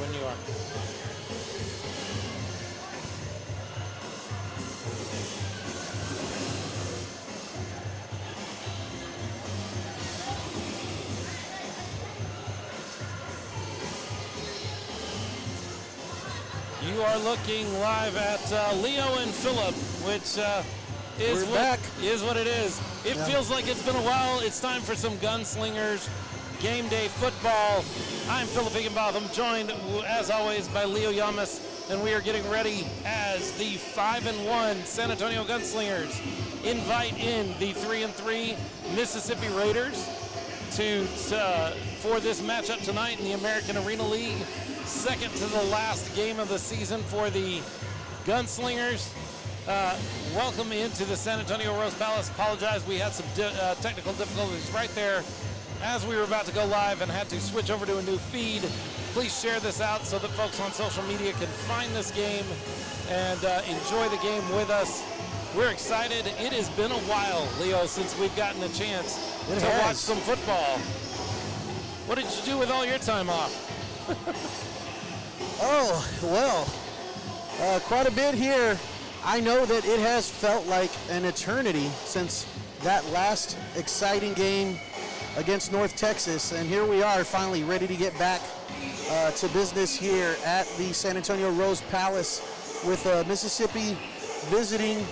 When you are. You are looking live at Leo and Philip, which is what it is. It feels like it's been a while. It's time for some Gunslingers game day football. I'm Philip Higginbotham, joined as always by Leo Yamas, and we are getting ready as the 5-1 San Antonio Gunslingers invite in the 3-3 Mississippi Raiders for this matchup tonight in the American Arena League. Second to the last game of the season for the Gunslingers. Welcome into the San Antonio Rose Palace. Apologize, we had some technical difficulties right there as we were about to go live and had to switch over to a new feed. Please share this out so that folks on social media can find this game and enjoy the game with us. We're excited. It has been a while, Leo, since we've gotten a chance to watch some football. What did you do with all your time off? Oh, well, quite a bit here. I know that it has felt like an eternity since that last exciting game against North Texas, and here we are finally ready to get back to business here at the San Antonio Rose Palace with Mississippi visiting.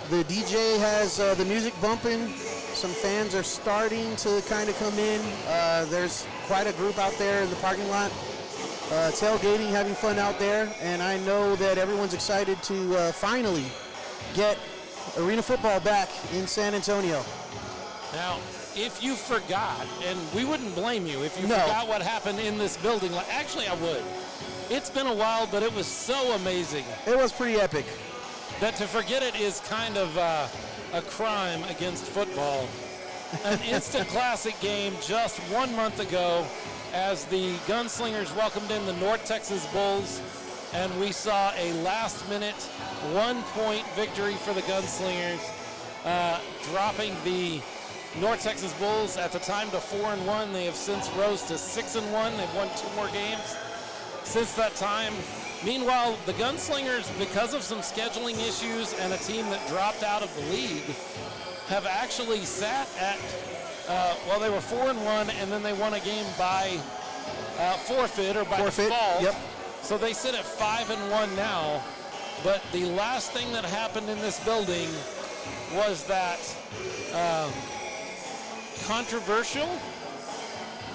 The DJ has the music bumping. Some fans are starting to kind of come in. There's quite a group out there in the parking lot. Tailgating, having fun out there, and I know that everyone's excited to finally get arena football back in San Antonio. Now, if you forgot, and we wouldn't blame you if you forgot what happened in this building, actually I would. It's been a while, but it was so amazing. It was pretty epic. That to forget it is kind of a crime against football. An instant classic game just 1 month ago, as the Gunslingers welcomed in the North Texas Bulls, and we saw a last-minute 1-point victory for the Gunslingers, dropping the North Texas Bulls at the time to 4-1. They have since rose to 6-1. They've won 2 more games since that time. Meanwhile, the Gunslingers, because of some scheduling issues and a team that dropped out of the league, have actually sat at they were 4-1, and then they won a game by forfeit or by default. Yep. So they sit at 5-1 now. But the last thing that happened in this building was that controversial.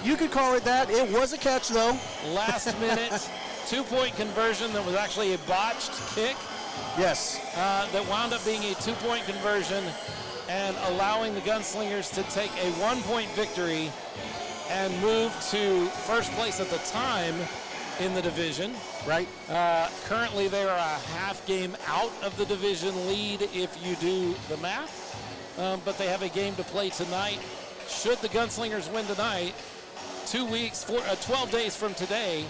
You could call it that. It was a catch, though. Last minute 2-point conversion that was actually a botched kick. Yes. That wound up being a 2-point conversion and allowing the Gunslingers to take a 1-point victory and move to first place at the time in the division. Right. Currently, they are a half game out of the division lead if you do the math, but they have a game to play tonight. Should the Gunslingers win tonight, 12 days from today,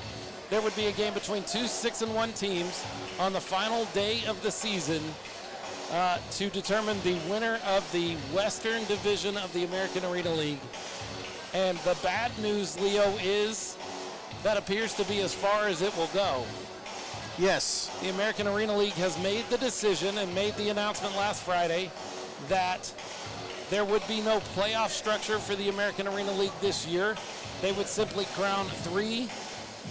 there would be a game between two 6-1 teams on the final day of the season to determine the winner of the Western Division of the American Arena League. And the bad news, Leo, is that appears to be as far as it will go. Yes. The American Arena League has made the decision and made the announcement last Friday that there would be no playoff structure for the American Arena League this year. They would simply crown 3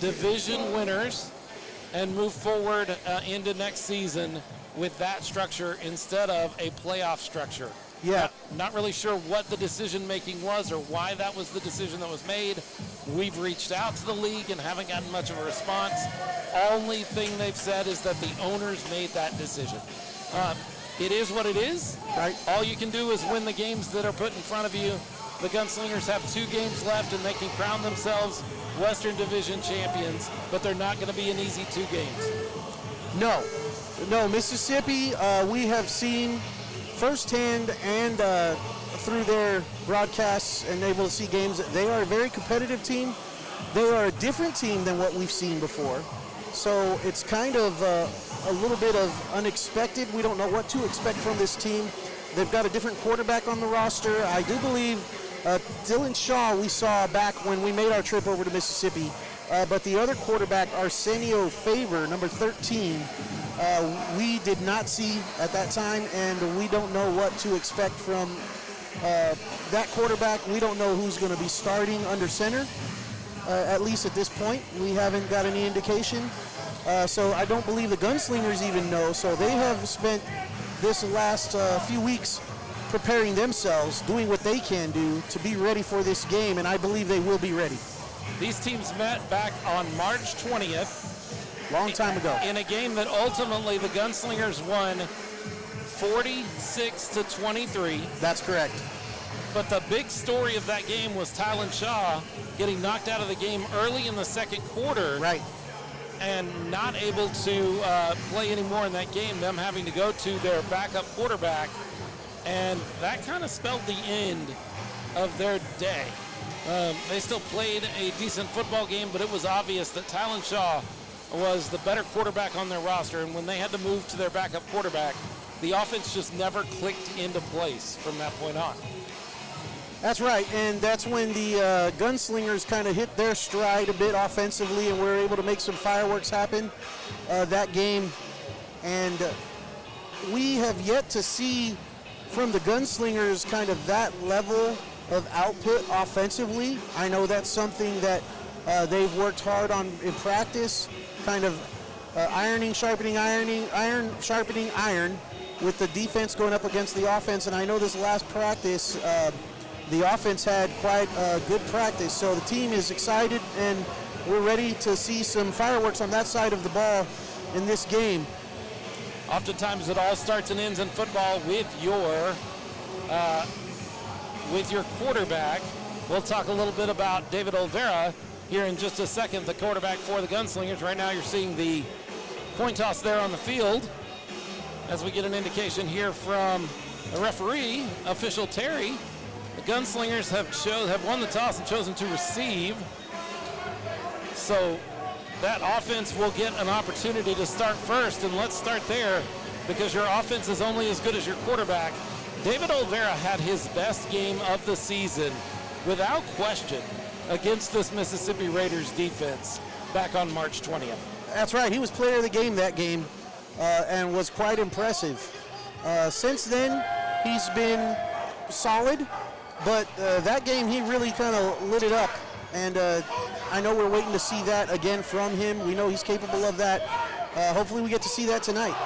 division winners and move forward into next season with that structure instead of a playoff structure. Yeah. Not really sure what the decision making was or why that was the decision that was made. We've reached out to the league and haven't gotten much of a response. Only thing they've said is that the owners made that decision. It is what it is. Right. All you can do is win the games that are put in front of you. The Gunslingers have 2 games left and they can crown themselves Western Division champions, but they're not going to be an easy 2 games. No, Mississippi, we have seen firsthand and through their broadcasts and able to see games. They are a very competitive team. They are a different team than what we've seen before. So it's kind of a little bit of unexpected. We don't know what to expect from this team. They've got a different quarterback on the roster. I do believe Dylan Shaw we saw back when we made our trip over to Mississippi But the other quarterback, Arsenio Favor, number 13, we did not see at that time, and we don't know what to expect from that quarterback. We don't know who's going to be starting under center, at least at this point. We haven't got any indication. So I don't believe the Gunslingers even know. So they have spent this last few weeks preparing themselves, doing what they can do to be ready for this game, and I believe they will be ready. These teams met back on March 20th. Long time ago. In a game that ultimately the Gunslingers won 46-23. That's correct. But the big story of that game was Tylan Shaw getting knocked out of the game early in the second quarter. Right. And not able to play anymore in that game, them having to go to their backup quarterback. And that kind of spelled the end of their day. They still played a decent football game, but it was obvious that Tylan Shaw was the better quarterback on their roster, and when they had to move to their backup quarterback, the offense just never clicked into place from that point on. That's right, and that's when the Gunslingers kind of hit their stride a bit offensively, and were able to make some fireworks happen that game. And we have yet to see from the Gunslingers kind of that level of output offensively. I know that's something that they've worked hard on in practice, kind of iron sharpening iron with the defense going up against the offense. And I know this last practice, the offense had quite a good practice. So the team is excited, and we're ready to see some fireworks on that side of the ball in this game. Oftentimes it all starts and ends in football with your quarterback. We'll talk a little bit about David Olvera here in just a second, the quarterback for the Gunslingers. Right now you're seeing the coin toss there on the field as we get an indication here from the referee, official Terry. The Gunslingers have won the toss and chosen to receive. So that offense will get an opportunity to start first, and let's start there because your offense is only as good as your quarterback. David Olvera had his best game of the season, without question, against this Mississippi Raiders defense back on March 20th. That's right. He was player of the game that game and was quite impressive. Since then, he's been solid, but that game he really kind of lit it up. And I know we're waiting to see that again from him. We know he's capable of that. Hopefully we get to see that tonight.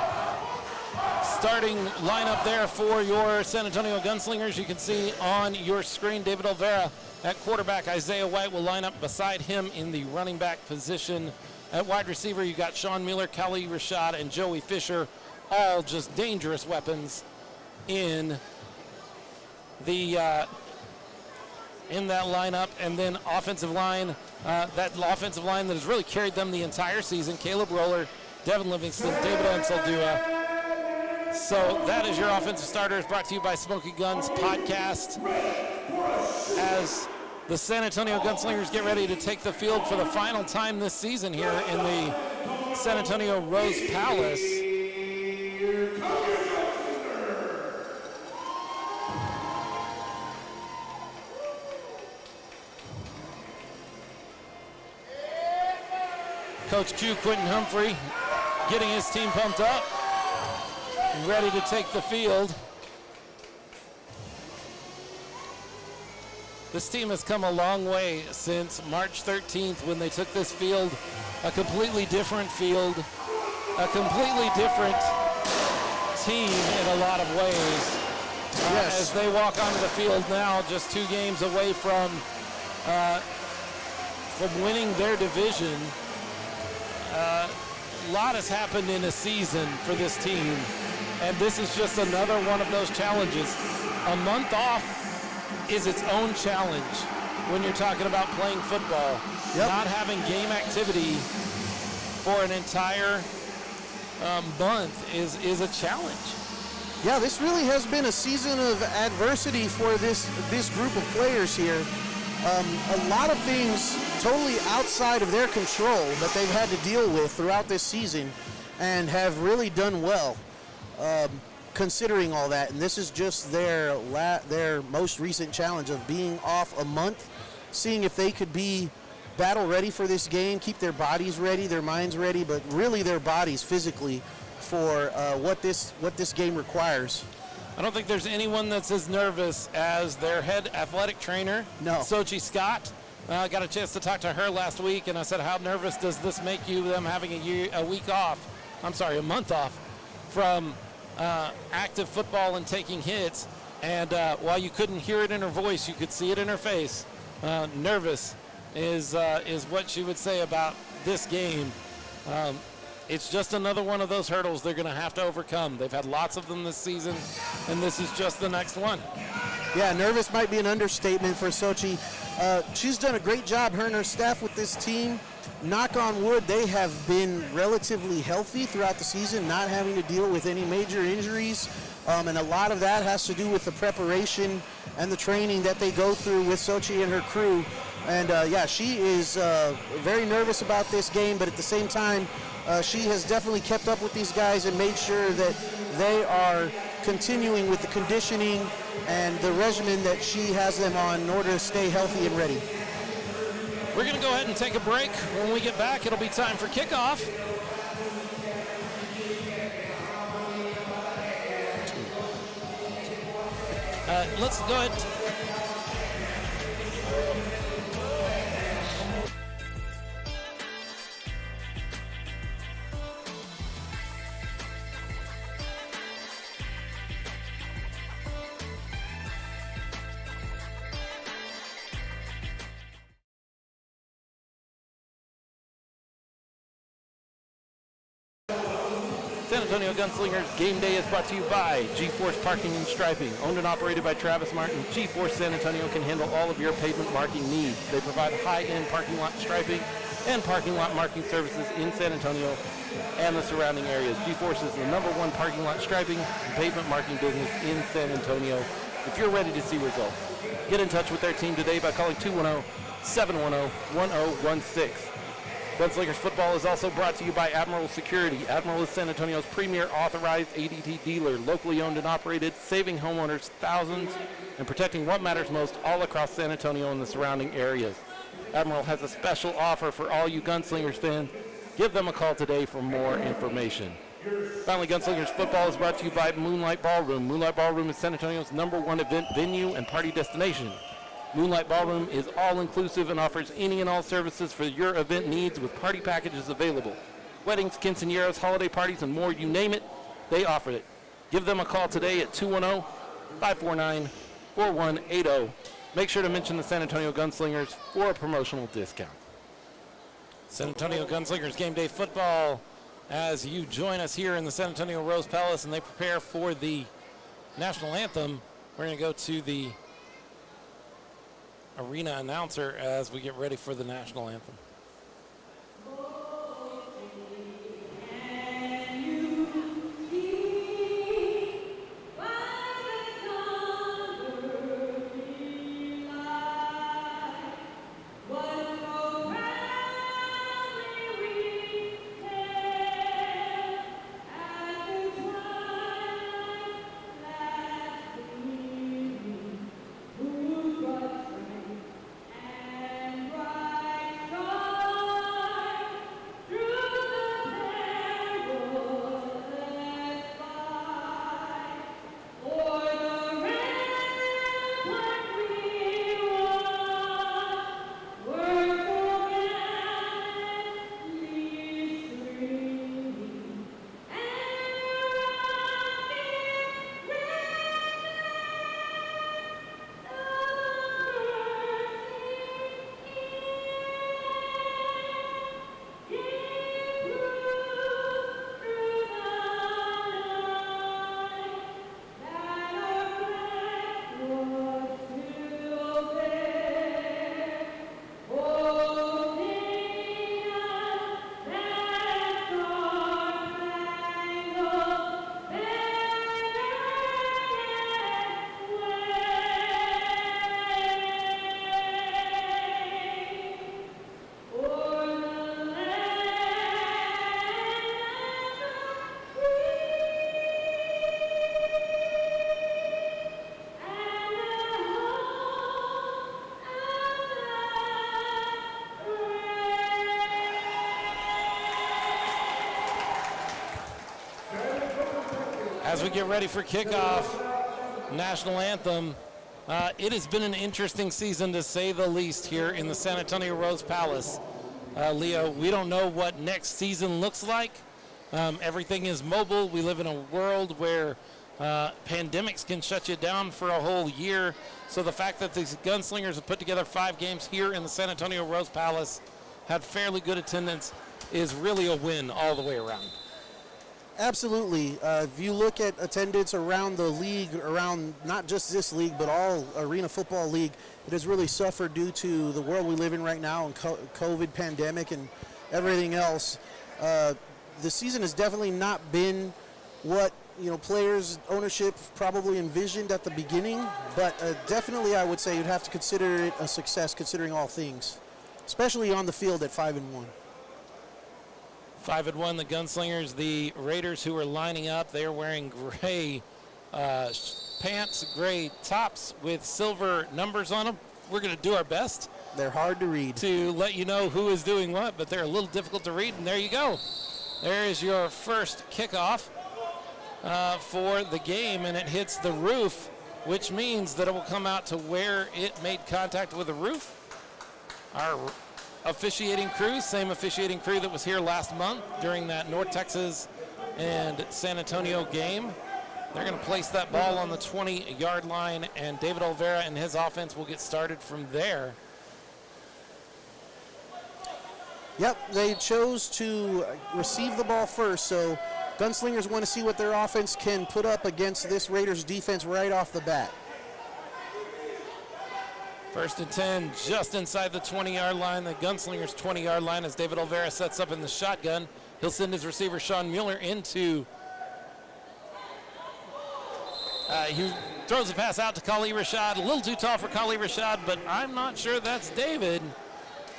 Starting lineup there for your San Antonio Gunslingers. You can see on your screen David Olvera at quarterback. Isaiah White will line up beside him in the running back position. At wide receiver, you got Sean Mueller, Khalil Rashad, and Joey Fisher, all just dangerous weapons in the in that lineup. And then offensive line, that offensive line that has really carried them the entire season. Caleb Roller, Devin Livingston, David Ensaldua. So that is your offensive starters, brought to you by Smoky Guns Podcast. As the San Antonio Gunslingers get ready to take the field for the final time this season here in the San Antonio Rose Palace. Coach Q, Quentin Humphrey, getting his team pumped up, ready to take the field. This team has come a long way since March 13th when they took this field, a completely different field, a completely different team in a lot of ways. Yes. As they walk onto the field now, just 2 games away from winning their division. A lot has happened in a season for this team, and this is just another one of those challenges. A month off is its own challenge when you're talking about playing football. Yep. Not having game activity for an entire month is a challenge. Yeah, this really has been a season of adversity for this group of players here. A lot of things totally outside of their control that they've had to deal with throughout this season, and have really done well considering all that. And this is just their most recent challenge of being off a month, seeing if they could be battle ready for this game, keep their bodies ready, their minds ready, but really their bodies physically for what this game requires. I don't think there's anyone that's as nervous as their head athletic trainer, Sochi Scott. I got a chance to talk to her last week, and I said, how nervous does this make you, them having a month off from active football and taking hits? And while you couldn't hear it in her voice, you could see it in her face. Nervous is what she would say about this game. It's just another one of those hurdles they're going to have to overcome. They've had lots of them this season, and this is just the next one. Yeah, nervous might be an understatement for Sochi. She's done a great job, her and her staff, with this team. Knock on wood, they have been relatively healthy throughout the season, not having to deal with any major injuries. And a lot of that has to do with the preparation and the training that they go through with Sochi and her crew. And yeah, she is very nervous about this game, but at the same time, she has definitely kept up with these guys and made sure that they are continuing with the conditioning and the regimen that she has them on in order to stay healthy and ready. We're going to go ahead and take a break. When we get back, it'll be time for kickoff. Let's go ahead. San Antonio Gunslingers Game Day is brought to you by G-Force Parking and Striping. Owned and operated by Travis Martin, G-Force San Antonio can handle all of your pavement marking needs. They provide high-end parking lot striping and parking lot marking services in San Antonio and the surrounding areas. G-Force is the #1 parking lot striping and pavement marking business in San Antonio. If you're ready to see results, get in touch with their team today by calling 210-710-1016. Gunslingers football is also brought to you by Admiral Security. Admiral is San Antonio's premier authorized ADT dealer, locally owned and operated, saving homeowners thousands and protecting what matters most all across San Antonio and the surrounding areas. Admiral has a special offer for all you Gunslingers fans. Give them a call today for more information. Finally, Gunslingers football is brought to you by Moonlight Ballroom. Moonlight Ballroom is San Antonio's #1 event venue and party destination. Moonlight Ballroom is all-inclusive and offers any and all services for your event needs with party packages available. Weddings, quinceañeras, holiday parties, and more, you name it, they offer it. Give them a call today at 210-549-4180. Make sure to mention the San Antonio Gunslingers for a promotional discount. San Antonio Gunslingers Game Day football as you join us here in the San Antonio Rose Palace and they prepare for the national anthem. We're going to go to the arena announcer as we get ready for the national anthem. As we get ready for kickoff, national anthem, it has been an interesting season to say the least here in the San Antonio Rose Palace. Leo, we don't know what next season looks like. Everything is mobile. We live in a world where pandemics can shut you down for a whole year. So the fact that these Gunslingers have put together 5 games here in the San Antonio Rose Palace, had fairly good attendance, is really a win all the way around. Absolutely. If you look at attendance around the league, around not just this league, but all Arena Football League, it has really suffered due to the world we live in right now and COVID pandemic and everything else. The season has definitely not been what players, ownership probably envisioned at the beginning, but definitely I would say you'd have to consider it a success considering all things, especially on the field at 5-1. 5-1, the Gunslingers, the Raiders who are lining up, they are wearing gray pants, gray tops with silver numbers on them. We're going to do our best. They're hard to read. To let you know who is doing what, but they're a little difficult to read, and there you go. There is your first kickoff for the game, and it hits the roof, which means that it will come out to where it made contact with the roof. Our officiating crew, same officiating crew that was here last month during that North Texas and San Antonio game. They're going to place that ball on the 20-yard line, and David Olvera and his offense will get started from there. Yep, they chose to receive the ball first, so Gunslingers want to see what their offense can put up against this Raiders defense right off the bat. 1st and 10, just inside the 20-yard line, the Gunslingers' 20-yard line as David Olvera sets up in the shotgun. He'll send his receiver, Sean Mueller, into... he throws a pass out to Kali Rashad, a little too tall for Kali Rashad, but I'm not sure that's David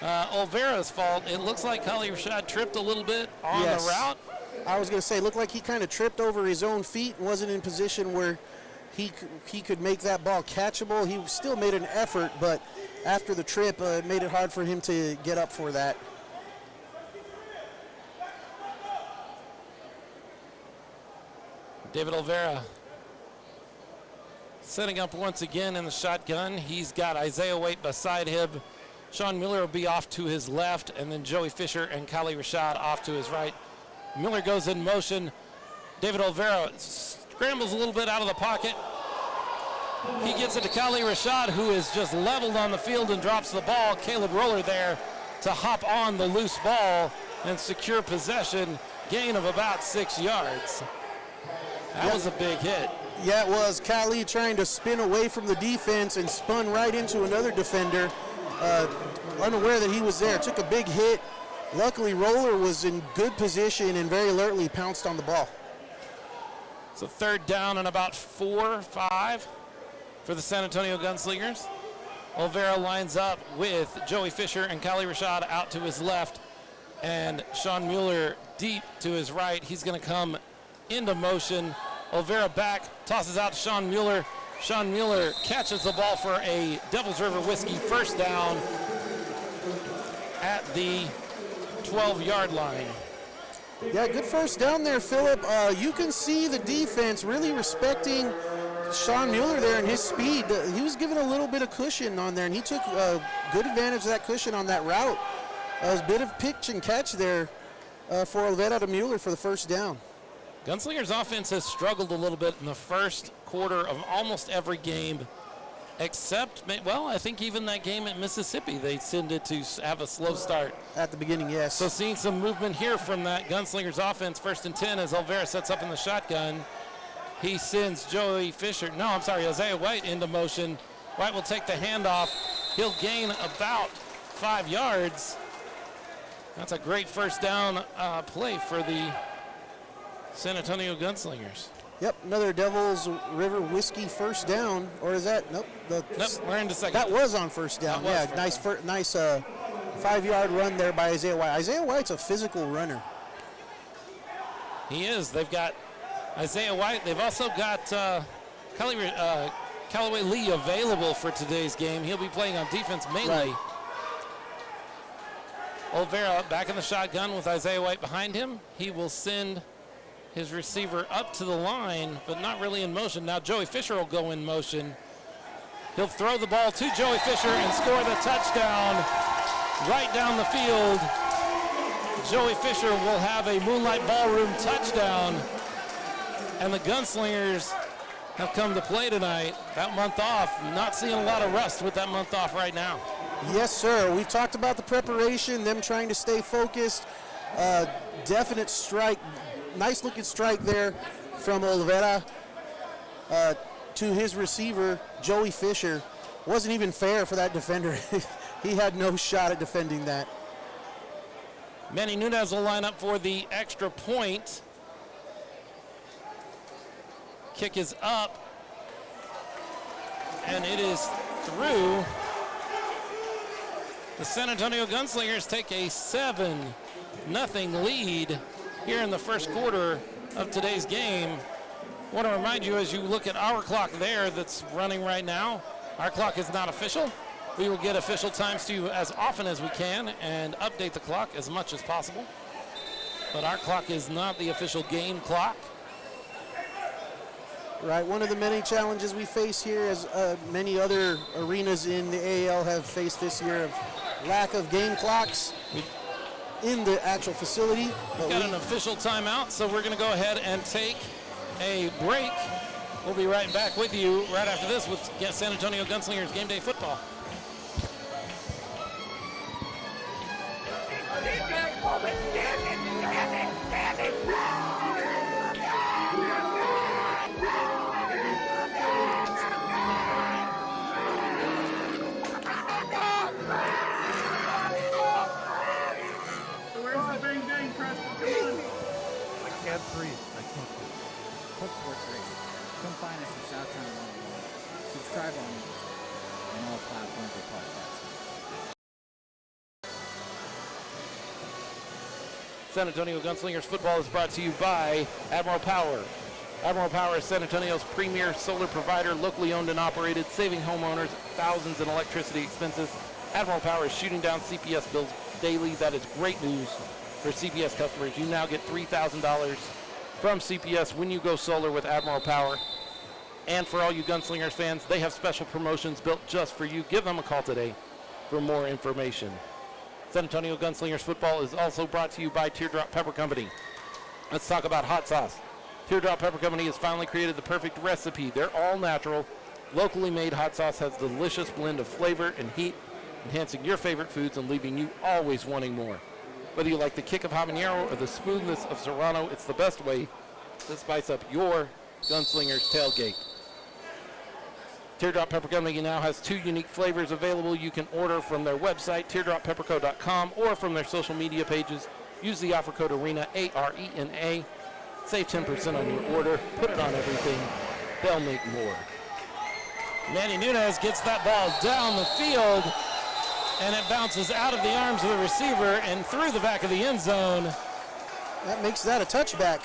Olvera's fault. It looks like Kali Rashad tripped a little bit on the route. I was going to say, it looked like he kind of tripped over his own feet and wasn't in position where he could make that ball catchable. He still made an effort, but after the trip, it made it hard for him to get up for that. David Olvera setting up once again in the shotgun. He's got Isaiah Waite beside him. Sean Mueller will be off to his left, and then Joey Fisher and Kali Rashad off to his right. Mueller goes in motion. David Olvera scrambles a little bit out of the pocket. He gets it to Kali Rashad, who is just leveled on the field and drops the ball. Caleb Roller there to hop on the loose ball and secure possession, gain of about 6 yards. That was a big hit. Yeah, it was. Kali trying to spin away from the defense and spun right into another defender, unaware that he was there. Took a big hit. Luckily, Roller was in good position and very alertly pounced on the ball. So 3rd down and about 4-5 for the San Antonio Gunslingers. Olvera lines up with Joey Fisher and Kali Rashad out to his left, and Sean Mueller deep to his right. He's going to come into motion. Olvera back, tosses out to Sean Mueller. Sean Mueller catches the ball for a Devil's River Whiskey first down at the 12-yard line. Yeah, good first down there, Philip. You can see the defense really respecting Sean Mueller there and his speed. He was given a little bit of cushion on there, and he took good advantage of that cushion on that route. It was a bit of pitch and catch there for Olvera to Mueller for the first down. Gunslingers offense has struggled a little bit in the first quarter of almost every game, except, well, I think even that game at Mississippi, they tended to have a slow start. At the beginning, yes. So seeing some movement here from that Gunslingers offense, 1st and 10 as Olvera sets up in the shotgun. He sends Isaiah White into motion. White will take the handoff. He'll gain about 5 yards. That's a great first down play for the San Antonio Gunslingers. Yep, another Devil's River Whiskey first down, or is that? Nope. We're into second. That was on first down. Nice 5-yard run there by Isaiah White. Isaiah White's a physical runner. He is. They've got Isaiah White. They've also got Callaway Lee available for today's game. He'll be playing on defense mainly. Right. Olvera back in the shotgun with Isaiah White behind him. He will send his receiver up to the line, but not really in motion. Now Joey Fisher will go in motion. He'll throw the ball to Joey Fisher and score the touchdown right down the field. Joey Fisher will have a Moonlight Ballroom touchdown, and the Gunslingers have come to play tonight. That month off, not seeing a lot of rust with that month off right now. Yes, sir. We've talked about the preparation, them trying to stay focused. Definite strike, nice looking strike there from Oliveira to his receiver, Joey Fisher. Wasn't even fair for that defender. He had no shot at defending that. Manny Nunez will line up for the extra point. Kick is up, and it is through. The San Antonio Gunslingers take a 7-0 lead here in the first quarter of today's game. I want to remind you, as you look at our clock there that's running right now, our clock is not official. We will get official times to you as often as we can and update the clock as much as possible. But our clock is not the official game clock. Right, one of the many challenges we face here, as many other arenas in the AAL have faced this year, of lack of game clocks in the actual facility. We've got an official timeout, so we're going to go ahead and take a break. We'll be right back with you right after this with San Antonio Gunslingers Game Day Football. I can't breathe. Hook Sports Radio. Come find us in Southtown, Illinois. Subscribe on all platforms of podcasts. San Antonio Gunslingers football is brought to you by Admiral Power. Admiral Power is San Antonio's premier solar provider, locally owned and operated, saving homeowners thousands in electricity expenses. Admiral Power is shooting down CPS bills daily. That is great news for CPS customers. You now get $3,000 from CPS when you go solar with Admiral Power. And for all you Gunslingers fans, they have special promotions built just for you. Give them a call today for more information. San Antonio Gunslingers football is also brought to you by Teardrop Pepper Company. Let's talk about hot sauce. Teardrop Pepper Company has finally created the perfect recipe. Their all-natural, locally made hot sauce has a delicious blend of flavor and heat, enhancing your favorite foods and leaving you always wanting more. Whether you like the kick of habanero or the smoothness of serrano, it's the best way to spice up your Gunslingers tailgate. Teardrop Pepper Company now has 2 unique flavors available. You can order from their website, teardroppepperco.com, or from their social media pages. Use the offer code ARENA, A-R-E-N-A. Save 10% on your order. Put it on everything. They'll make more. Manny Nunez gets that ball down the field, and it bounces out of the arms of the receiver and through the back of the end zone. That makes that a touchback.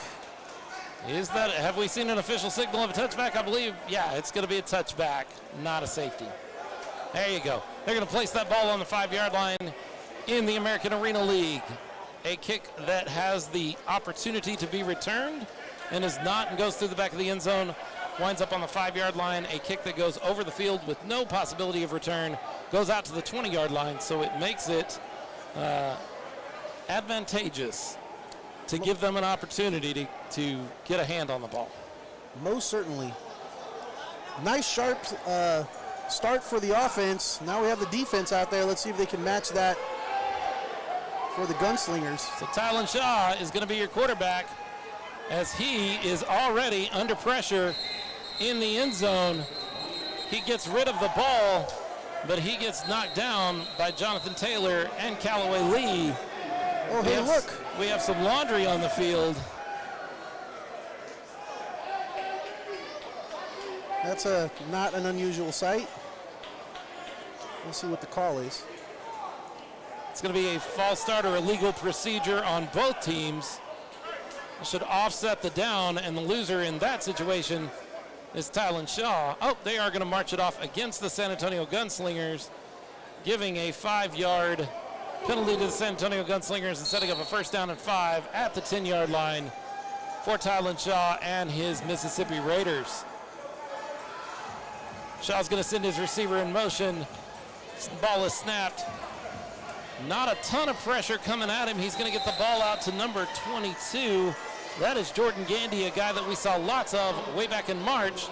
Is that, have we seen an official signal of a touchback? I believe, yeah, it's going to be a touchback, not a safety. There you go. They're going to place that ball on the 5-yard line in the American Arena League. A kick that has the opportunity to be returned and is not, and goes through the back of the end zone, winds up on the 5-yard line. A kick that goes over the field with no possibility of return, goes out to the 20-yard line, so it makes it advantageous to give them an opportunity to get a hand on the ball. Most certainly. Nice, sharp start for the offense. Now we have the defense out there. Let's see if they can match that for the Gunslingers. So Tylen Shaw is going to be your quarterback, as he is already under pressure in the end zone. He gets rid of the ball, but he gets knocked down by Jonathan Taylor and Callaway Lee. Oh, hey, look. We have some laundry on the field. That's not an unusual sight. We'll see what the call is. It's going to be a false start or illegal procedure on both teams. It should offset the down, and the loser in that situation is Tylen Shaw. Oh, they are going to march it off against the San Antonio Gunslingers, giving a 5-yard penalty to the San Antonio Gunslingers and setting up a 1st down and 5 at the 10-yard line for Tylan Shaw and his Mississippi Raiders. Shaw's going to send his receiver in motion. Ball is snapped. Not a ton of pressure coming at him. He's going to get the ball out to number 22. That is Jordan Gandy, a guy that we saw lots of way back in March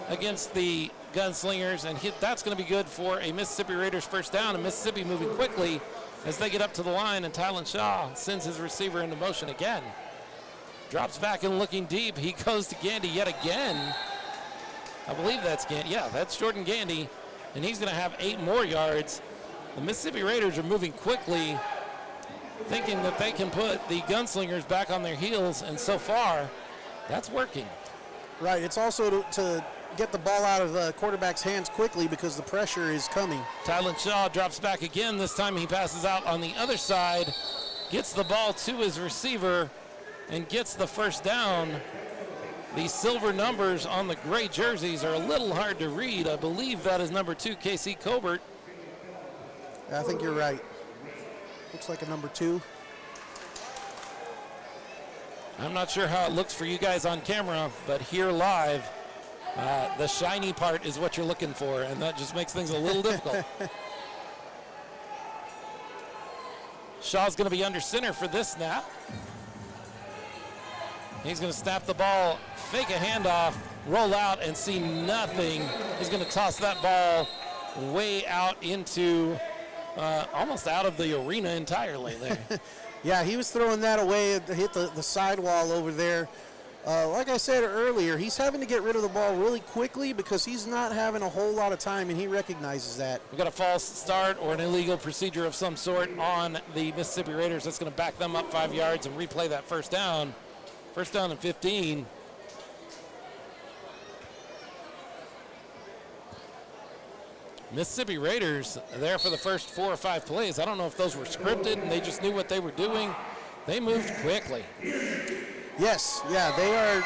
against the Gunslingers, and that's going to be good for a Mississippi Raiders first down, and Mississippi moving quickly as they get up to the line, and Tylan Shaw sends his receiver into motion again. Drops back and looking deep. He goes to Gandy yet again. I believe that's Gandy. Yeah, that's Jordan Gandy, and he's going to have 8 more yards. The Mississippi Raiders are moving quickly, thinking that they can put the Gunslingers back on their heels, and so far, that's working. Right, it's also to get the ball out of the quarterback's hands quickly because the pressure is coming. Tylan Shaw drops back again. This time he passes out on the other side, gets the ball to his receiver, and gets the first down. The silver numbers on the gray jerseys are a little hard to read. I believe that is number 2, K.C. Colbert. I think you're right. Looks like a number 2. I'm not sure how it looks for you guys on camera, but here live, the shiny part is what you're looking for, and that just makes things a little difficult. Shaw's going to be under center for this snap. He's going to snap the ball, fake a handoff, roll out, and see nothing. He's going to toss that ball way out into almost out of the arena entirely there. Yeah, he was throwing that away, hit the sidewall over there. Like I said earlier, he's having to get rid of the ball really quickly because he's not having a whole lot of time, and he recognizes that. We've got a false start or an illegal procedure of some sort on the Mississippi Raiders. That's going to back them up 5 yards and replay that first down. First down and 15. Mississippi Raiders there for the first 4 or 5 plays. I don't know if those were scripted and they just knew what they were doing. They moved quickly. Yes, yeah, they are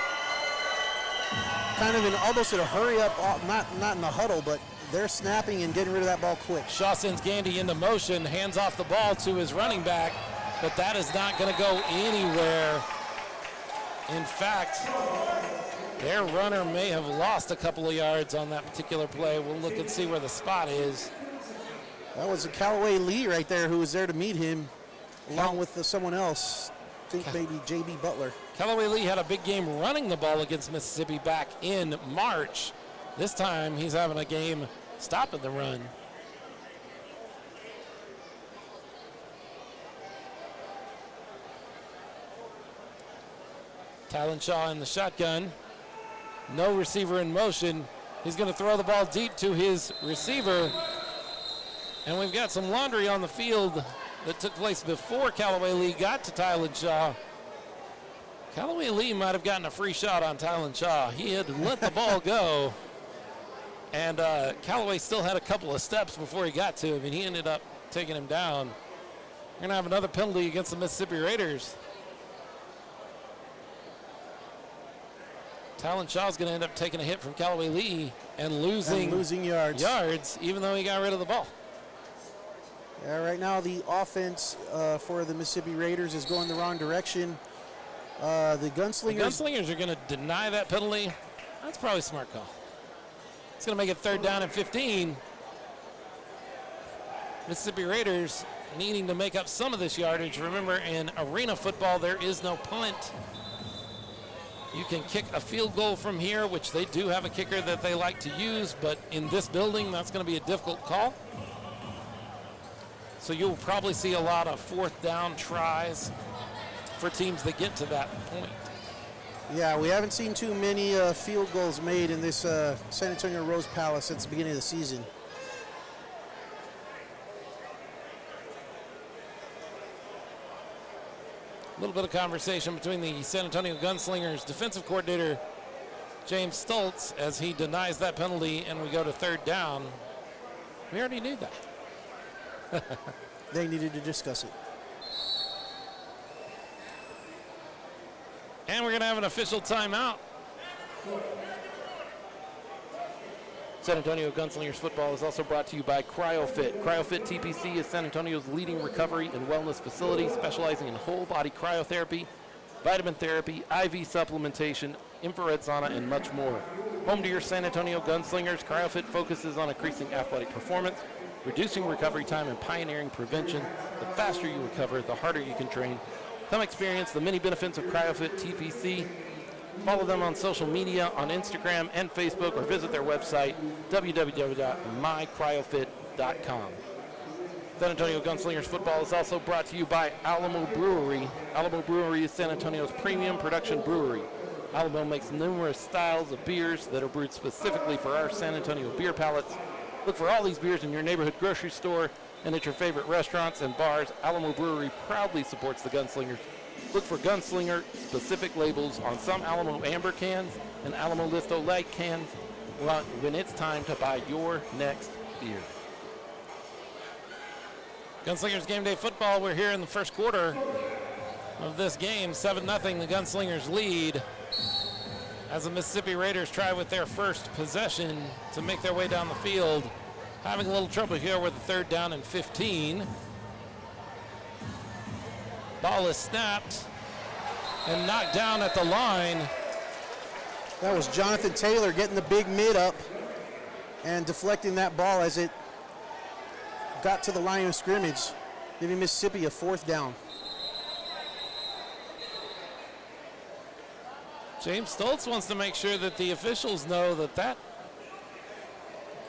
kind of almost in a hurry up, not in a huddle, but they're snapping and getting rid of that ball quick. Shaw sends Gandy into motion, hands off the ball to his running back, but that is not going to go anywhere. In fact, their runner may have lost a couple of yards on that particular play. We'll look and see where the spot is. That was a Callaway Lee right there who was there to meet him, along with someone else. I think maybe J.B. Butler. Callaway Lee had a big game running the ball against Mississippi back in March. This time he's having a game stopping the run. Tylan Shaw in the shotgun. No receiver in motion. He's going to throw the ball deep to his receiver. And we've got some laundry on the field that took place before Callaway Lee got to Tylan Shaw. Callaway Lee might have gotten a free shot on Tylan Shaw. He had let the ball go. And Callaway still had a couple of steps before he got to him, and he ended up taking him down. We're going to have another penalty against the Mississippi Raiders. Tylan Shaw's going to end up taking a hit from Callaway Lee and losing yards, even though he got rid of the ball. Yeah, right now the offense for the Mississippi Raiders is going the wrong direction. The Gunslingers are going to deny that penalty. That's probably a smart call. It's going to make it 3rd down and 15. Mississippi Raiders needing to make up some of this yardage. Remember, in arena football, there is no punt. You can kick a field goal from here, which they do have a kicker that they like to use, but in this building, that's going to be a difficult call. So you'll probably see a lot of 4th down tries for teams that get to that point. Yeah, we haven't seen too many field goals made in this San Antonio Rose Palace since the beginning of the season. A little bit of conversation between the San Antonio Gunslingers defensive coordinator, James Stoltz, as he denies that penalty, and we go to 3rd down. We already knew that. They needed to discuss it. And we're going to have an official timeout. San Antonio Gunslingers football is also brought to you by CryoFit. CryoFit TPC is San Antonio's leading recovery and wellness facility, specializing in whole body cryotherapy vitamin therapy, IV supplementation, infrared sauna, and much more. Home to your San Antonio Gunslingers, CryoFit focuses on increasing athletic performance, reducing recovery time, and pioneering prevention. The faster you recover, the harder you can train. Come experience the many benefits of CryoFit TPC. Follow them on social media on Instagram and Facebook, or visit their website, www.mycryofit.com. San Antonio Gunslingers football is also brought to you by Alamo Brewery. Alamo Brewery is San Antonio's premium production brewery. Alamo makes numerous styles of beers that are brewed specifically for our San Antonio beer palates. Look for all these beers in your neighborhood grocery store and at your favorite restaurants and bars. Alamo Brewery proudly supports the Gunslingers. Look for Gunslinger-specific labels on some Alamo Amber cans and Alamo Listo Light cans when it's time to buy your next beer. Gunslingers game day football. We're here in the first quarter of this game. 7-0, the Gunslingers lead as the Mississippi Raiders try with their first possession to make their way down the field. Having a little trouble here with the 3rd down and 15. Ball is snapped and knocked down at the line. That was Jonathan Taylor getting the big mid up and deflecting that ball as it got to the line of scrimmage, giving Mississippi a 4th down. James Stoltz wants to make sure that the officials know that that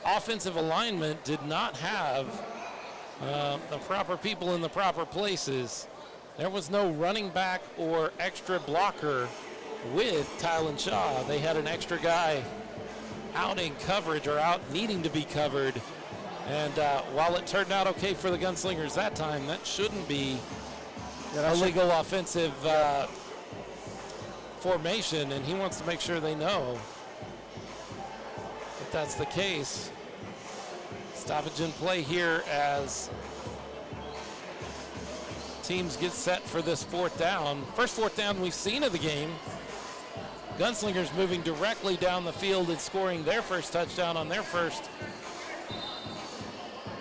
offensive alignment did not have the proper people in the proper places. There was no running back or extra blocker with Tylan Shaw. They had an extra guy out in coverage or out needing to be covered. And while it turned out okay for the Gunslingers that time, that shouldn't be a legal offensive formation, and he wants to make sure they know that that's the case. Stoppage in play here as teams get set for this 4th down. First 4th down we've seen of the game. Gunslingers moving directly down the field and scoring their first touchdown on their first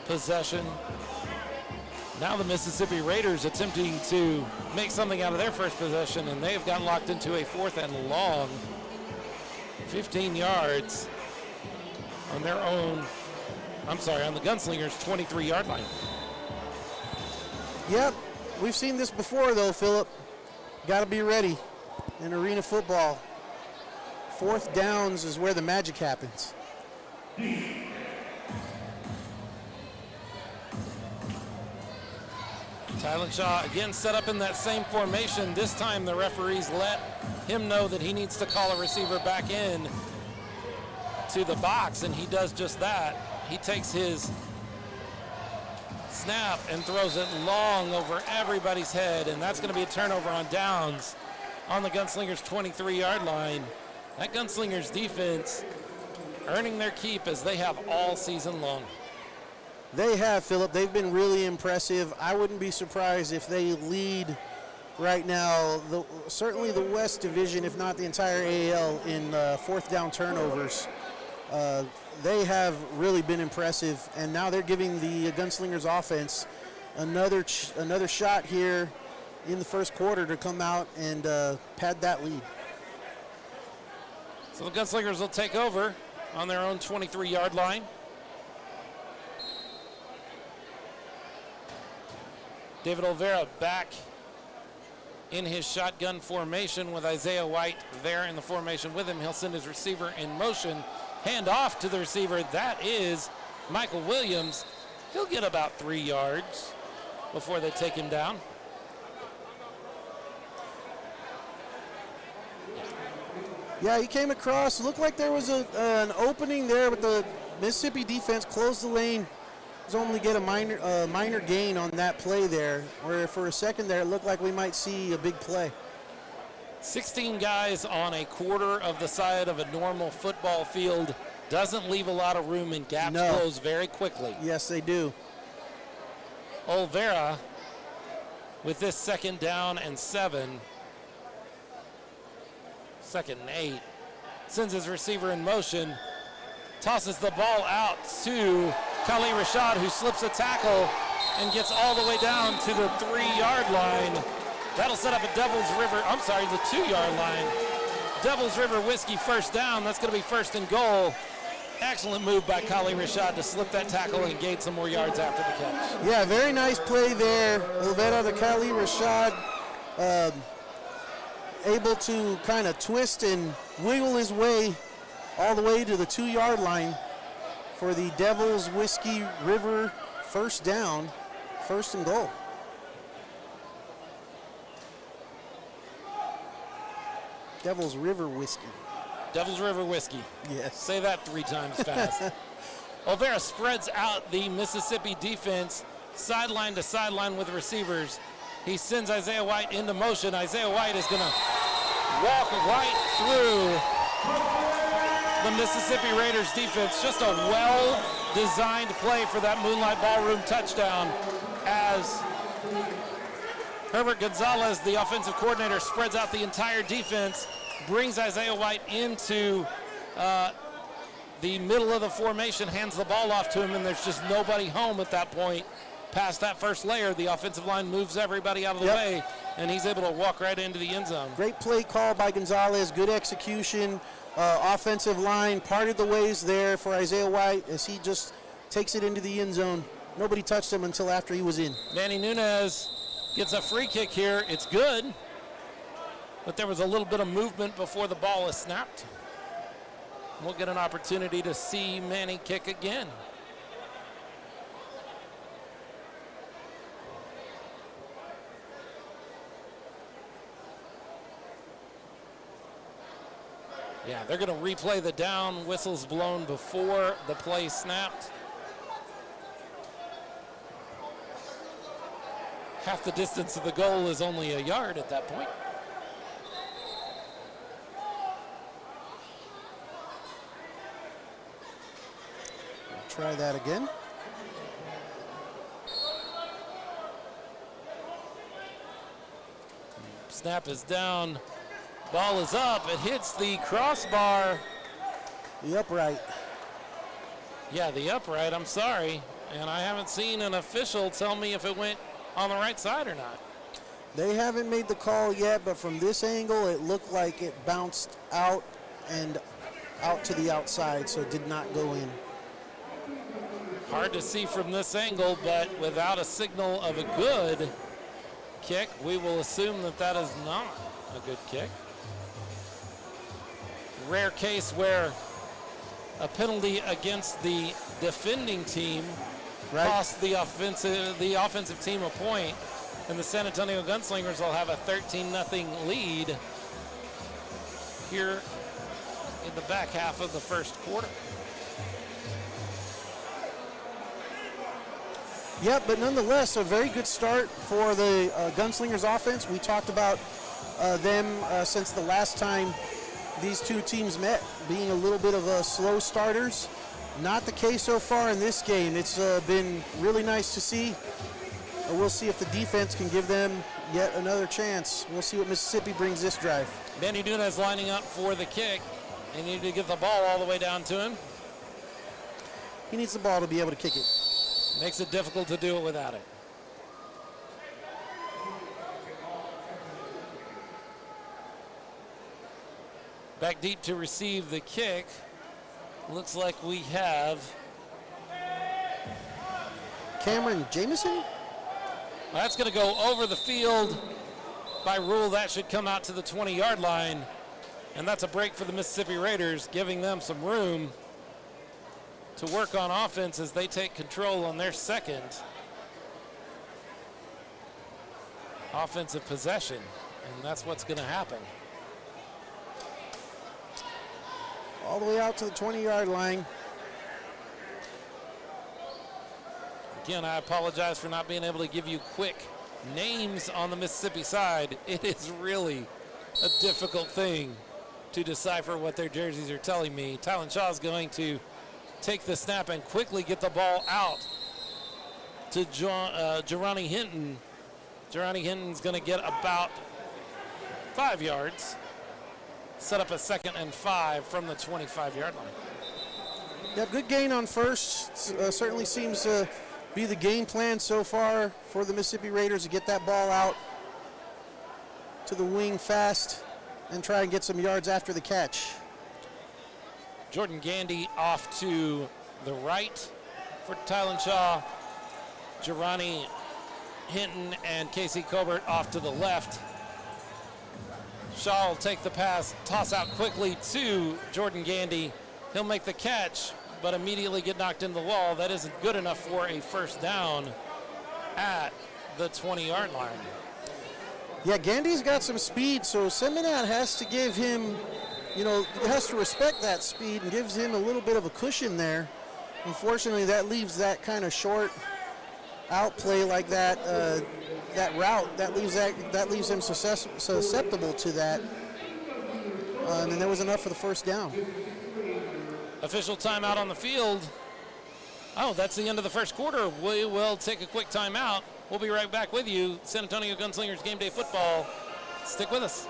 possession. Now the Mississippi Raiders attempting to make something out of their first possession, and they have gotten locked into a 4th and long, 15 yards on their own, on the Gunslingers' 23-yard line. Yep, we've seen this before though, Philip. Got to be ready in arena football. 4th downs is where the magic happens. Tylan Shaw again set up in that same formation. This time the referees let him know that he needs to call a receiver back in to the box, and he does just that. He takes his snap and throws it long over everybody's head, and that's going to be a turnover on downs on the Gunslingers' 23-yard line. That Gunslingers defense earning their keep as they have all season long. They have, Philip. They've been really impressive. I wouldn't be surprised if they lead right now, certainly the West Division, if not the entire AAL, in 4th down turnovers. They have really been impressive, and now they're giving the Gunslingers offense another shot here in the first quarter to come out and pad that lead. So the Gunslingers will take over on their own 23-yard line. David Olvera back in his shotgun formation with Isaiah White there in the formation with him. He'll send his receiver in motion. Hand off to the receiver. That is Michael Williams. He'll get about 3 yards before they take him down. Yeah, he came across. Looked like there was an opening there, but the Mississippi defense closed the lane. Only get a minor gain on that play there, where for a second there it looked like we might see a big play. 16 guys on a quarter of the side of a normal football field doesn't leave a lot of room, and gaps close very quickly. Yes, they do. Olvera with this 2nd down and 7. 2nd and 8. Sends his receiver in motion. Tosses the ball out to Khalil Rashad, who slips a tackle and gets all the way down to the 3-yard line. That'll set up a the 2-yard line. Devil's River Whiskey first down. That's going to be first and goal. Excellent move by Kali Rashad to slip that tackle and gain some more yards after the catch. Yeah, very nice play there. A little bit out of Kali Rashad. Able to kind of twist and wiggle his way all the way to the 2-yard line for the Devil's Whiskey River first down, first and goal. Devil's River Whiskey. Devil's River Whiskey. Yes. Say that 3 times fast. Olvera spreads out the Mississippi defense sideline to sideline with receivers. He sends Isaiah White into motion. Isaiah White is going to walk right through the Mississippi Raiders defense. Just a well-designed play for that Moonlight Ballroom touchdown as Herbert Gonzalez, the offensive coordinator, spreads out the entire defense, brings Isaiah White into the middle of the formation, hands the ball off to him, and there's just nobody home at that point. Past that first layer, the offensive line moves everybody out of the way, and he's able to walk right into the end zone. Great play call by Gonzalez, good execution. Offensive line parted the ways there for Isaiah White as he just takes it into the end zone. Nobody touched him until after he was in. Manny Nunez gets a free kick here. It's good, but there was a little bit of movement before the ball is snapped. We'll get an opportunity to see Manny kick again. Yeah, they're going to replay the down. Whistles blown before the play snapped. Half the distance of the goal is only a yard at that point. Try that again. Snap is down. Ball is up. It hits the crossbar. The upright. Yeah, the upright. I'm sorry. And I haven't seen an official tell me if it went on the right side or not. They haven't made the call yet, but from this angle, it looked like it bounced out and out to the outside, so it did not go in. Hard to see from this angle, but without a signal of a good kick, we will assume that that is not a good kick. Rare case where a penalty against the defending team cost the offensive team a point, and the San Antonio Gunslingers will have a 13-0 lead here in the back half of the first quarter. Yep, but nonetheless, a very good start for the Gunslingers offense. We talked about them since the last time these two teams met, being a little bit of slow starters. Not the case so far in this game. It's been really nice to see. We'll see if the defense can give them yet another chance. We'll see what Mississippi brings this drive. Manny Nunez lining up for the kick. They need to get the ball all the way down to him. He needs the ball to be able to kick it. Makes it difficult to do it without it. Back deep to receive the kick. Looks like we have Cameron Jamison. That's going to go over the field. By rule, that should come out to the 20-yard line. And that's a break for the Mississippi Raiders, giving them some room to work on offense as they take control on their second offensive possession. And that's what's going to happen. All the way out to the 20-yard line. Again, I apologize for not being able to give you quick names on the Mississippi side. It is really a difficult thing to decipher what their jerseys are telling me. Tylen Shaw is going to take the snap and quickly get the ball out to Jerani Hinton. Jerani Hinton's going to get about 5 yards. Set up a 2nd and 5 from the 25-yard line. Yeah, good gain on first. Certainly seems to be the game plan so far for the Mississippi Raiders to get that ball out to the wing fast and try and get some yards after the catch. Jordan Gandy off to the right for Tylan Shaw. Jirani Hinton and Casey Colbert off to the left. Shaw will take the pass, toss out quickly to Jordan Gandy. He'll make the catch, but immediately get knocked into the wall. That isn't good enough for a first down at the 20-yard line. Yeah, Gandy's got some speed, so Seminat has to give him, has to respect that speed and gives him a little bit of a cushion there. Unfortunately, that leaves that kind of short outplay like that, that route, that leaves him susceptible to that. And then there was enough for the first down. Official timeout on the field. Oh, that's the end of the first quarter. We will take a quick timeout. We'll be right back with you. San Antonio Gunslingers Game Day Football. Stick with us.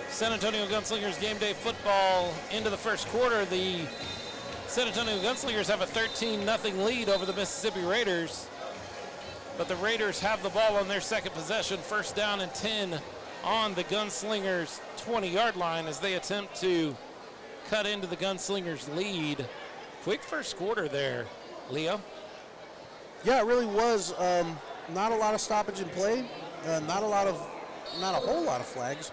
San Antonio Gunslingers Game Day Football into the first quarter. The San Antonio Gunslingers have a 13-0 lead over the Mississippi Raiders. But the Raiders have the ball on their second possession, first down and 10 on the Gunslingers 20-yard line as they attempt to cut into the Gunslingers lead. Quick first quarter there, Leo. Yeah, it really was. Not a lot of stoppage in play. Not a whole lot of flags.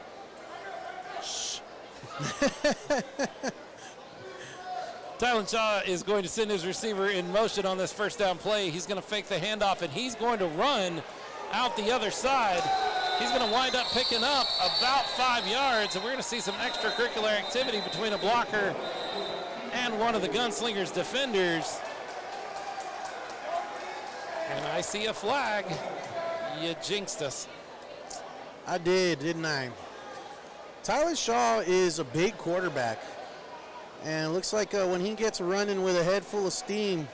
Tylan Shaw is going to send his receiver in motion on this first down play. He's going to fake the handoff, and he's going to run out the other side. He's going to wind up picking up about 5 yards, and we're going to see some extracurricular activity between a blocker and one of the Gunslingers defenders. And I see a flag. You jinxed us. I did, didn't I? Tylan Shaw is a big quarterback, and it looks like when he gets running with a head full of steam,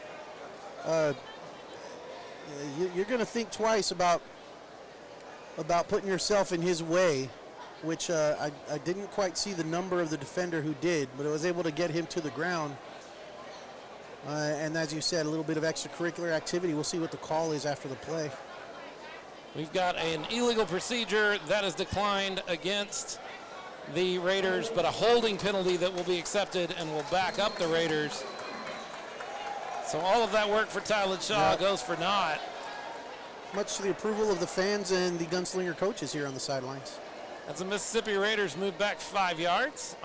you're going to think twice about putting yourself in his way, which I didn't quite see the number of the defender who did, but I was able to get him to the ground. And as you said, a little bit of extracurricular activity. We'll see what the call is after the play. We've got an illegal procedure that is declined against the Raiders, but a holding penalty that will be accepted and will back up the Raiders. So all of that work for Tylan Shaw goes for naught. Much to the approval of the fans and the Gunslinger coaches here on the sidelines. As the Mississippi Raiders move back 10 yards.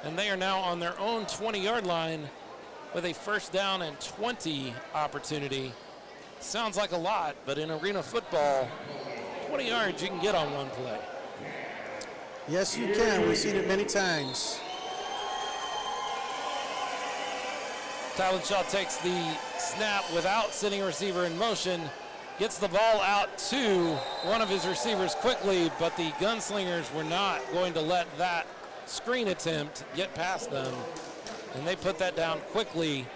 And they are now on their own 20-yard line with a first down and 20 opportunity. Sounds like a lot, but in arena football, 20 yards you can get on one play. Yes, you can. We've seen it many times. Tylan Shaw takes the snap without sending a receiver in motion, gets the ball out to one of his receivers quickly, but the Gunslingers were not going to let that screen attempt get past them, and they put that down quickly,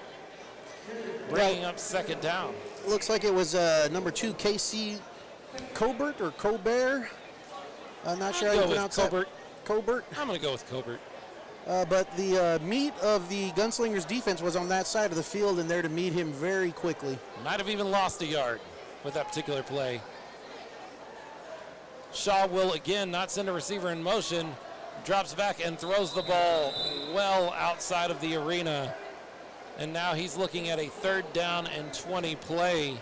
bringing up second down. Looks like it was number 2, Casey Colbert or Colbert. I'm not sure how you pronounce that. Colbert. I'm going to go with Colbert. But the meat of the Gunslingers defense was on that side of the field and there to meet him very quickly. Might have even lost a yard with that particular play. Shaw will again not send a receiver in motion, drops back and throws the ball well outside of the arena. And now he's looking at a third down and 20 play.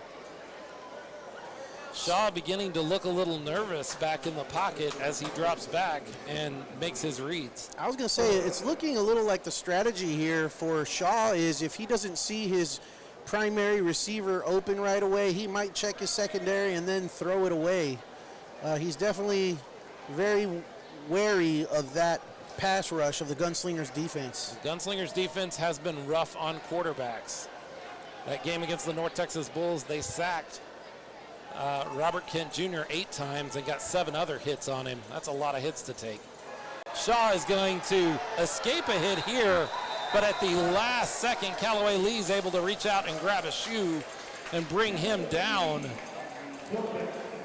Shaw beginning to look a little nervous back in the pocket as he drops back and makes his reads. I was going to say, it's looking a little like the strategy here for Shaw is if he doesn't see his primary receiver open right away, he might check his secondary and then throw it away. He's definitely very wary of that pass rush of the Gunslingers defense. Gunslingers defense has been rough on quarterbacks. That game against the North Texas Bulls, they sacked Robert Kent Jr. 8 times and got 7 other hits on him. That's a lot of hits to take. Shaw is going to escape a hit here, but at the last second, Callaway Lee's able to reach out and grab a shoe and bring him down.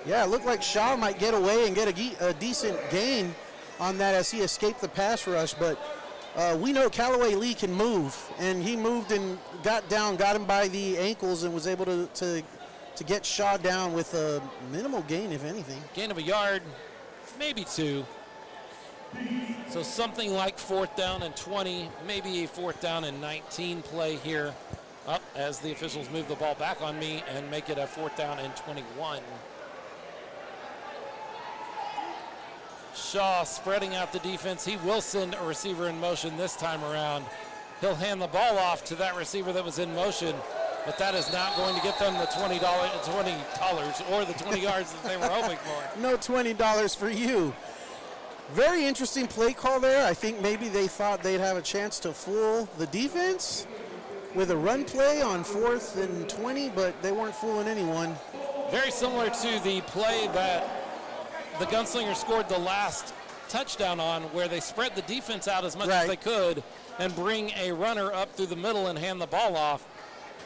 Yeah, it looked like Shaw might get away and get a decent gain on that as he escaped the pass rush, but we know Callaway Lee can move, and he moved and got down, got him by the ankles, and was able to get Shaw down with a minimal gain, if anything. Gain of a yard, maybe 2. So something like 4th down and 20, maybe a 4th down and 19 play here. Up as the officials move the ball back on me and make it a 4th down and 21. Shaw spreading out the defense. He will send a receiver in motion this time around. He'll hand the ball off to that receiver that was in motion, but that is not going to get them the $20 or the 20 yards that they were hoping for. No $20 for you. Very interesting play call there. I think maybe they thought they'd have a chance to fool the defense with a run play on 4th and 20, but they weren't fooling anyone. Very similar to the play that the Gunslingers scored the last touchdown on, where they spread the defense out as much as they could and bring a runner up through the middle and hand the ball off.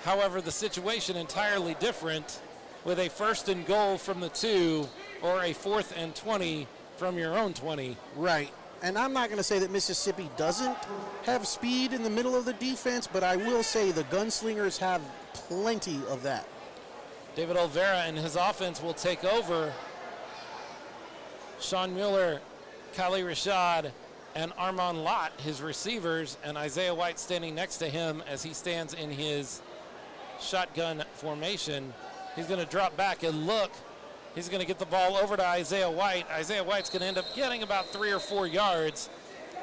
However, the situation entirely different with a 1st and goal from the 2 or a 4th and 20 from your own 20. Right. And I'm not going to say that Mississippi doesn't have speed in the middle of the defense, but I will say the Gunslingers have plenty of that. David Olvera and his offense will take over. Sean Mueller, Kali Rashad, and Armand Lott, his receivers, and Isaiah White standing next to him as he stands in his shotgun formation. He's going to drop back and look. He's going to get the ball over to Isaiah White. Isaiah White's going to end up getting about 3 or 4 yards,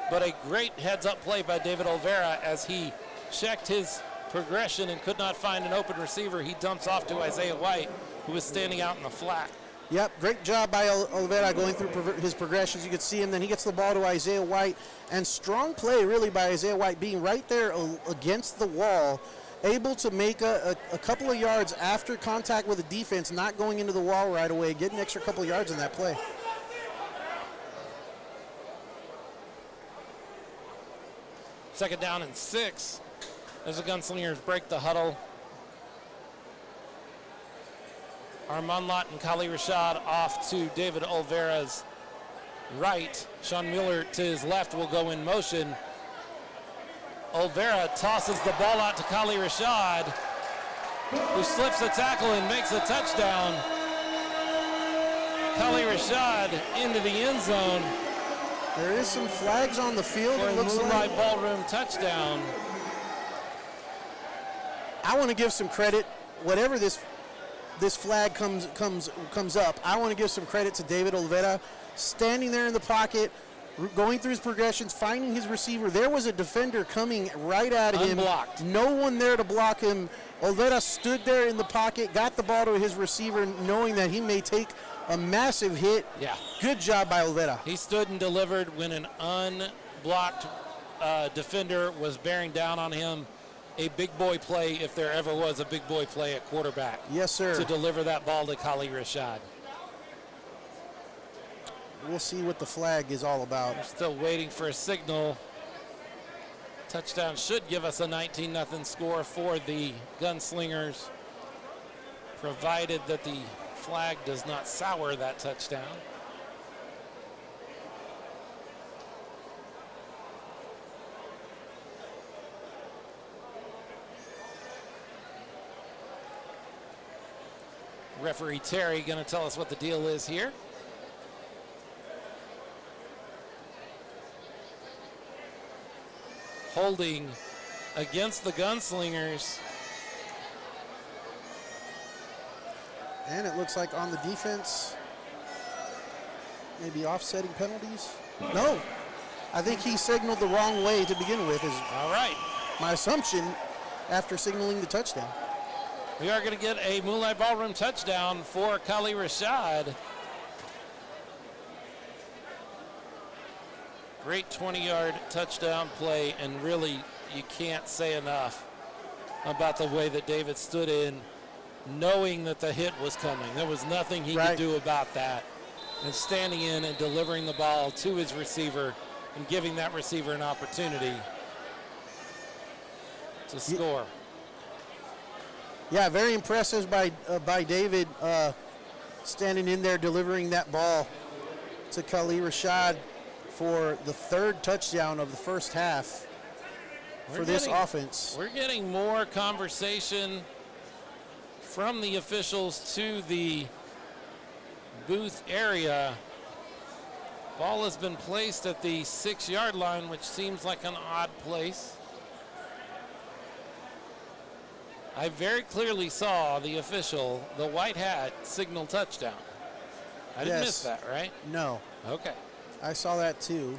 but a great heads-up play by David Olvera as he checked his progression and could not find an open receiver. He dumps off to Isaiah White, who was standing out in the flat. Yep, great job by Olvera going through his progressions. You could see him, then he gets the ball to Isaiah White, and strong play really by Isaiah White, being right there against the wall, able to make a couple of yards after contact with the defense, not going into the wall right away, getting an extra couple of yards in that play. Second down and 6 as the Gunslingers break the huddle. Armand Lott and Kali Rashad off to David Olvera's right. Sean Mueller to his left will go in motion. Olvera tosses the ball out to Kali Rashad, who slips a tackle and makes a touchdown. Kali Rashad into the end zone. There is some flags on the field. For it a looks Moonlight like. Ballroom touchdown. I want to give some credit, whatever this flag comes up. I want to give some credit to David Olvera, standing there in the pocket, going through his progressions, finding his receiver. There was a defender coming right at him. Unblocked. No one there to block him. Olvera stood there in the pocket, got the ball to his receiver, knowing that he may take a massive hit. Yeah. Good job by Olvera. He stood and delivered when an unblocked defender was bearing down on him. A big boy play, if there ever was a big boy play at quarterback. Yes, sir. To deliver that ball to Kali Rashad. We'll see what the flag is all about. We're still waiting for a signal. Touchdown should give us a 19-0 score for the Gunslingers, provided that the flag does not sour that touchdown. Referee Terry going to tell us what the deal is here. Holding against the Gunslingers. And it looks like on the defense, maybe offsetting penalties. No, I think he signaled the wrong way to begin with, is All right. my assumption after signaling the touchdown. We are going to get a Moonlight Ballroom touchdown for Kali Rashad. Great 20-yard touchdown play, and really you can't say enough about the way that David stood in, knowing that the hit was coming. There was nothing he could do about that. And standing in and delivering the ball to his receiver and giving that receiver an opportunity to score. Yeah, very impressive by David standing in there, delivering that ball to Khalil Rashad for the 3rd touchdown of the first half for this offense. We're getting more conversation from the officials to the booth area. Ball has been placed at the 6-yard line, which seems like an odd place. I very clearly saw the official, the white hat, signal touchdown. I didn't miss that, right? No. Okay. I saw that too.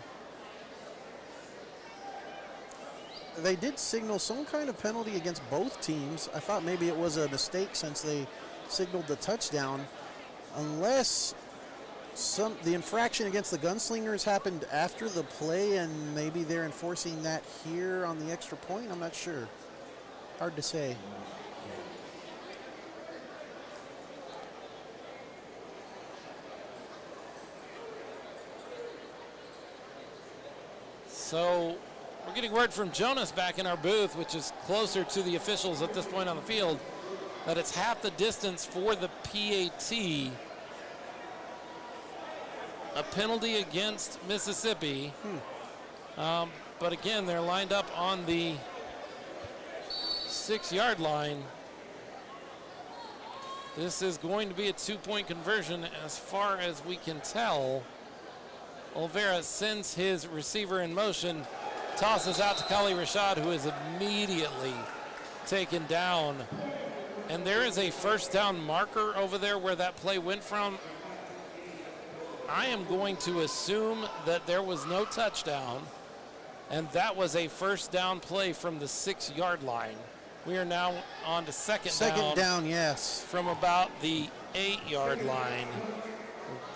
They did signal some kind of penalty against both teams. I thought maybe it was a mistake since they signaled the touchdown, unless the infraction against the Gunslingers happened after the play and maybe they're enforcing that here on the extra point. I'm not sure. Hard to say. So we're getting word from Jonas back in our booth, which is closer to the officials at this point on the field, that it's half the distance for the PAT. A penalty against Mississippi. But again, they're lined up on the 6-yard line. This is going to be a 2-point conversion as far as we can tell. Olvera sends his receiver in motion, tosses out to Khalil Rashad, who is immediately taken down. And there is a first down marker over there where that play went from. I am going to assume that there was no touchdown, and that was a first down play from the 6-yard line. We are now on to second down. Second down, yes. From about the 8-yard line.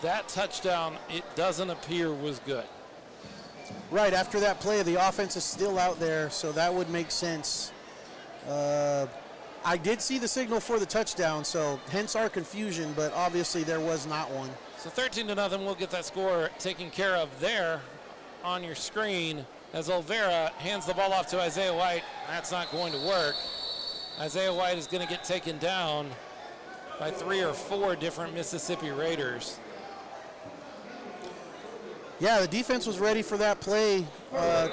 That touchdown, it doesn't appear, was good. Right, after that play, the offense is still out there, so that would make sense. I did see the signal for the touchdown, so hence our confusion, but obviously there was not one. So 13-0, we'll get that score taken care of there on your screen as Olvera hands the ball off to Isaiah White. That's not going to work. Isaiah White is going to get taken down by 3 or 4 different Mississippi Raiders. Yeah, the defense was ready for that play. And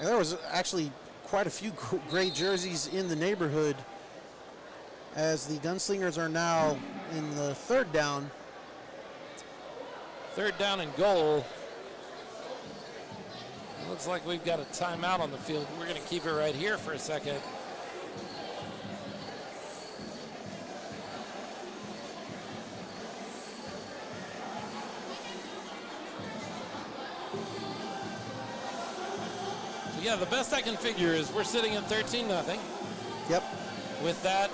there was actually quite a few great jerseys in the neighborhood as the Gunslingers are now in the 3rd down. 3rd down and goal. It looks like we've got a timeout on the field. We're going to keep it right here for a second. Yeah, the best I can figure is we're sitting at 13-0. Yep. With that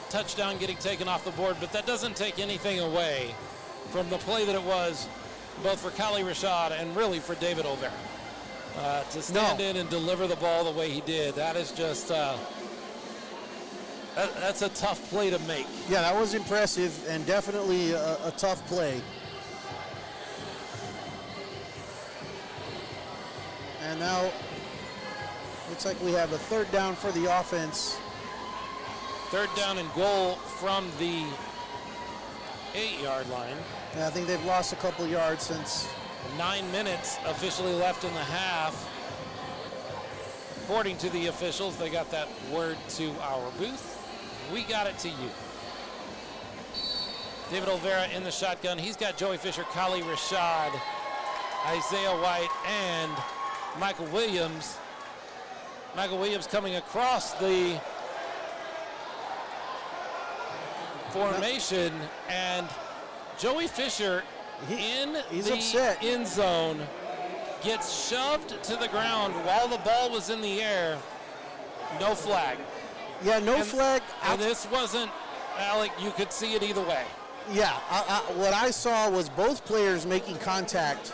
touchdown getting taken off the board, but that doesn't take anything away from the play that it was, both for Khalil Rashad and really for David Olvera. To stand in and deliver the ball the way he did, that is just, that's a tough play to make. Yeah, that was impressive and definitely a tough play. And now, looks like we have a 3rd down for the offense. 3rd down and goal from the 8-yard line. Yeah, I think they've lost a couple of yards since. 9 minutes officially left in the half. According to the officials, they got that word to our booth. We got it to you. David Olvera in the shotgun. He's got Joey Fisher, Khalil Rashad, Isaiah White, and Michael Williams. Michael Williams coming across the formation, and Joey Fisher in the end zone gets shoved to the ground while the ball was in the air. No flag. Yeah, no flag. And this wasn't, Alec, you could see it either way. Yeah, what I saw was both players making contact.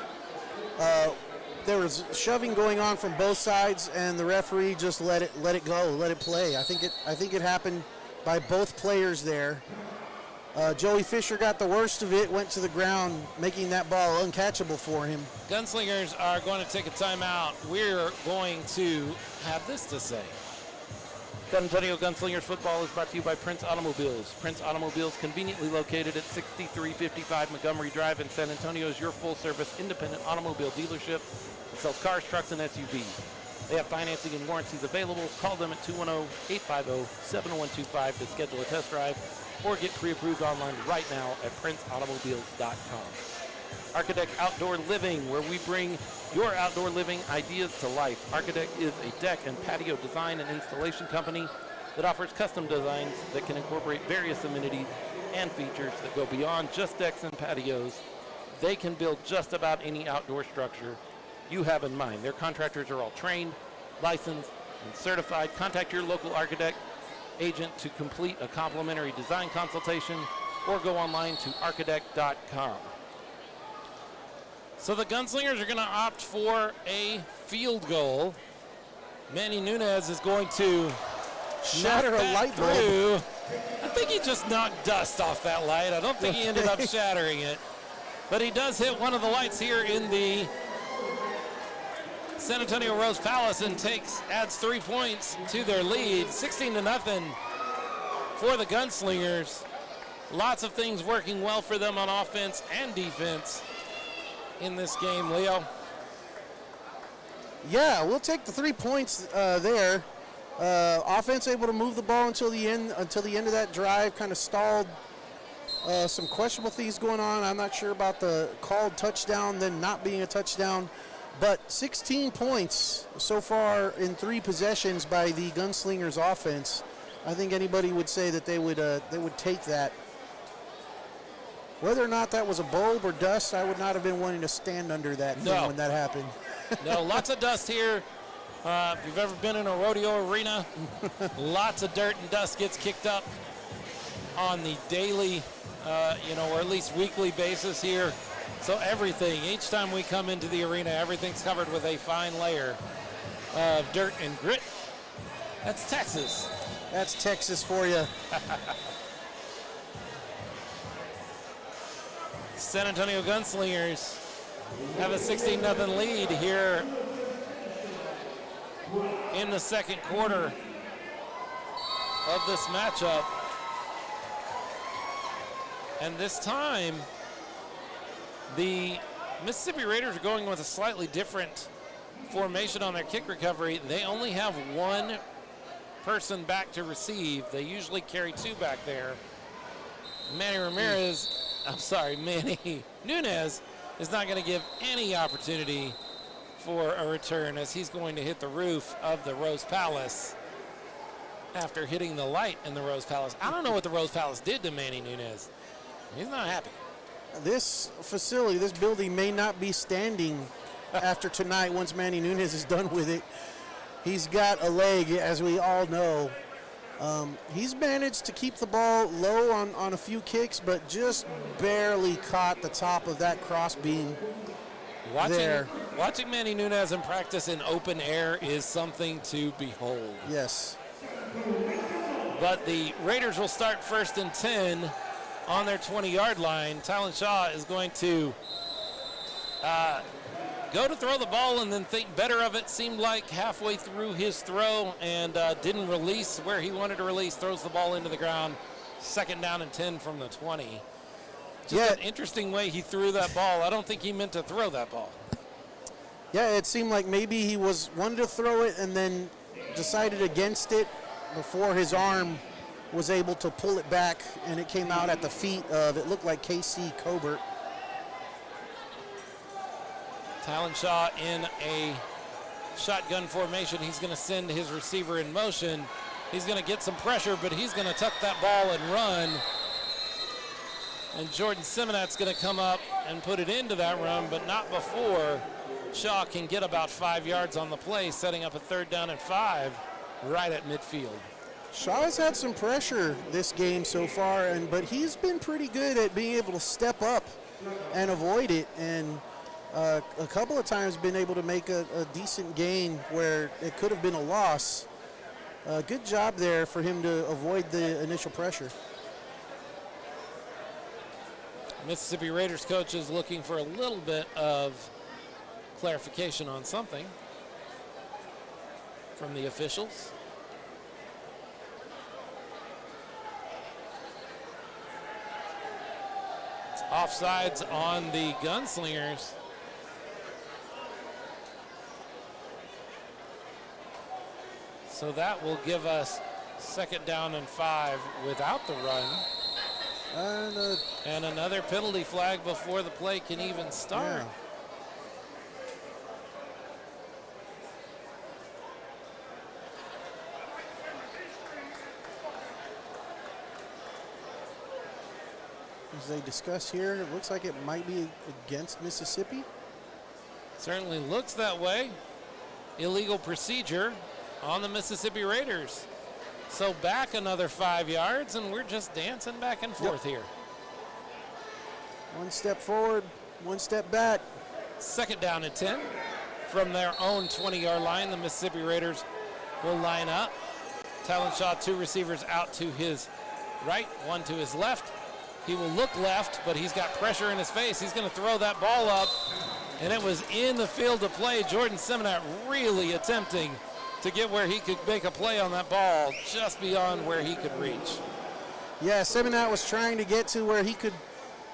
There was shoving going on from both sides, and the referee just let it go, let it play. I think it happened by both players there. Joey Fisher got the worst of it, went to the ground, making that ball uncatchable for him. Gunslingers are going to take a timeout. We're going to have this to say. San Antonio Gunslingers football is brought to you by Prince Automobiles. Prince Automobiles, conveniently located at 6355 Montgomery Drive in San Antonio, is your full-service independent automobile dealership that sells cars, trucks, and SUVs. They have financing and warranties available. Call them at 210-850-7125 to schedule a test drive or get pre-approved online right now at princeautomobiles.com. Architect Outdoor Living, where we bring your outdoor living ideas to life. Architect is a deck and patio design and installation company that offers custom designs that can incorporate various amenities and features that go beyond just decks and patios. They can build just about any outdoor structure you have in mind. Their contractors are all trained, licensed, and certified. Contact your local architect agent to complete a complimentary design consultation or go online to architect.com. So the Gunslingers are going to opt for a field goal. Manny Nunez is going to Shatter a light bulb. I think he just knocked dust off that light. I don't think he ended up shattering it. But he does hit one of the lights here in the San Antonio Rose Palace and adds 3 points to their lead, 16-0 for the Gunslingers. Lots of things working well for them on offense and defense in this game, Leo. Yeah, we'll take the 3 points there. Offense able to move the ball until the end of that drive. Kind of stalled. Some questionable things going on. I'm not sure about the called touchdown, then not being a touchdown. But 16 points so far in 3 possessions by the Gunslingers offense. I think anybody would say that they would take that. Whether or not that was a bulb or dust, I would not have been wanting to stand under that thing when that happened. No, lots of dust here. If you've ever been in a rodeo arena, lots of dirt and dust gets kicked up on the daily, or at least weekly basis here. So everything, each time we come into the arena, everything's covered with a fine layer of dirt and grit. That's Texas. That's Texas for you. San Antonio Gunslingers have a 16-0 lead here in the second quarter of this matchup. And this time, the Mississippi Raiders are going with a slightly different formation on their kick recovery. They only have 1 person back to receive. They usually carry 2 back there. Manny Nunez is not going to give any opportunity for a return, as he's going to hit the roof of the Rose Palace after hitting the light in the Rose Palace. I don't know what the Rose Palace did to Manny Nunez. He's not happy. This facility, this building may not be standing after tonight once Manny Nunez is done with it. He's got a leg, as we all know. He's managed to keep the ball low on a few kicks, but just barely caught the top of that cross beam there. Watching Manny Nunez in practice in open air is something to behold. Yes. But the Raiders will start 1st and 10 on their 20-yard line. Tylen Shaw is going to go to throw the ball and then think better of it. Seemed like halfway through his throw and didn't release where he wanted to release. Throws the ball into the ground. 2nd down and 10 from the 20. Just an interesting way he threw that ball. I don't think he meant to throw that ball. Yeah, it seemed like maybe he wanted to throw it and then decided against it before his arm was able to pull it back, and it came out at the feet of, it looked like K.C. Colbert. Tylen Shaw in a shotgun formation. He's going to send his receiver in motion. He's going to get some pressure, but he's going to tuck that ball and run. And Jordan Simonet's going to come up and put it into that run, but not before Shaw can get about 5 yards on the play, setting up a 3rd down and 5 right at midfield. Shaw's had some pressure this game so far, but he's been pretty good at being able to step up and avoid it, and a couple of times been able to make a decent gain where it could have been a loss. Good job there for him to avoid the initial pressure. Mississippi Raiders coach is looking for a little bit of clarification on something from the officials. It's offsides on the Gunslingers. So that will give us 2nd down and 5 without the run. And another penalty flag before the play can even start. Yeah. As they discuss here, it looks like it might be against Mississippi. Certainly looks that way. Illegal procedure on the Mississippi Raiders. So back another 5 yards, and we're just dancing back and forth here. One step forward, one step back. 2nd down and 10 from their own 20-yard line. The Mississippi Raiders will line up. Talon Shaw, 2 receivers out to his right, 1 to his left. He will look left, but he's got pressure in his face. He's going to throw that ball up, and it was in the field of play. Jordan Seminat really attempting to get where he could make a play on that ball, just beyond where he could reach. Yeah, Seminat was trying to get to where he could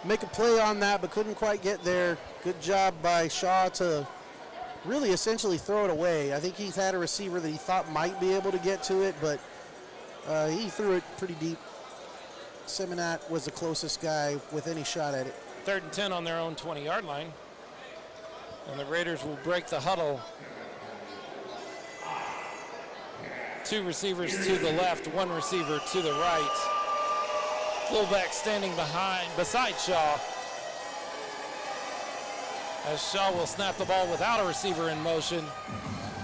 make a play on that, but couldn't quite get there. Good job by Shaw to really essentially throw it away. I think he had a receiver that he thought might be able to get to it, but he threw it pretty deep. Seminat was the closest guy with any shot at it. 3rd and 10 on their own 20-yard line. And the Raiders will break the huddle. 2 receivers to the left, 1 receiver to the right. Fullback standing beside Shaw. As Shaw will snap the ball without a receiver in motion.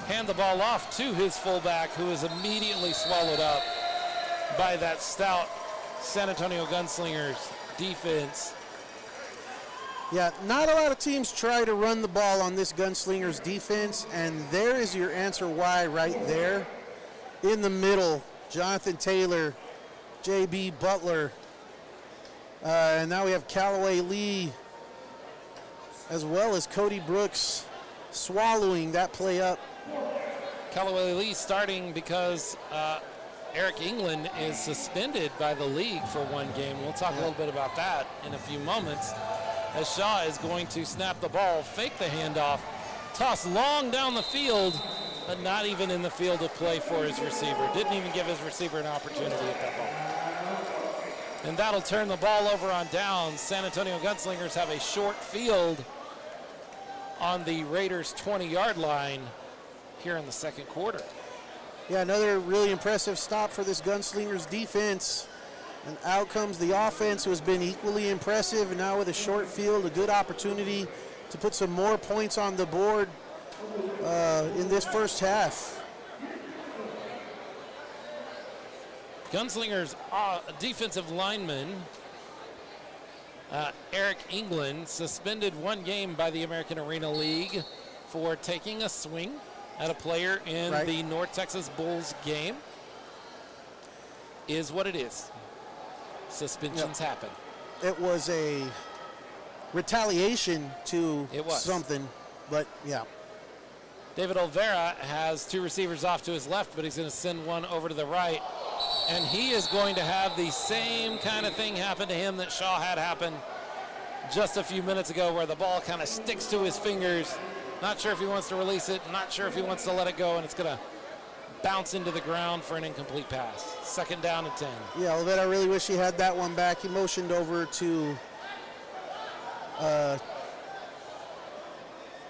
Hand the ball off to his fullback, who is immediately swallowed up by that stout San Antonio Gunslingers defense. Yeah, not a lot of teams try to run the ball on this Gunslingers defense, and there is your answer why right there. In the middle, Jonathan Taylor, J.B. Butler, and now we have Callaway Lee, as well as Cody Brooks swallowing that play up. Callaway Lee starting because Eric England is suspended by the league for 1 game. We'll talk a little bit about that in a few moments. As Shaw is going to snap the ball, fake the handoff, toss long down the field, but not even in the field of play for his receiver. Didn't even give his receiver an opportunity at that ball. And that'll turn the ball over on downs. San Antonio Gunslingers have a short field on the Raiders' 20-yard line here in the 2nd quarter. Yeah, another really impressive stop for this Gunslingers defense. And out comes the offense, who has been equally impressive, and now with a short field, a good opportunity to put some more points on the board in this first half. Gunslingers defensive lineman Eric England suspended 1 game by the American Arena League for taking a swing at a player in the North Texas Bulls game. Is what it is. Suspensions happen. It was a retaliation to something, but yeah. David Olvera has 2 receivers off to his left, but he's going to send 1 over to the right. And he is going to have the same kind of thing happen to him that Shaw had happen just a few minutes ago, where the ball kind of sticks to his fingers. Not sure if he wants to release it, not sure if he wants to let it go, and it's going to bounce into the ground for an incomplete pass. 2nd down and 10. Yeah, Olvera, I really wish he had that one back. He motioned over to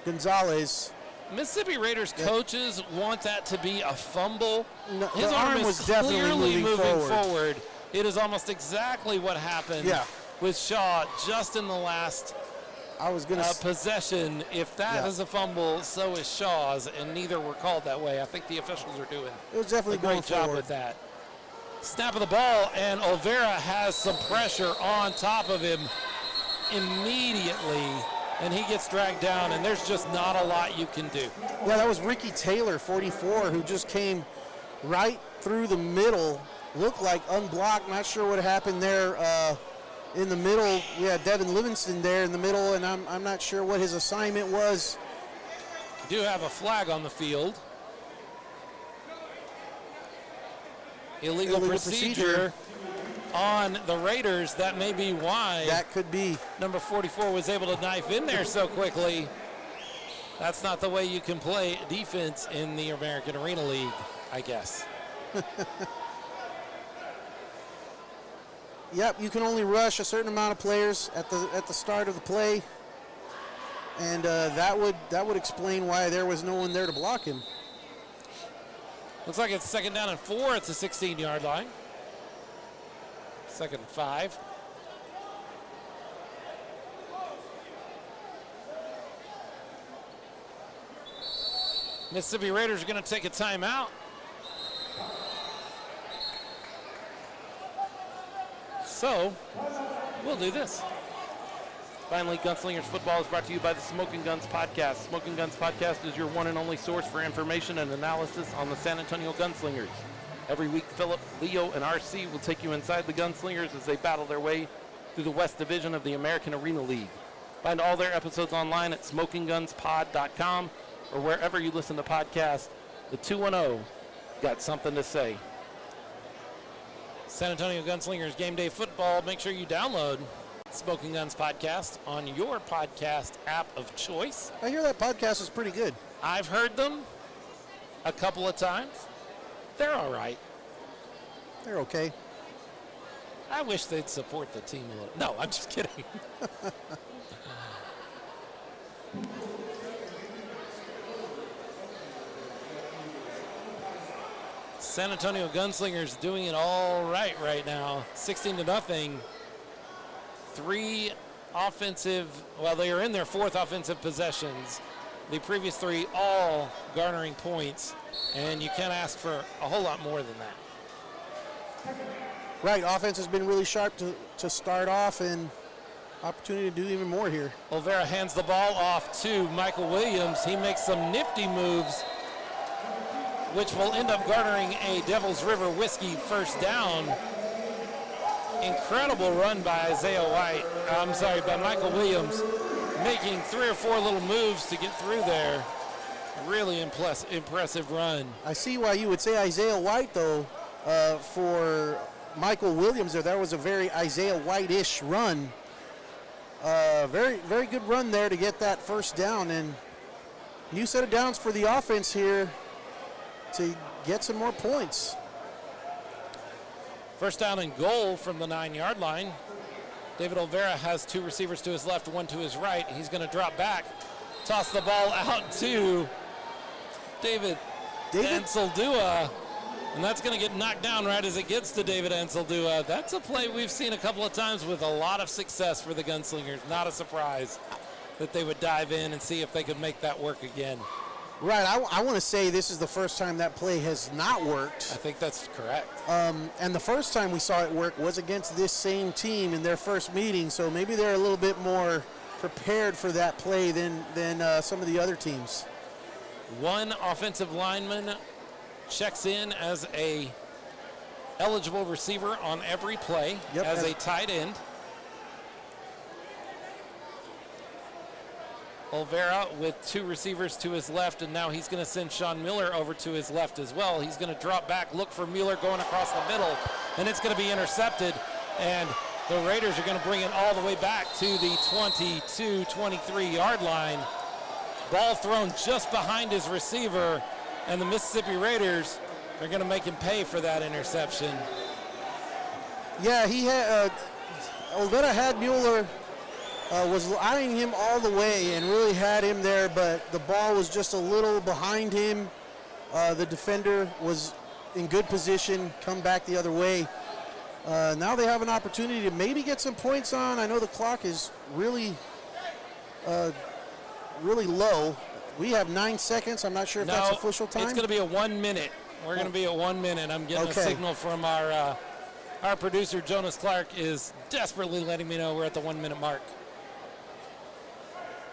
Gonzalez. Mississippi Raiders coaches want that to be a fumble. No, his arm was definitely moving forward. It is almost exactly what happened with Shaw just in the last possession. If that is a fumble, so is Shaw's, and neither were called that way. I think the officials are doing it was definitely a great job with that. Snap of the ball, and Olvera has some pressure on top of him immediately, and he gets dragged down, and there's just not a lot you can do. Yeah, that was Ricky Taylor, 44, who just came right through the middle, looked like unblocked. Not sure what happened there in the middle. We had Devin Livingston there in the middle, and I'm not sure what his assignment was. We do have a flag on the field. Illegal procedure on the Raiders. That may be why. That could be. Number 44 was able to knife in there so quickly. That's not the way you can play defense in the American Arena League, I guess. Yep, you can only rush a certain amount of players at the start of the play, and that would explain why there was no one there to block him. Looks like it's 2nd down and 4 at the 16-yard line. 2nd and 5. Mississippi Raiders are going to take a timeout. So, we'll do this. Finally, Gunslingers football is brought to you by the Smoking Guns Podcast. Smoking Guns Podcast is your one and only source for information and analysis on the San Antonio Gunslingers. Every week, Philip, Leo, and RC will take you inside the Gunslingers as they battle their way through the West Division of the American Arena League. Find all their episodes online at smokinggunspod.com or wherever you listen to podcasts. The 210 got something to say. San Antonio Gunslingers Game Day Football. Make sure you download Smoking Guns Podcast on your podcast app of choice. I hear that podcast is pretty good. I've heard them a couple of times. They're all right. They're okay. I wish they'd support the team a little. No, I'm just kidding. San Antonio Gunslingers doing it all right now. 16-0. 3 offensive, well, they are in their 4th offensive possessions. The previous 3 all garnering points, and you can't ask for a whole lot more than that. Right, offense has been really sharp to start off, and opportunity to do even more here. Olvera hands the ball off to Michael Williams. He makes some nifty moves, which will end up garnering a Devil's River Whiskey first down. Incredible run by by Michael Williams, making 3 or 4 little moves to get through there. Really impressive run. I see why you would say Isaiah White, though, for Michael Williams there. That was a very Isaiah White-ish run. Very, very good run there to get that first down, and new set of downs for the offense here to get some more points. First down and goal from the 9-yard line. David Olvera has 2 receivers to his left, 1 to his right. He's going to drop back, toss the ball out to David Anseldua, and that's going to get knocked down right as it gets to David Anseldua. That's a play we've seen a couple of times with a lot of success for the Gunslingers. Not a surprise that they would dive in and see if they could make that work again. Right, I want to say this is the first time that play has not worked. I think that's correct. And the first time we saw it work was against this same team in their first meeting, so maybe they're a little bit more prepared for that play than some of the other teams. 1 offensive lineman checks in as a eligible receiver on every play, as a tight end. Olvera with 2 receivers to his left, and now he's going to send Sean Miller over to his left as well. He's going to drop back, look for Mueller going across the middle, and it's going to be intercepted, and the Raiders are going to bring it all the way back to the 22-23-yard line. Ball thrown just behind his receiver, and the Mississippi Raiders are going to make him pay for that interception. Yeah, he had Olvera had Mueller. Was eyeing him all the way and really had him there, but the ball was just a little behind him. The defender was in good position, come back the other way. Now they have an opportunity to maybe get some points on. I know the clock is really low. We have 9 seconds. I'm not sure if that's official time. It's going to be a 1 minute. We're going to be at 1 minute. I'm getting Okay. a signal from our producer, Jonas Clark, is desperately letting me know we're at the 1 minute mark.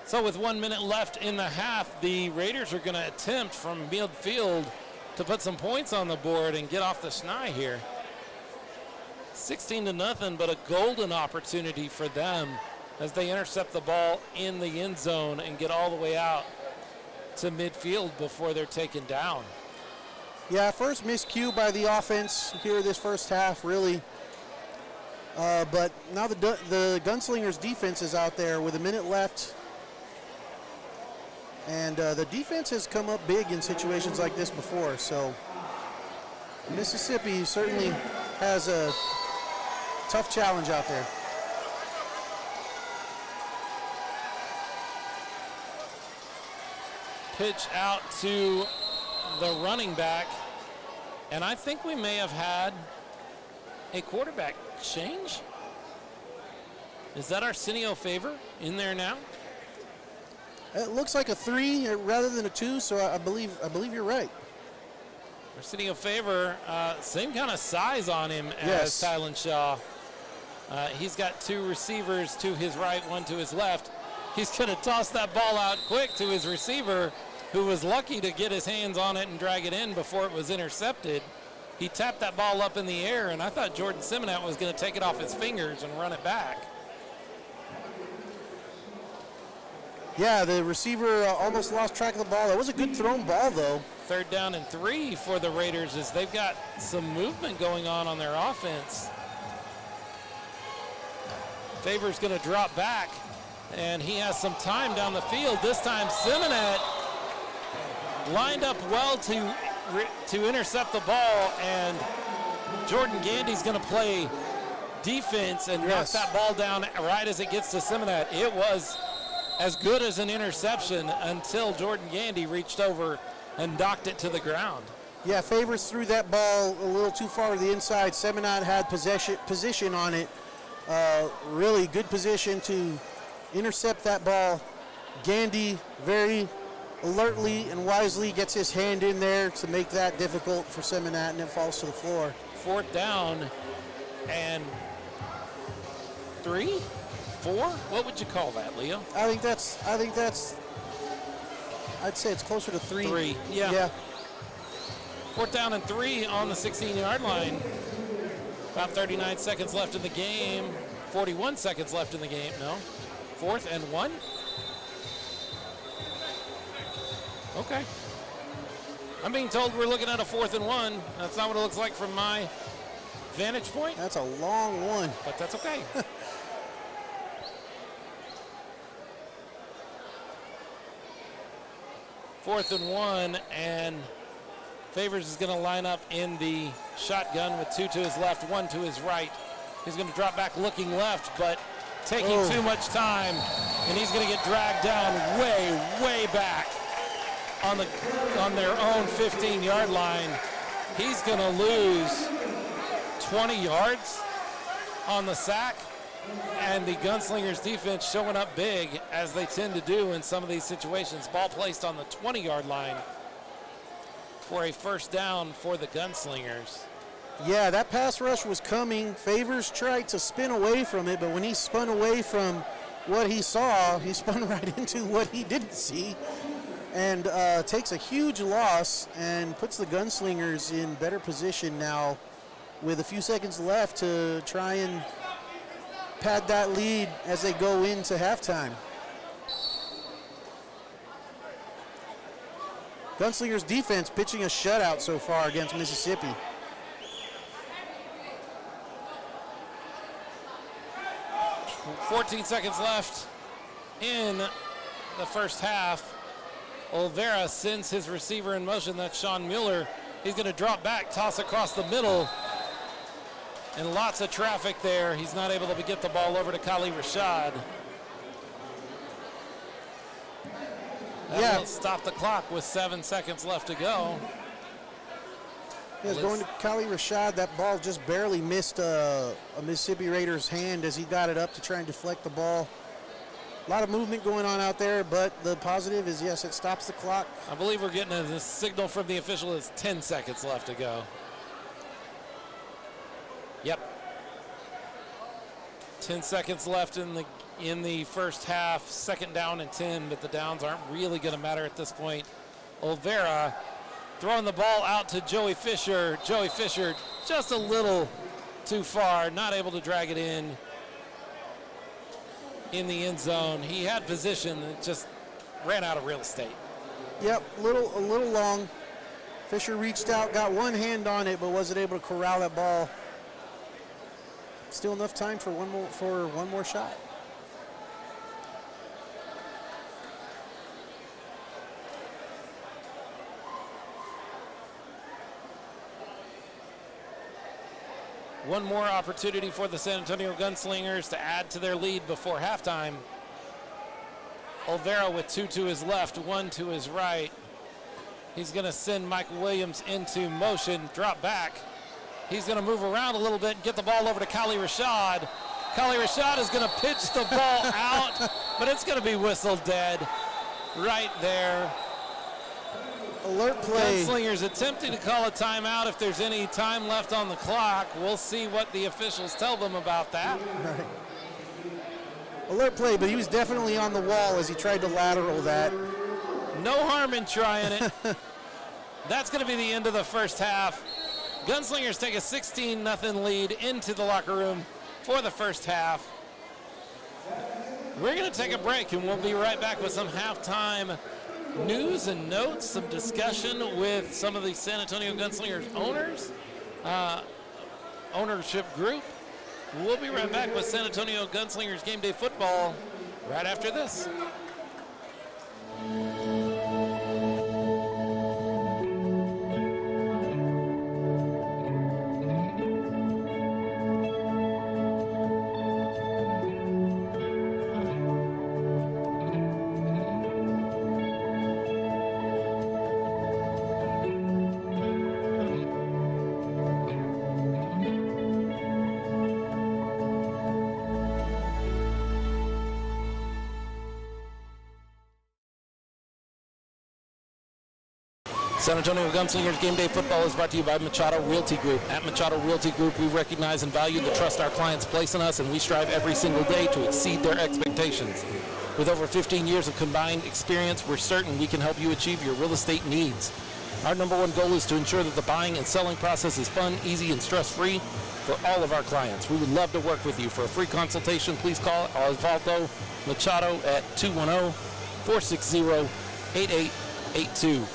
So with 1 minute left in the half, the Raiders are going to attempt from midfield to put some points on the board and get off the schneid here. 16-0, but a golden opportunity for them as they intercept the ball in the end zone and get all the way out to midfield before they're taken down. Yeah, first miscue by the offense here this first half, really. But now the Gunslingers defense is out there with a minute left. And the defense has come up big in situations like this before. So Mississippi certainly has a tough challenge out there. Pitch out to the running back. And I think we may have had a quarterback change. Is that Arsenio Favor in there now? It looks like a 3 rather than a 2, so I believe you're right. Arsenio Favor, same kind of size on him Yes. as Tylan Shaw. He's got 2 receivers to his right, 1 to his left. He's going to toss that ball out quick to his receiver, who was lucky to get his hands on it and drag it in before it was intercepted. He tapped that ball up in the air, and I thought Jordan Simonette was going to take it off his fingers and run it back. Yeah, the receiver almost lost track of the ball. That was a good thrown ball, though. 3rd down and 3 for the Raiders as they've got some movement going on their offense. Favor's going to drop back, and he has some time down the field. This time, Simonette lined up well to intercept the ball, and Jordan Gandy's going to play defense and knock that ball down right as it gets to Simonette. It was as good as an interception until Jordan Gandy reached over and knocked it to the ground. Yeah, Favors threw that ball a little too far to the inside. Seminat had position on it. Really good position to intercept that ball. Gandy very alertly and wisely gets his hand in there to make that difficult for Seminat, and it falls to the floor. 4th down and 3, 4? What would you call that, Leo? I'd say it's closer to 3. 3, yeah. 4th down and 3 on the 16-yard line. About 39 seconds left in the game. 41 seconds left in the game. No. 4th and 1. Okay. I'm being told we're looking at a 4th and 1. That's not what it looks like from my vantage point. That's a long one. But that's okay. 4th and 1, and Favors is going to line up in the shotgun with 2 to his left, 1 to his right. He's going to drop back looking left, but taking too much time, and he's going to get dragged down way back on their own 15-yard line. He's going to lose 20 yards on the sack, and the Gunslingers defense showing up big, as they tend to do in some of these situations. Ball placed on the 20-yard line for a 1st down for the Gunslingers. Yeah, that pass rush was coming. Favors tried to spin away from it, but when he spun away from what he saw, he spun right into what he didn't see, and takes a huge loss and puts the Gunslingers in better position now with a few seconds left to try and pad that lead as they go into halftime. Gunslingers defense pitching a shutout so far against Mississippi. .14 seconds left in the first half. Olvera sends his receiver in motion. That's Sean Mueller. He's going to drop back, toss across the middle, and lots of traffic there. He's not able to get the ball over to Kali Rashad. That will stop the clock with 7 seconds left to go. Yes, going to Kali Rashad. That ball just barely missed a Mississippi Raiders hand as he got it up to try and deflect the ball. A lot of movement going on out there, but the positive is, yes, it stops the clock. I believe we're getting a signal from the official. It's 10 seconds left to go. Yep. 10 seconds left in the first half. Second down and 10, but the downs aren't really going to matter at this point. Olvera throwing the ball out to Joey Fisher. Joey Fisher just a little too far, not able to drag it in the end zone. He had position, it just ran out of real estate. Yep, a little long. Fisher reached out, got one hand on it, but wasn't able to corral that ball. Still enough time for one more shot. One more opportunity for the San Antonio Gunslingers to add to their lead before halftime. Olvera with 2 to his left, 1 to his right. He's going to send Michael Williams into motion, drop back. He's going to move around a little bit and get the ball over to Kali Rashad. Kali Rashad is going to pitch the ball out, but it's going to be whistled dead right there. Alert play. Gunslingers attempting to call a timeout if there's any time left on the clock. We'll see what the officials tell them about that. Right. Alert play, but he was definitely on the wall as he tried to lateral that. No harm in trying it. That's going to be the end of the first half. Gunslingers take a 16-0 lead into the locker room for the first half. We're going to take a break, and we'll be right back with some halftime news and notes, some discussion with some of the San Antonio Gunslingers owners, ownership group. We'll be right back with San Antonio Gunslingers Game Day Football right after this. San Antonio Gunslingers Game Day Football is brought to you by Machado Realty Group. At Machado Realty Group, we recognize and value the trust our clients place in us, and we strive every single day to exceed their expectations. With over 15 years of combined experience, we're certain we can help you achieve your real estate needs. Our number one goal is to ensure that the buying and selling process is fun, easy, and stress-free for all of our clients. We would love to work with you. For a free consultation, please call Osvaldo Machado at 210-460-8882.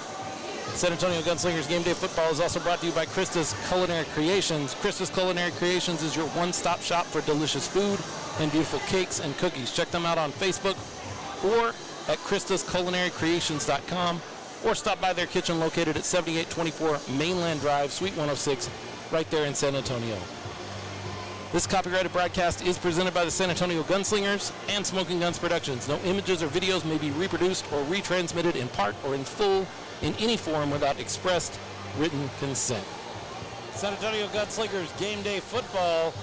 San Antonio Gunslingers Game Day Football is also brought to you by Krista's Culinary Creations. Krista's Culinary Creations is your one-stop shop for delicious food and beautiful cakes and cookies. Check them out on Facebook or at KristasCulinaryCreations.com, or stop by their kitchen located at 7824 Mainland Drive, Suite 106, right there in San Antonio. This copyrighted broadcast is presented by the San Antonio Gunslingers and Smoking Guns Productions. No images or videos may be reproduced or retransmitted in part or in full in any form without expressed written consent. San Antonio Gunslingers Game Day Football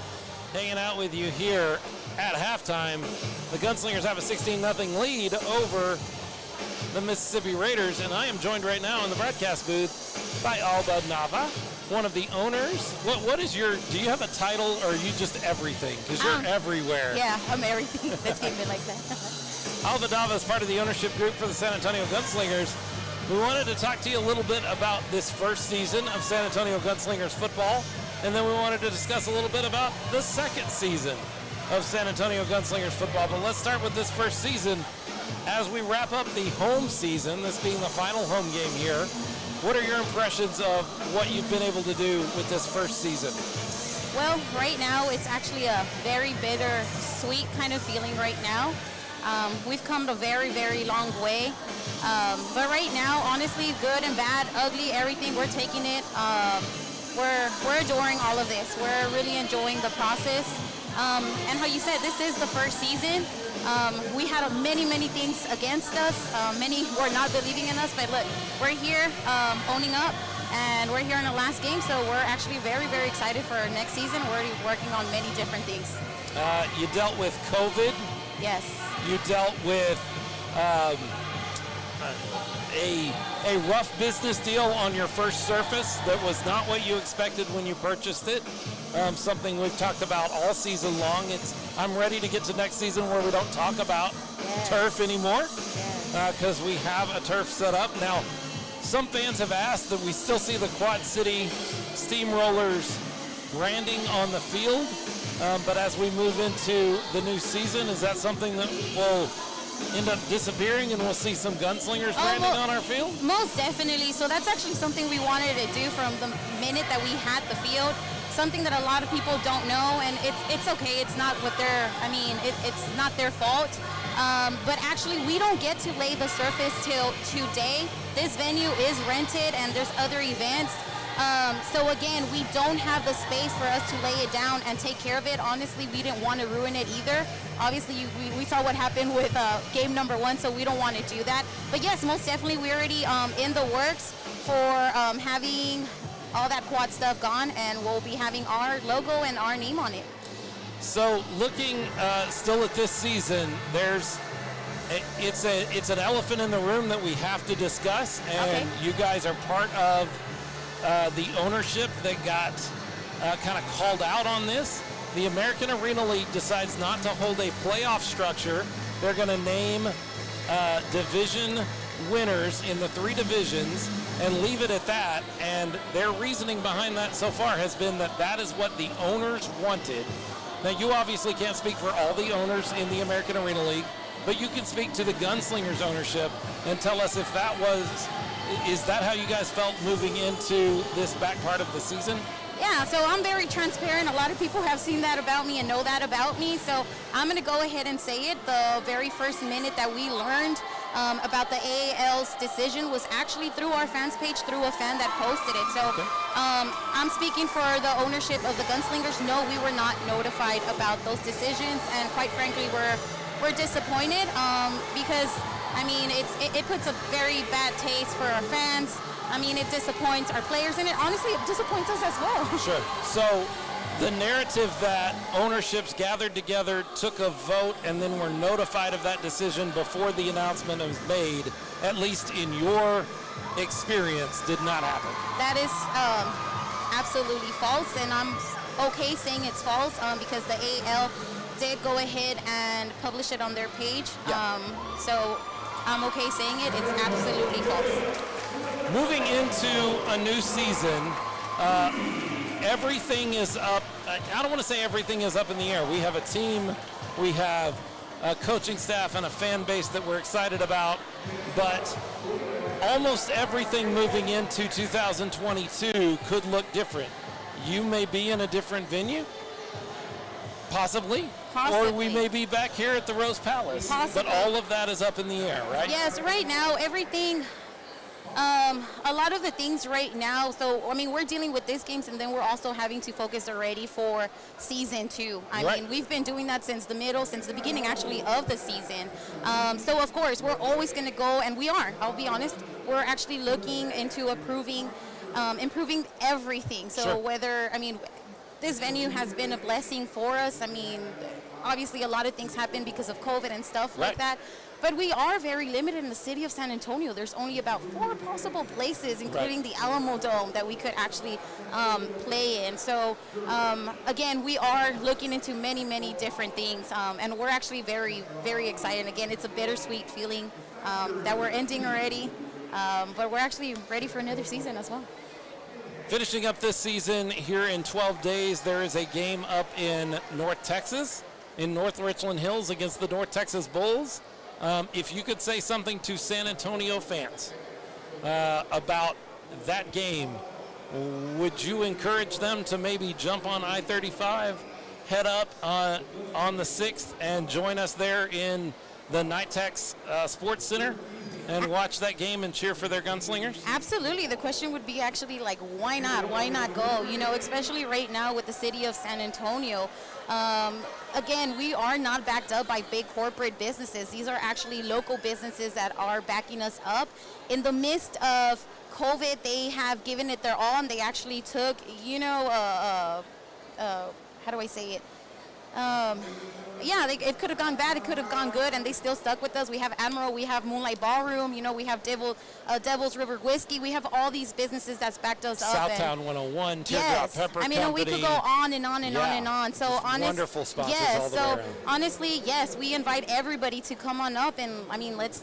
hanging out with you here at halftime. The Gunslingers have a 16-0 lead over the Mississippi Raiders, and I am joined right now in the broadcast booth by Alba Nava, one of the owners. What is your, do you have a title, or are you just everything? Because you're everywhere. Yeah, I'm everything. Let's keep it like that. Alba Nava is part of the ownership group for the San Antonio Gunslingers. We wanted to talk to you a little bit about this first season of San Antonio Gunslingers football, and then we wanted to discuss a little bit about the second season of San Antonio Gunslingers football. But let's start with this first season. As we wrap up the home season, this being the final home game here, what are your impressions of what you've been able to do with this first season? Well, right now it's actually a very bitter-sweet kind of feeling right now. We've come a very, very long way. But right now, honestly, good and bad, ugly, everything, we're taking it. We're adoring all of this. We're really enjoying the process. And how you said, this is the first season. We had many, many things against us. Many were not believing in us, but look, we're here owning up, and we're here in the last game, so we're actually very, very excited for our next season. We're already working on many different things. You dealt with COVID Yes. You dealt with a rough business deal on your first surface that was not what you expected when you purchased it. Something we've talked about all season long. I'm ready to get to next season where we don't talk about turf anymore because we have a turf set up. Now, some fans have asked that we still see the Quad City Steamrollers branding on the field, but as we move into the new season, is that something that will end up disappearing and we'll see some Gunslingers branding on our field? Most definitely. So that's actually something we wanted to do from the minute that we had the field. Something that a lot of people don't know, and it's okay. It's not what it's not their fault. But actually, we don't get to lay the surface till today. This venue is rented, and there's other events. So again, we don't have the space for us to lay it down and take care of it. Honestly, we didn't want to ruin it either. Obviously, we saw what happened with game number 1, so we don't want to do that. But yes, most definitely, we're already in the works for having all that quad stuff gone, and we'll be having our logo and our name on it. So looking still at this season, it's an elephant in the room that we have to discuss, and you guys are part of the ownership that got kind of called out on this. The American Arena League decides not to hold a playoff structure. They're going to name division winners in the 3 divisions and leave it at that. And their reasoning behind that so far has been that that is what the owners wanted. Now, you obviously can't speak for all the owners in the American Arena League, but you can speak to the Gunslingers ownership and tell us if is that how you guys felt moving into this back part of the season? Yeah, so I'm very transparent. A lot of people have seen that about me and know that about me. So I'm going to go ahead and say it. The very first minute that we learned about the AAL's decision was actually through our fans page, through a fan that posted it. So I'm speaking for the ownership of the Gunslingers. No, we were not notified about those decisions. And quite frankly, we're disappointed because, I mean, it puts a very bad taste for our fans. I mean, it disappoints our players, and it honestly disappoints us as well. Sure. So the narrative that ownerships gathered together, took a vote, and then were notified of that decision before the announcement was made, at least in your experience, did not happen. That is absolutely false, and I'm okay saying it's false because the AAL did go ahead and publish it on their page. Yeah. So I'm okay saying it. It's absolutely false. Moving into a new season, everything is up. I don't want to say everything is up in the air. We have a team, we have a coaching staff and a fan base that we're excited about, but almost everything moving into 2022 could look different. You may be in a different venue, possibly. Or we may be back here at the Rose Palace. Possibly. But all of that is up in the air, right? Yes, right now, everything, a lot of the things right now, so, I mean, we're dealing with these games, and then we're also having to focus already for season 2. I mean, we've been doing that since the beginning, actually, of the season. So, of course, we're always going to go, and we are, I'll be honest, we're actually looking into improving everything. So whether, I mean, this venue has been a blessing for us. I mean, obviously a lot of things happen because of COVID and stuff like that. But we are very limited in the city of San Antonio. There's only about 4 possible places, including the Alamo Dome, that we could actually play in. So, again, we are looking into many, many different things. And we're actually very, very excited. Again, it's a bittersweet feeling that we're ending already. But we're actually ready for another season as well. Finishing up this season here in 12 days, there is a game up in North Texas, in North Richland Hills against the North Texas Bulls. If you could say something to San Antonio fans about that game, would you encourage them to maybe jump on I-35, head up on the 6th, and join us there in the NITEX Sports Center and watch that game and cheer for their Gunslingers? Absolutely. The question would be actually like, why not? Why not go? You know, especially right now with the city of San Antonio. Again, we are not backed up by big corporate businesses. These are actually local businesses that are backing us up. In the midst of COVID, they have given it their all, and they actually took, you know, how do I say it? Yeah, it could have gone bad, it could have gone good, and they still stuck with us. We have Admiral, we have Moonlight Ballroom, we have Devil's River Whiskey. We have all these businesses that's backed us up. Southtown 101, Teardrop Yes, Pepper I mean, Company. we could go on and on and on and on. So wonderful sponsors yes, all the so way around. honestly, yes, we invite everybody to come on up, and I mean, let's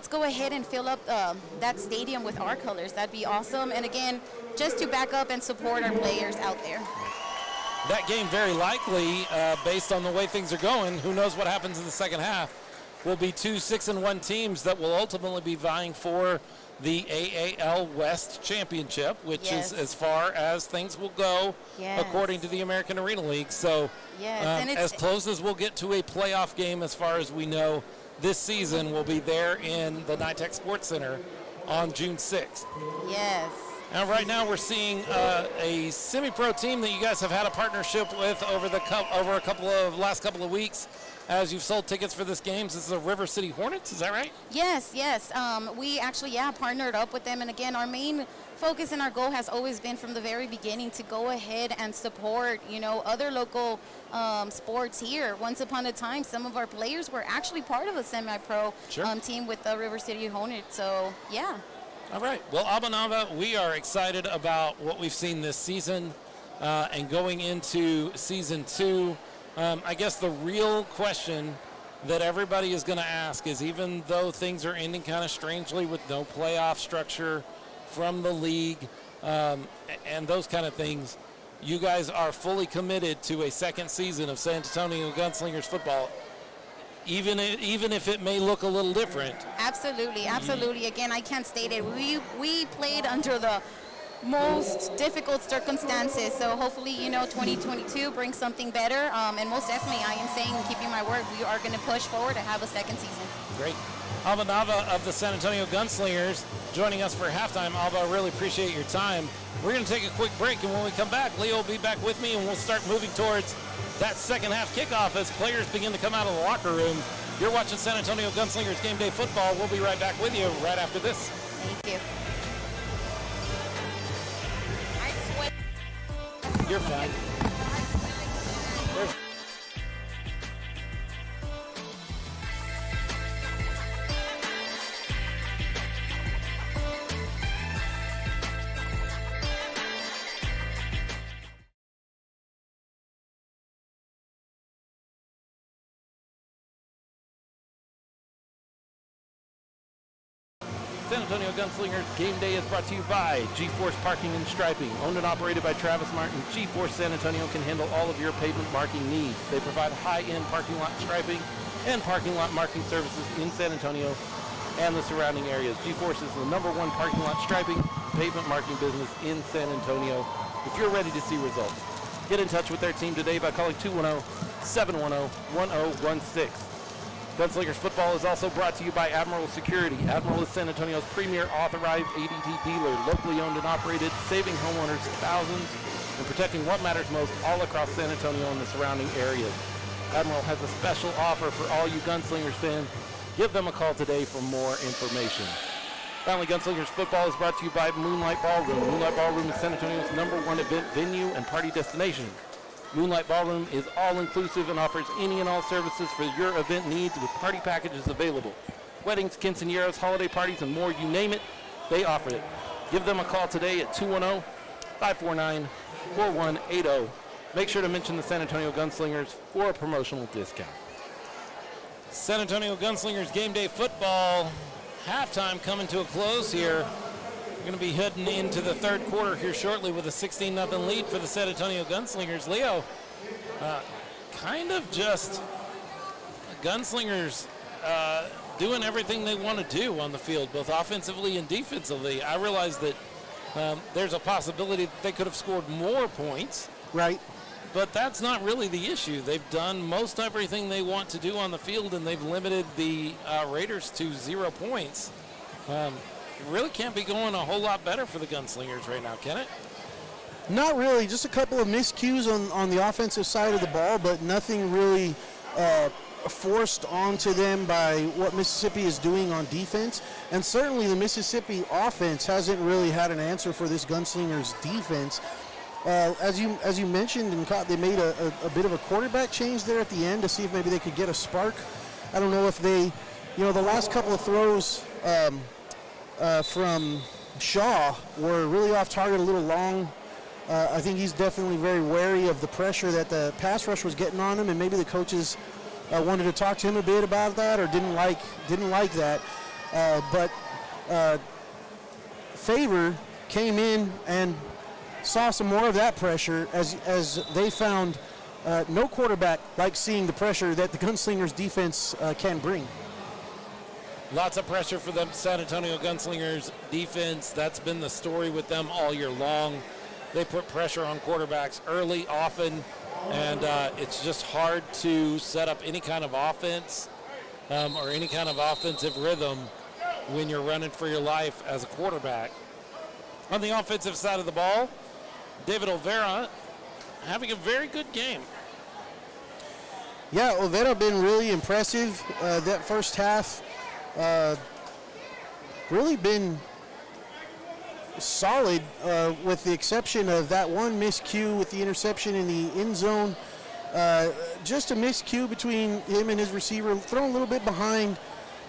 go ahead and fill up that stadium with our colors. That'd be awesome. And again, just to back up and support our players out there. That game very likely, based on the way things are going, who knows what happens in the second half, will be 2 6-1 teams that will ultimately be vying for the AAL West Championship, which is as far as things will go according to the American Arena League. So and as close as we'll get to a playoff game as far as we know this season, will be there in the NYTEX Sports Center on June 6th. Yes. Now, right now, we're seeing a semi-pro team that you guys have had a partnership with over a last couple of weeks, as you've sold tickets for this game. This is the River City Hornets. Is that right? Yes. We actually, partnered up with them, and again, our main focus and our goal has always been from the very beginning to go ahead and support, other local sports here. Once upon a time, some of our players were actually part of a semi-pro team with the River City Hornets. So, yeah. All right. Well, Abanava, we are excited about what we've seen this season and going into season 2. I guess the real question that everybody is going to ask is, even though things are ending kind of strangely with no playoff structure from the league and those kind of things, you guys are fully committed to a second season of San Antonio Gunslingers football, even if it may look a little different. Absolutely. Again, I can't state it. We played under the most difficult circumstances, so hopefully 2022 brings something better, and most definitely, I am saying, keeping my word, we are going to push forward to have a second season. Great. Alba Nava of the San Antonio Gunslingers joining us for halftime. Alba, I really appreciate your time. We're going to take a quick break, and when we come back, Leo will be back with me, and we'll start moving towards that second half kickoff as players begin to come out of the locker room. You're watching San Antonio Gunslingers Game Day Football. We'll be right back with you right after this. Thank you. You're fine. San Antonio Gunslingers Game Day is brought to you by G-Force Parking and Striping. Owned and operated by Travis Martin, G-Force San Antonio can handle all of your pavement marking needs. They provide high-end parking lot striping and parking lot marking services in San Antonio and the surrounding areas. G-Force is the #1 parking lot striping pavement marking business in San Antonio. If you're ready to see results, get in touch with their team today by calling 210-710-1016. Gunslingers football is also brought to you by Admiral Security. Admiral is San Antonio's premier authorized ADT dealer, locally owned and operated, saving homeowners thousands and protecting what matters most all across San Antonio and the surrounding areas. Admiral has a special offer for all you Gunslingers fans. Give them a call today for more information. Finally, Gunslingers football is brought to you by Moonlight Ballroom. Moonlight Ballroom is San Antonio's #1 event venue and party destination. Moonlight Ballroom is all-inclusive and offers any and all services for your event needs with party packages available. Weddings, quinceañeras, holiday parties, and more, you name it, they offer it. Give them a call today at 210-549-4180. Make sure to mention the San Antonio Gunslingers for a promotional discount. San Antonio Gunslingers Game Day Football halftime coming to a close here. We're going to be heading into the third quarter here shortly with a 16-0 lead for the San Antonio Gunslingers. Leo, kind of just Gunslingers doing everything they want to do on the field, both offensively and defensively. I realize that there's a possibility that they could have scored more points. Right. But that's not really the issue. They've done most everything they want to do on the field, and they've limited the Raiders to 0 points. It really can't be going a whole lot better for the Gunslingers right now, can it? Not really. Just a couple of miscues on the offensive side of the ball, but nothing really forced onto them by what Mississippi is doing on defense. And certainly the Mississippi offense hasn't really had an answer for this Gunslingers defense. As you mentioned, and they made a bit of a quarterback change there at the end to see if maybe they could get a spark. I don't know if they, the last couple of throws from Shaw were really off target, a little long. I think he's definitely very wary of the pressure that the pass rush was getting on him, and maybe the coaches wanted to talk to him a bit about that, or didn't like that. But Favor came in and saw some more of that pressure as they found no quarterback like seeing the pressure that the Gunslingers defense can bring. Lots of pressure for the San Antonio Gunslingers defense. That's been the story with them all year long. They put pressure on quarterbacks early, often, and it's just hard to set up any kind of offense or any kind of offensive rhythm when you're running for your life as a quarterback. On the offensive side of the ball, David Olvera having a very good game. Yeah, Olvera been really impressive that first half. Really been solid with the exception of that one miscue with the interception in the end zone. Just a miscue between him and his receiver, thrown a little bit behind.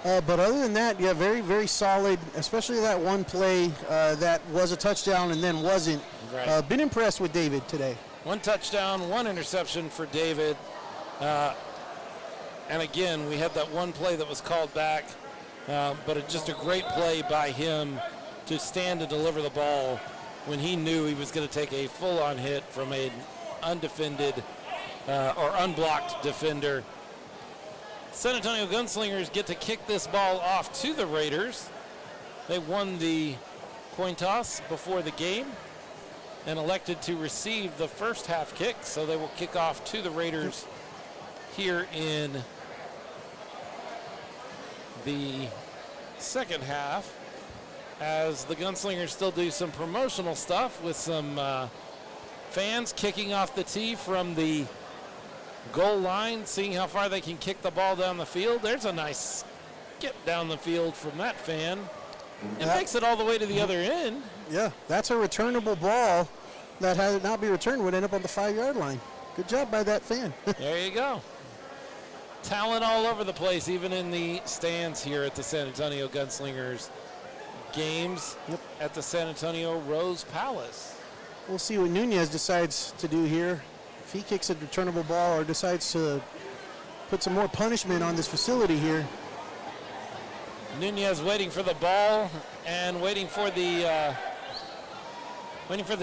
But other than that, yeah, very, very solid, especially that one play that was a touchdown and then wasn't. Right. Been impressed with David today. One touchdown, one interception for David. And again, we had that one play that was called back, but just a great play by him to stand and deliver the ball when he knew he was going to take a full-on hit from an undefended or unblocked defender. San Antonio Gunslingers get to kick this ball off to the Raiders. They won the coin toss before the game and elected to receive the first half kick, so they will kick off to the Raiders here in the second half as the Gunslingers still do some promotional stuff with some fans kicking off the tee from the goal line, seeing how far they can kick the ball down the field. There's a nice skip down the field from that fan. It makes it all the way to the other end. Yeah, that's a returnable ball that had it not be returned would end up on the 5-yard line. Good job by that fan. There you go. Talent all over the place, even in the stands here at the San Antonio Gunslingers games at the San Antonio Rose Palace. We'll see what Nunez decides to do here. If he kicks a returnable ball or decides to put some more punishment on this facility here. Nunez waiting for the ball and waiting for the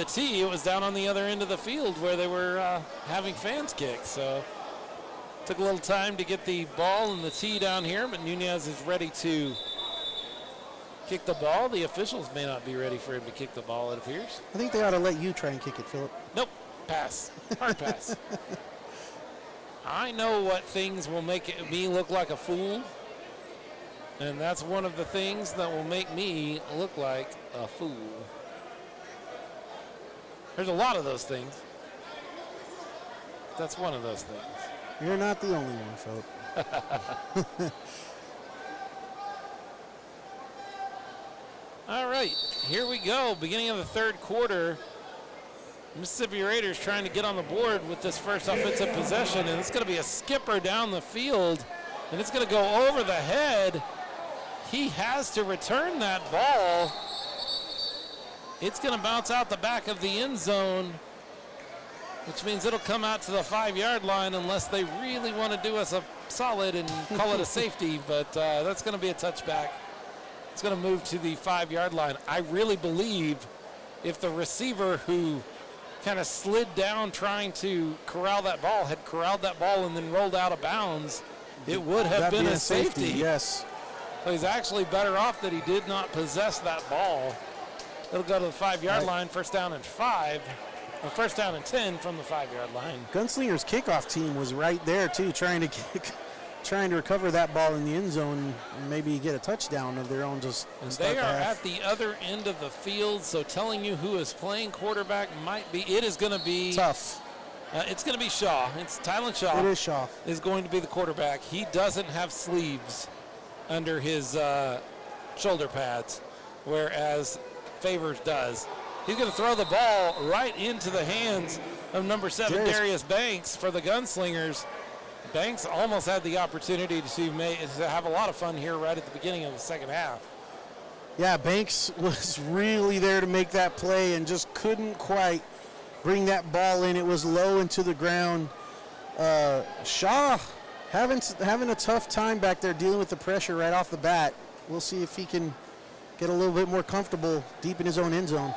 tee. It was down on the other end of the field where they were having fans kick. So took a little time to get the ball and the tee down here, but Nunez is ready to kick the ball. The officials may not be ready for him to kick the ball, it appears. I think they ought to let you try and kick it, Philip. Nope. Pass. Hard pass. I know what things will make me look like a fool, and that's one of the things that will make me look like a fool. There's a lot of those things. That's one of those things. You're not the only one, Philip. All right, here we go. Beginning of the third quarter. Mississippi Raiders trying to get on the board with this first offensive possession, and it's going to be a skipper down the field, and it's going to go over the head. He has to return that ball. It's going to bounce out the back of the end zone, which means it'll come out to the 5-yard line unless they really want to do us a solid and call it a safety, but that's going to be a touchback. It's going to move to the 5-yard line. I really believe if the receiver who kind of slid down trying to corral that ball had corralled that ball and then rolled out of bounds, it would have been a safety. Yes. So he's actually better off that he did not possess that ball. It'll go to the 5-yard line, first down and 5, or first down and 10 from the 5-yard line. Gunslingers kickoff team was right there too, trying to recover that ball in the end zone and maybe get a touchdown of their own. They are at the other end of the field, so telling you who is playing quarterback it is going to be tough. It's going to be Shaw. It's Tylan Shaw. It is Shaw. Is going to be the quarterback. He doesn't have sleeves under his shoulder pads, whereas Favors does. He's going to throw the ball right into the hands of number 7, Darius Banks, for the Gunslingers. Banks almost had the opportunity to have a lot of fun here right at the beginning of the second half. Yeah, Banks was really there to make that play and just couldn't quite bring that ball in. It was low and to the ground. Shaw having a tough time back there dealing with the pressure right off the bat. We'll see if he can get a little bit more comfortable deep in his own end zone.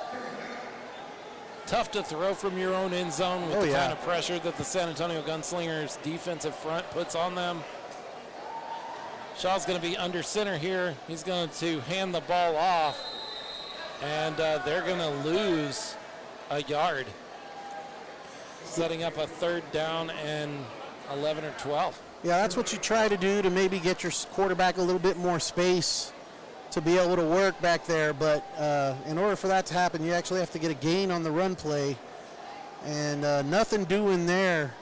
Tough to throw from your own end zone with the kind of pressure that the San Antonio Gunslingers defensive front puts on them. Shaw's going to be under center here. He's going to hand the ball off, and they're going to lose a yard, setting up a 3rd down and 11 or 12. Yeah, that's what you try to do to maybe get your quarterback a little bit more space to be able to work back there. But in order for that to happen, you actually have to get a gain on the run play. And nothing doing there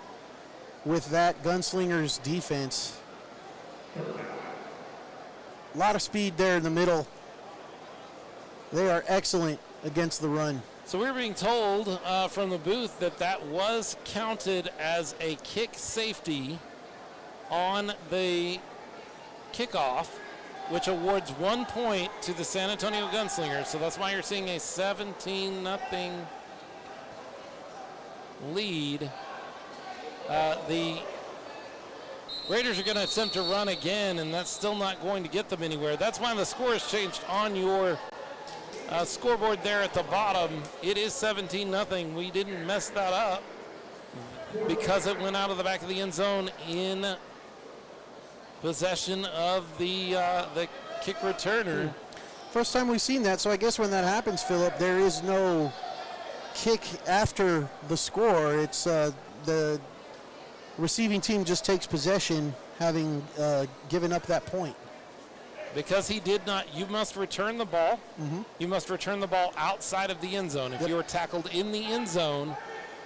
with that Gunslingers defense. A lot of speed there in the middle. They are excellent against the run. So we're being told from the booth that was counted as a kick safety on the kickoff, which awards 1 point to the San Antonio Gunslingers. So that's why you're seeing a 17-0 lead. The Raiders are going to attempt to run again, and that's still not going to get them anywhere. That's why the score has changed on your scoreboard there at the bottom. It is 17-0. We didn't mess that up because it went out of the back of the end zone in possession of the kick returner. First time we've seen that, so I guess when that happens, Philip, there is no kick after the score. It's the receiving team just takes possession, having given up that point. Because he did not, you must return the ball. You must return the ball outside of the end zone. If you were tackled in the end zone,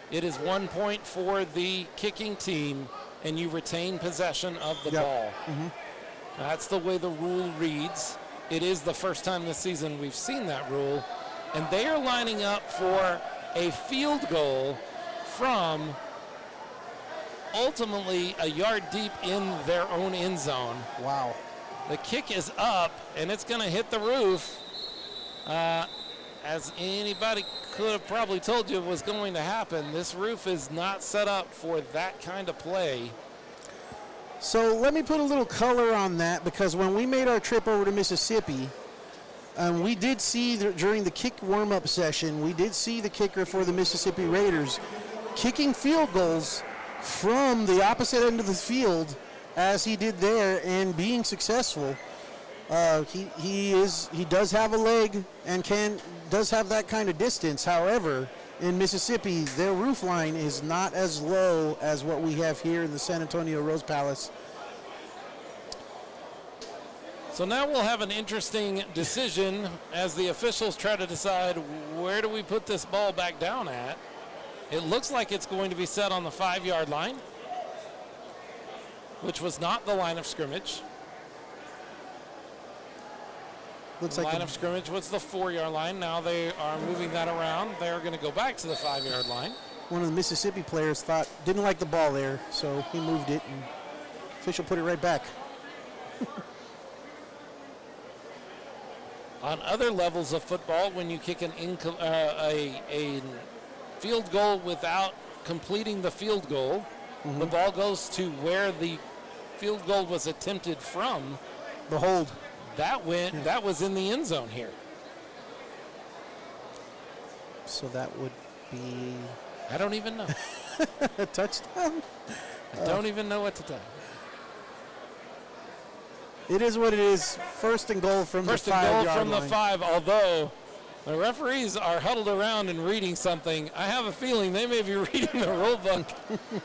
it is 1 point for the kicking team, and you retain possession of the ball. That's the way the rule reads. It is the first time this season we've seen that rule, and they are lining up for a field goal from ultimately a yard deep in their own end zone. Wow. The kick is up, and it's going to hit the roof. As anybody could have probably told you was going to happen, this roof is not set up for that kind of play. So let me put a little color on that, because when we made our trip over to Mississippi, we did see during the kick warm-up session, we did see the kicker for the Mississippi Raiders kicking field goals from the opposite end of the field as he did there and being successful. He does have a leg and does have that kind of distance. However, in Mississippi, their roof line is not as low as what we have here in the San Antonio Rose Palace. So now we'll have an interesting decision as the officials try to decide where do we put this ball back down at. It looks like it's going to be set on the 5-yard line, which was not the line of scrimmage. Looks The like line of scrimmage was the 4-yard line. Now they are moving that around. They're going to go back to the 5-yard line. one of the Mississippi players didn't like the ball there, so he moved it, and official put it right back. On other levels of football, when you kick a field goal without completing the field goal, the ball goes to where the field goal was attempted from. The hold. That was in the end zone here. So that would be... I don't even know. a touchdown? I don't even know what to tell you. It is what it is. First and goal from the 5-yard line. First and goal from the 5, although the referees are huddled around and reading something. I have a feeling they may be reading the rule book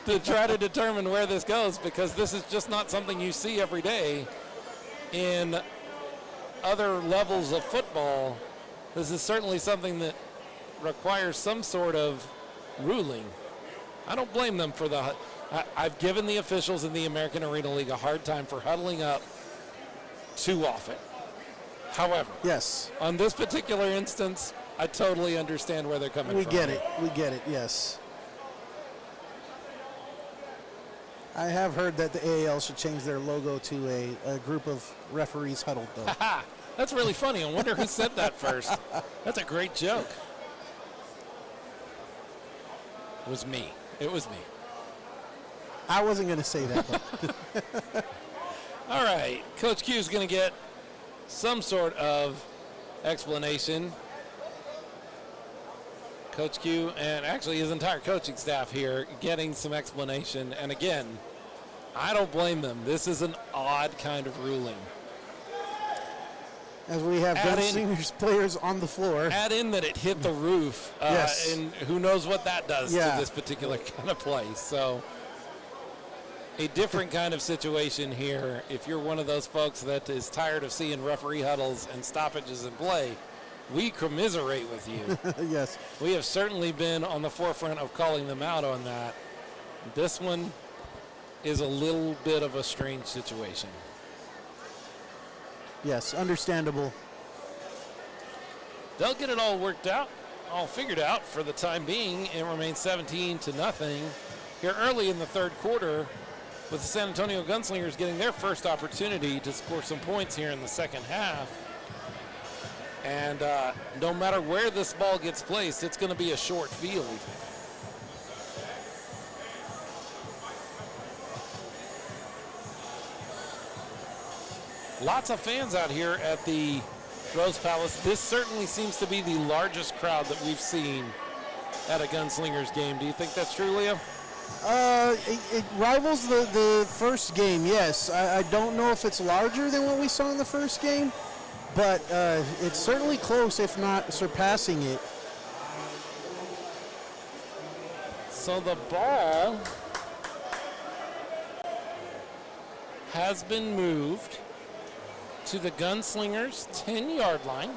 to try to determine where this goes, because this is just not something you see every day in other levels of football. This is certainly something that requires some sort of ruling. I don't blame them for the... I've given the officials in the American Arena League a hard time for huddling up too often. However, yes, on this particular instance, I totally understand where they're coming We from. get it. We get it, yes. I have heard that the AAL should change their logo to a group of referees huddled, though. That's really funny. I wonder who said that first. That's a great joke. It was me. It was me. I wasn't going to say that, but All right. Coach Q is going to get some sort of explanation. Coach Q and actually his entire coaching staff here getting some explanation. And again, I don't blame them. This is an odd kind of ruling. as we have Gunslingers players on the floor. Add in that it hit the roof, Yes. and who knows what that does Yeah. to this particular kind of play. So a different kind of situation here. If you're one of those folks that is tired of seeing referee huddles and stoppages in play, we commiserate with you. Yes. We have certainly been on the forefront of calling them out on that. This one is a little bit of a strange situation. Yes, understandable. They'll get it all worked out, all figured out for the time being. It remains 17-0 here early in the third quarter, with the San Antonio Gunslingers getting their first opportunity to score some points here in the second half. And no matter where this ball gets placed, it's going to be a short field. Lots of fans out here at the Rose Palace. This certainly seems to be the largest crowd that we've seen at a Gunslingers game. Do you think that's true, Leo? It rivals the first game, yes. I don't know if it's larger than what we saw in the first game, but it's certainly close, if not surpassing it. So the ball has been moved to the Gunslingers' 10-yard line.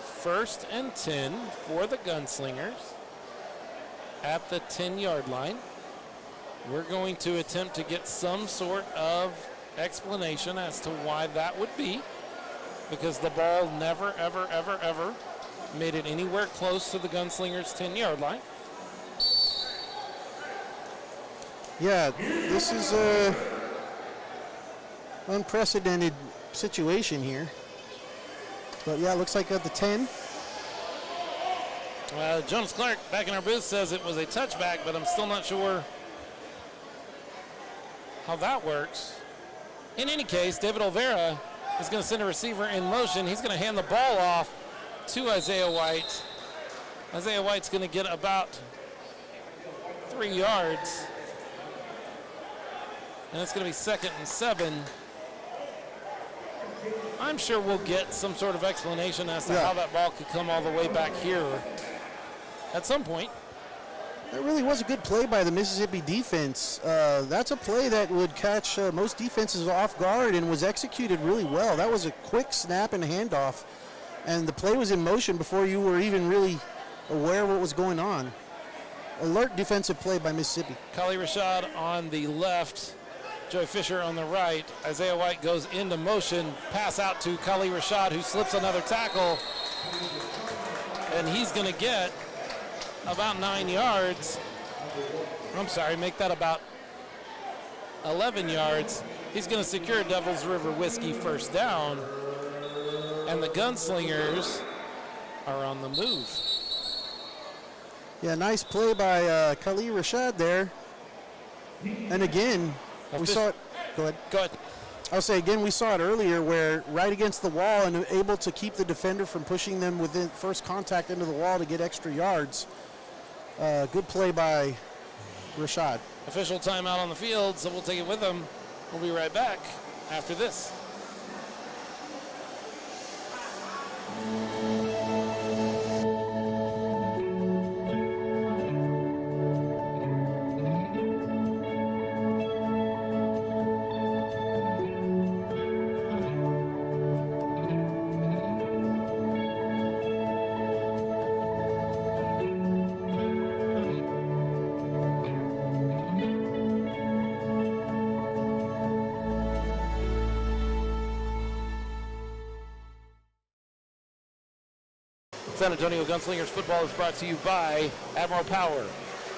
First and 10 for the Gunslingers at the 10-yard line. We're going to attempt to get some sort of explanation as to why that would be, because the ball never, ever, ever, ever made it anywhere close to the Gunslingers' 10-yard line. Yeah, this is a unprecedented situation here. But yeah, it looks like at the 10. Jonas Clark back in our booth says it was a touchback, but I'm still not sure how that works. In any case, David Olvera is going to send a receiver in motion. He's going to hand the ball off to Isaiah White. Isaiah White's going to get about 3 yards. And it's going to be 2nd and 7. I'm sure we'll get some sort of explanation as to how that ball could come all the way back here at some point. That really was a good play by the Mississippi defense. That's a play that would catch most defenses off guard and was executed really well. That was a quick snap and handoff, and the play was in motion before you were even really aware what was going on. Alert defensive play by Mississippi. Kali Rashad on the left, Joey Fisher on the right. Isaiah White goes into motion, pass out to Kali Rashad, who slips another tackle, and he's going to get about 9 yards. I'm sorry, make that about 11 yards. He's going to secure Devil's River Whiskey first down, and the Gunslingers are on the move. Yeah, nice play by Kali Rashad there. And again, we saw it. Go ahead. Go ahead. I'll say again, we saw it earlier where right against the wall and able to keep the defender from pushing them within first contact into the wall to get extra yards. Good play by Rashad. Official timeout on the field, so we'll take it with them. We'll be right back after this. San Antonio Gunslingers football is brought to you by Admiral Power.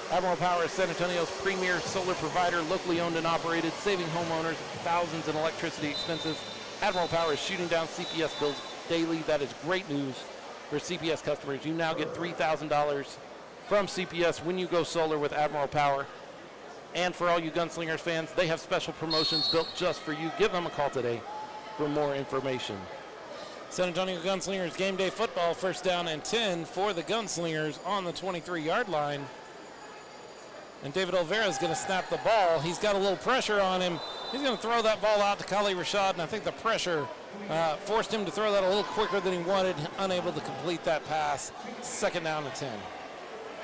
Admiral Power is San Antonio's premier solar provider, locally owned and operated, saving homeowners thousands in electricity expenses. Admiral Power is shooting down CPS bills daily. That is great news for CPS customers. You now get $3,000 from CPS when you go solar with Admiral Power. And for all you Gunslingers fans, they have special promotions built just for you. Give them a call today for more information. San Antonio Gunslingers game day football, 1st down and 10 for the Gunslingers on the 23-yard line. And David Olvera is going to snap the ball. He's got a little pressure on him. He's going to throw that ball out to Kali Rashad, and I think the pressure forced him to throw that a little quicker than he wanted, unable to complete that pass. 2nd down and 10.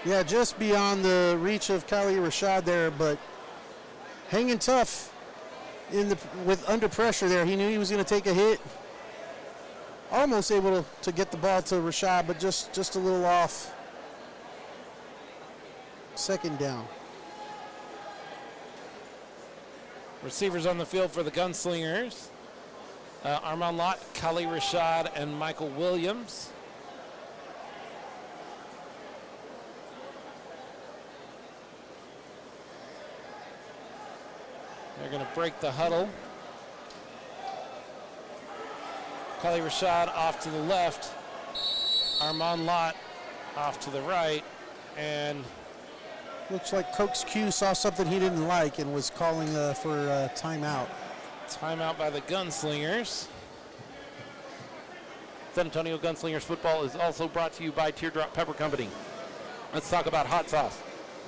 Yeah, just beyond the reach of Kali Rashad there, but hanging tough with under pressure there. He knew he was going to take a hit. Almost able to get the ball to Rashad, but just a little off. 2nd down. Receivers on the field for the Gunslingers. Armand Lott, Kali Rashad, and Michael Williams. They're going to break the huddle. Kali Rashad off to the left. Armand Lott off to the right. And looks like Coach Q saw something he didn't like and was calling for a timeout. Timeout by the Gunslingers. San Antonio Gunslingers football is also brought to you by Teardrop Pepper Company. Let's talk about hot sauce.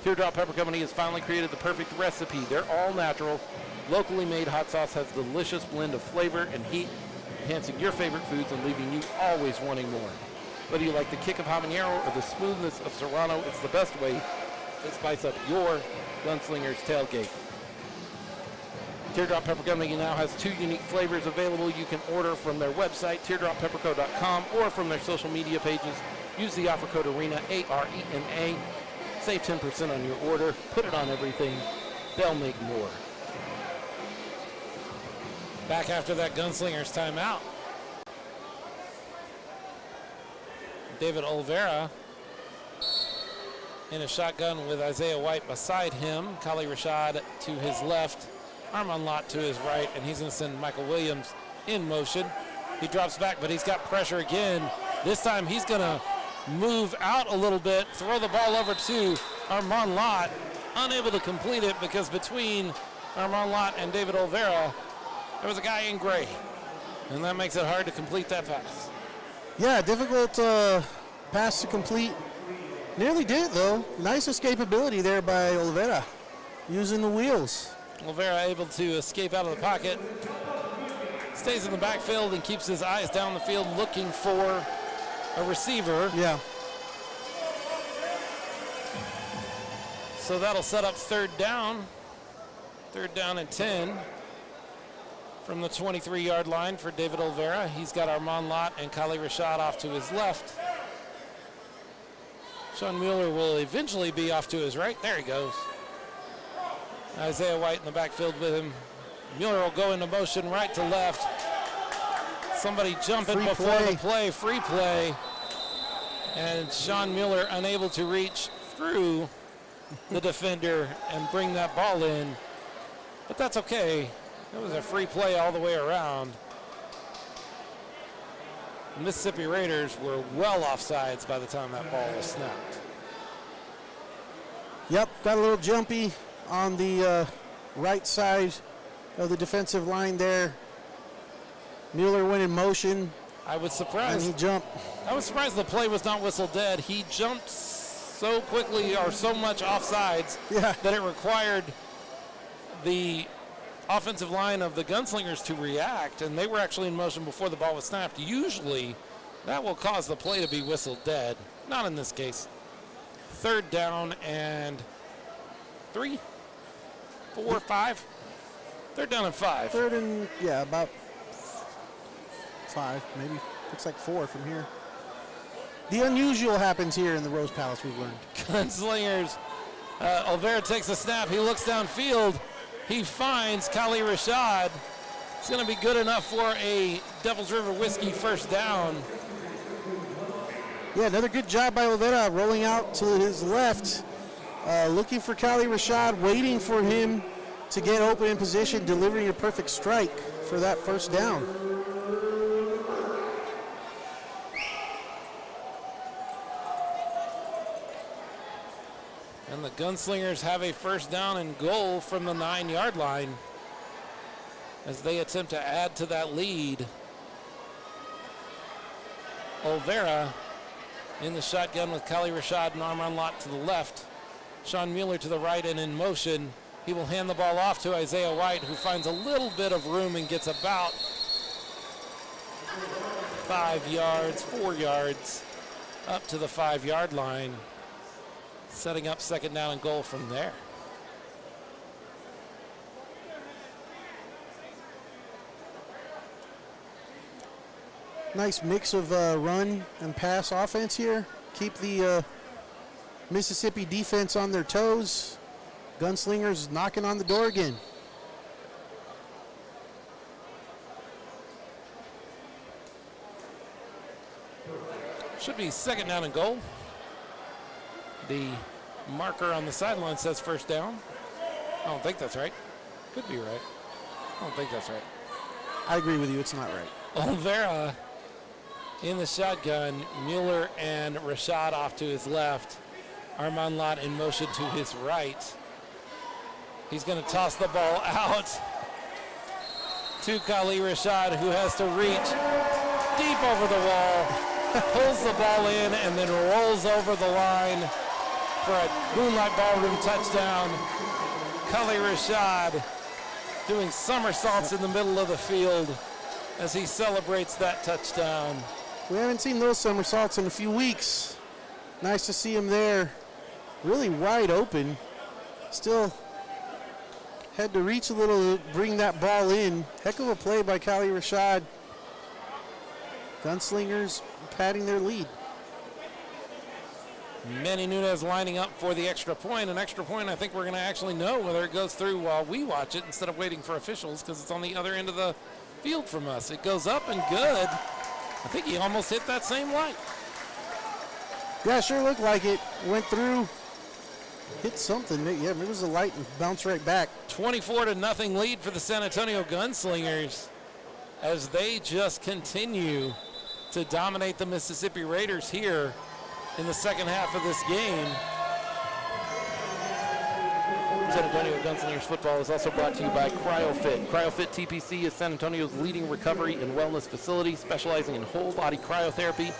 Teardrop Pepper Company has finally created the perfect recipe. Their all-natural, locally made hot sauce has a delicious blend of flavor and heat, enhancing your favorite foods and leaving you always wanting more. Whether you like the kick of habanero or the smoothness of serrano, it's the best way to spice up your Gunslingers tailgate. Teardrop Pepper Company now has 2 unique flavors available. You can order from their website, teardroppepperco.com, or from their social media pages. Use the offer code ARENA, A-R-E-N-A. Save 10% on your order. Put it on everything. They'll make more. Back after that Gunslingers timeout. David Olvera in a shotgun with Isaiah White beside him. Kali Rashad to his left. Armand Lott to his right. And he's going to send Michael Williams in motion. He drops back, but he's got pressure again. This time he's going to move out a little bit, throw the ball over to Armand Lott. Unable to complete it because between Armand Lott and David Olvera, there was a guy in gray. And that makes it hard to complete that pass. Yeah, difficult pass to complete. Nearly did it, though. Nice escapability there by Olvera, using the wheels. Olvera able to escape out of the pocket. Stays in the backfield and keeps his eyes down the field looking for a receiver. Yeah. So that'll set up 3rd down. 3rd down and 10 from the 23-yard line for David Olvera. He's got Armand Lott and Kali Rashad off to his left. Sean Mueller will eventually be off to his right. There he goes. Isaiah White in the backfield with him. Mueller will go into motion right to left. Somebody jumping Free before play. the play, free play. And Sean Mueller unable to reach through the defender and bring that ball in. But that's okay. It was a free play all the way around. The Mississippi Raiders were well offsides by the time that ball was snapped. Yep, got a little jumpy on the right side of the defensive line there. Mueller went in motion. I was And surprised. he jumped. I was surprised the play was not whistled dead. He jumped so quickly or so much offsides Yeah. that it required the offensive line of the Gunslingers to react, and they were actually in motion before the ball was snapped. Usually, that will cause the play to be whistled dead. Not in this case. 3rd down and 3, 4, 5. 3rd down and 5. 3rd and, yeah, about 5, maybe. Looks like 4 from here. The unusual happens here in the Rose Palace, we've learned. Gunslingers. Olvera takes a snap. He looks downfield. He finds Kali Rashad. It's going to be good enough for a Devil's River Whiskey 1st down. Yeah, another good job by Olvera, rolling out to his left, looking for Kali Rashad, waiting for him to get open in position, delivering a perfect strike for that first down. And the Gunslingers have a first down and goal from the 9-yard line as they attempt to add to that lead. Olvera in the shotgun with Kali Rashad and Armand Lott to the left. Sean Mueller to the right and in motion. He will hand the ball off to Isaiah White, who finds a little bit of room and gets about 4 yards up to the 5-yard line, setting up second down and goal from there. Nice mix of run and pass offense here. Keep the Mississippi defense on their toes. Gunslingers knocking on the door again. Should be second down and goal. The marker on the sideline says first down. I don't think that's right. Could be right. I don't think that's right. I agree with you, it's not right. Olvera in the shotgun. Mueller and Rashad off to his left. Armand Lott in motion to his right. He's going to toss the ball out to Kali Rashad, who has to reach deep over the wall, pulls the ball in, and then rolls over the line for a Moonlight Ballroom touchdown. Kali Rashad doing somersaults in the middle of the field as he celebrates that touchdown. We haven't seen those somersaults in a few weeks. Nice to see him there, really wide open. Still had to reach a little to bring that ball in. Heck of a play by Kali Rashad. Gunslingers padding their lead. Manny Nunez lining up for the extra point. An extra point, I think we're going to actually know whether it goes through while we watch it instead of waiting for officials, because it's on the other end of the field from us. It goes up and good. I think he almost hit that same light. Yeah, sure looked like it. Went through, hit something. Yeah, it was a light and bounced right back. 24-0 lead for the San Antonio Gunslingers as they just continue to dominate the Mississippi Raiders here in the second half of this game. San Antonio Gunslingers football is also brought to you by CryoFit. CryoFit TPC is San Antonio's leading recovery and wellness facility, specializing in whole body cryotherapy,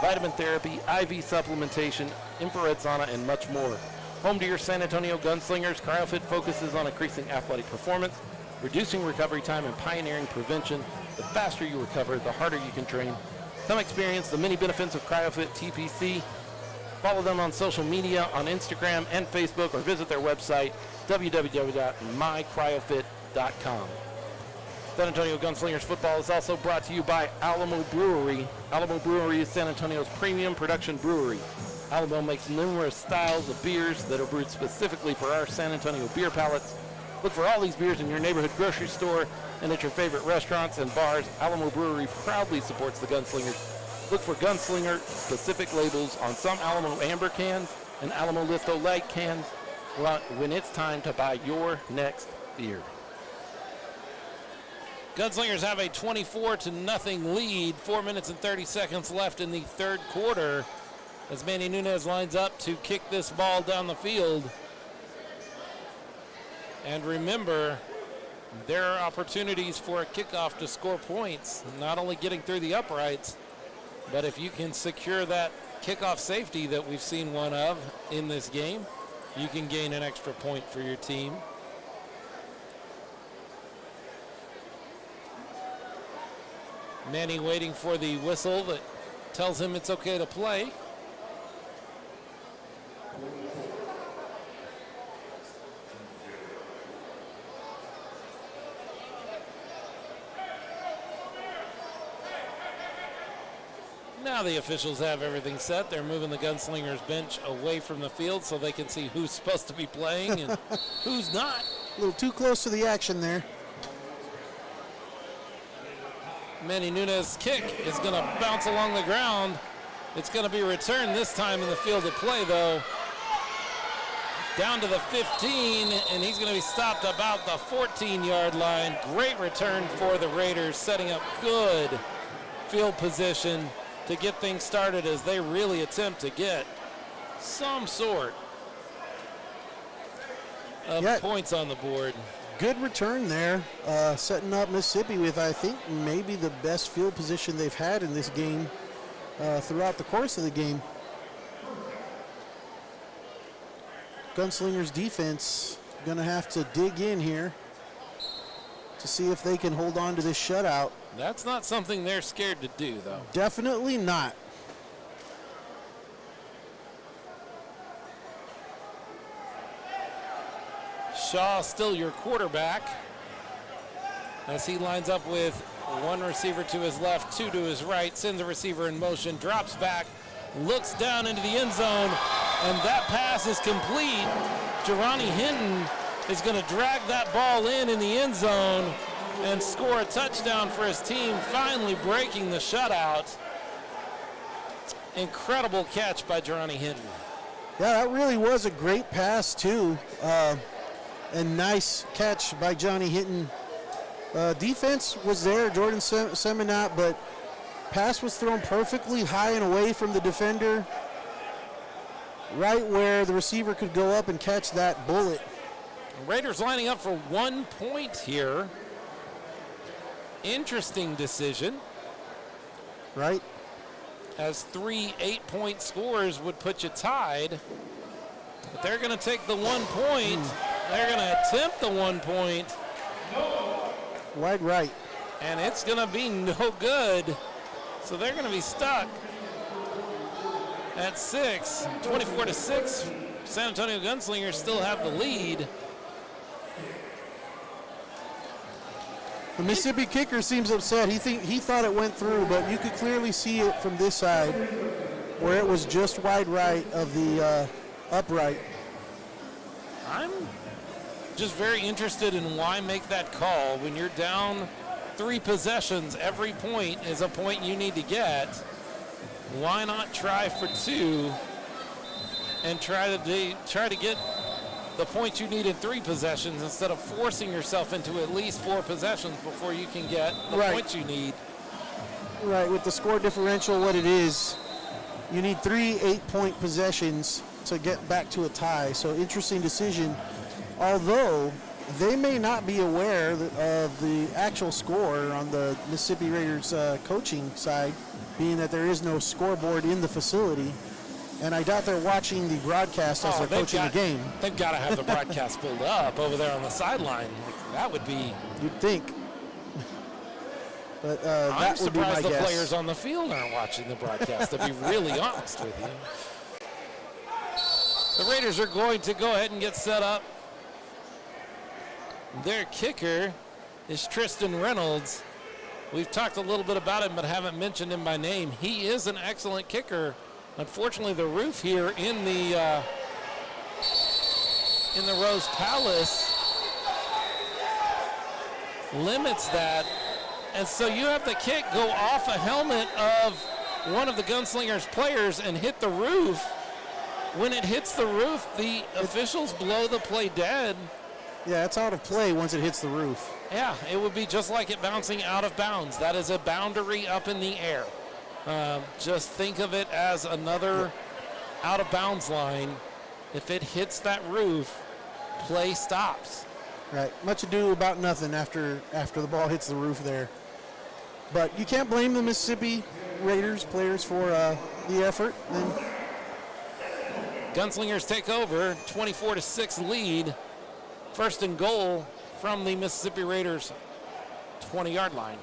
vitamin therapy, IV supplementation, infrared sauna, and much more. Home to your San Antonio Gunslingers, CryoFit focuses on increasing athletic performance, reducing recovery time, and pioneering prevention. The faster you recover, the harder you can train. Come experience the many benefits of CryoFit TPC. Follow them on social media on Instagram and Facebook, or visit their website, www.mycryofit.com. San Antonio Gunslingers football is also brought to you by Alamo Brewery. Alamo Brewery is San Antonio's premium production brewery. Alamo makes numerous styles of beers that are brewed specifically for our San Antonio beer palates. Look for all these beers in your neighborhood grocery store and at your favorite restaurants and bars. Alamo Brewery proudly supports the Gunslingers. Look for Gunslinger-specific labels on some Alamo Amber cans and Alamo Litho Light cans when it's time to buy your next beer. Gunslingers have a 24-0 lead. 4 minutes and 30 seconds left in the third quarter as Manny Nunez lines up to kick this ball down the field. And remember, there are opportunities for a kickoff to score points, not only getting through the uprights, but if you can secure that kickoff safety that we've seen one of in this game, you can gain an extra point for your team. Manny waiting for the whistle that tells him it's okay to play. Now the officials have everything set. They're moving the Gunslingers bench away from the field so they can see who's supposed to be playing and who's not. A little too close to the action there. Manny Nunez's kick is going to bounce along the ground It's going to be returned this time in the field of play, though. Down to the 15, and he's going to be stopped about the 14-yard line. Great return for the Raiders, setting up good field position to get things started as they really attempt to get some sort of points on the board. Good return there, setting up Mississippi with, I think, maybe the best field position they've had in this game throughout the course of the game. Gunslingers defense going to have to dig in here to see if they can hold on to this shutout. That's not something they're scared to do, though. Definitely not. Shaw still your quarterback as he lines up with one receiver to his left, two to his right, sends a receiver in motion, drops back, looks down into the end zone, and that pass is complete. Jerani Hinton is going to drag that ball in the end zone and score a touchdown for his team, finally breaking the shutout. Incredible catch by Jerani Hinton. Yeah, that really was a great pass, too. And nice catch by Johnny Hinton. Defense was there, Jordan Seminat, but pass was thrown perfectly high and away from the defender, right where the receiver could go up and catch that bullet. Raiders lining up for 1 point here. Interesting decision. Right. As 3 8-point scores would put you tied. But they're going to take the 1 point. They're going to attempt the 1 point. Wide right. And it's going to be no good. So they're going to be stuck at 6. 24-6. San Antonio Gunslingers still have the lead. The Mississippi kicker seems upset. He thought it went through, but you could clearly see it from this side where it was just wide right of the upright. I'm just very interested in why make that call when you're down 3 possessions. Every point is a point you need to get. Why not try for 2 and try to get the points you need in 3 possessions instead of forcing yourself into at least 4 possessions before you can get the points you need. Right, with the score differential what it is, you need 3 8-point possessions to get back to a tie. So interesting decision. Although they may not be aware of the actual score on the Mississippi Raiders coaching side, being that there is no scoreboard in the facility. And I doubt they're watching the broadcast as they're coaching the game. They've got to have the broadcast pulled up over there on the sideline. That would be... You'd think. But I'm that would be my surprised the guess. players on the field aren't watching the broadcast, to be really honest with you. The Raiders are going to go ahead and get set up. Their kicker is Tristan Reynolds. We've talked a little bit about him, but haven't mentioned him by name. He is an excellent kicker. Unfortunately, the roof here in the Rose Palace limits that, and so you have the kick go off a helmet of one of the Gunslingers players and hit the roof. When it hits the roof, the officials blow the play dead. Yeah, it's out of play once it hits the roof. Yeah, it would be just like it bouncing out of bounds. That is a boundary up in the air. Just think of it as another out of bounds line. If it hits that roof, play stops. Right, much ado about nothing after the ball hits the roof there. But you can't blame the Mississippi Raiders players for the effort. And Gunslingers take over, 24-6 lead. First and goal from the Mississippi Raiders 20-yard line.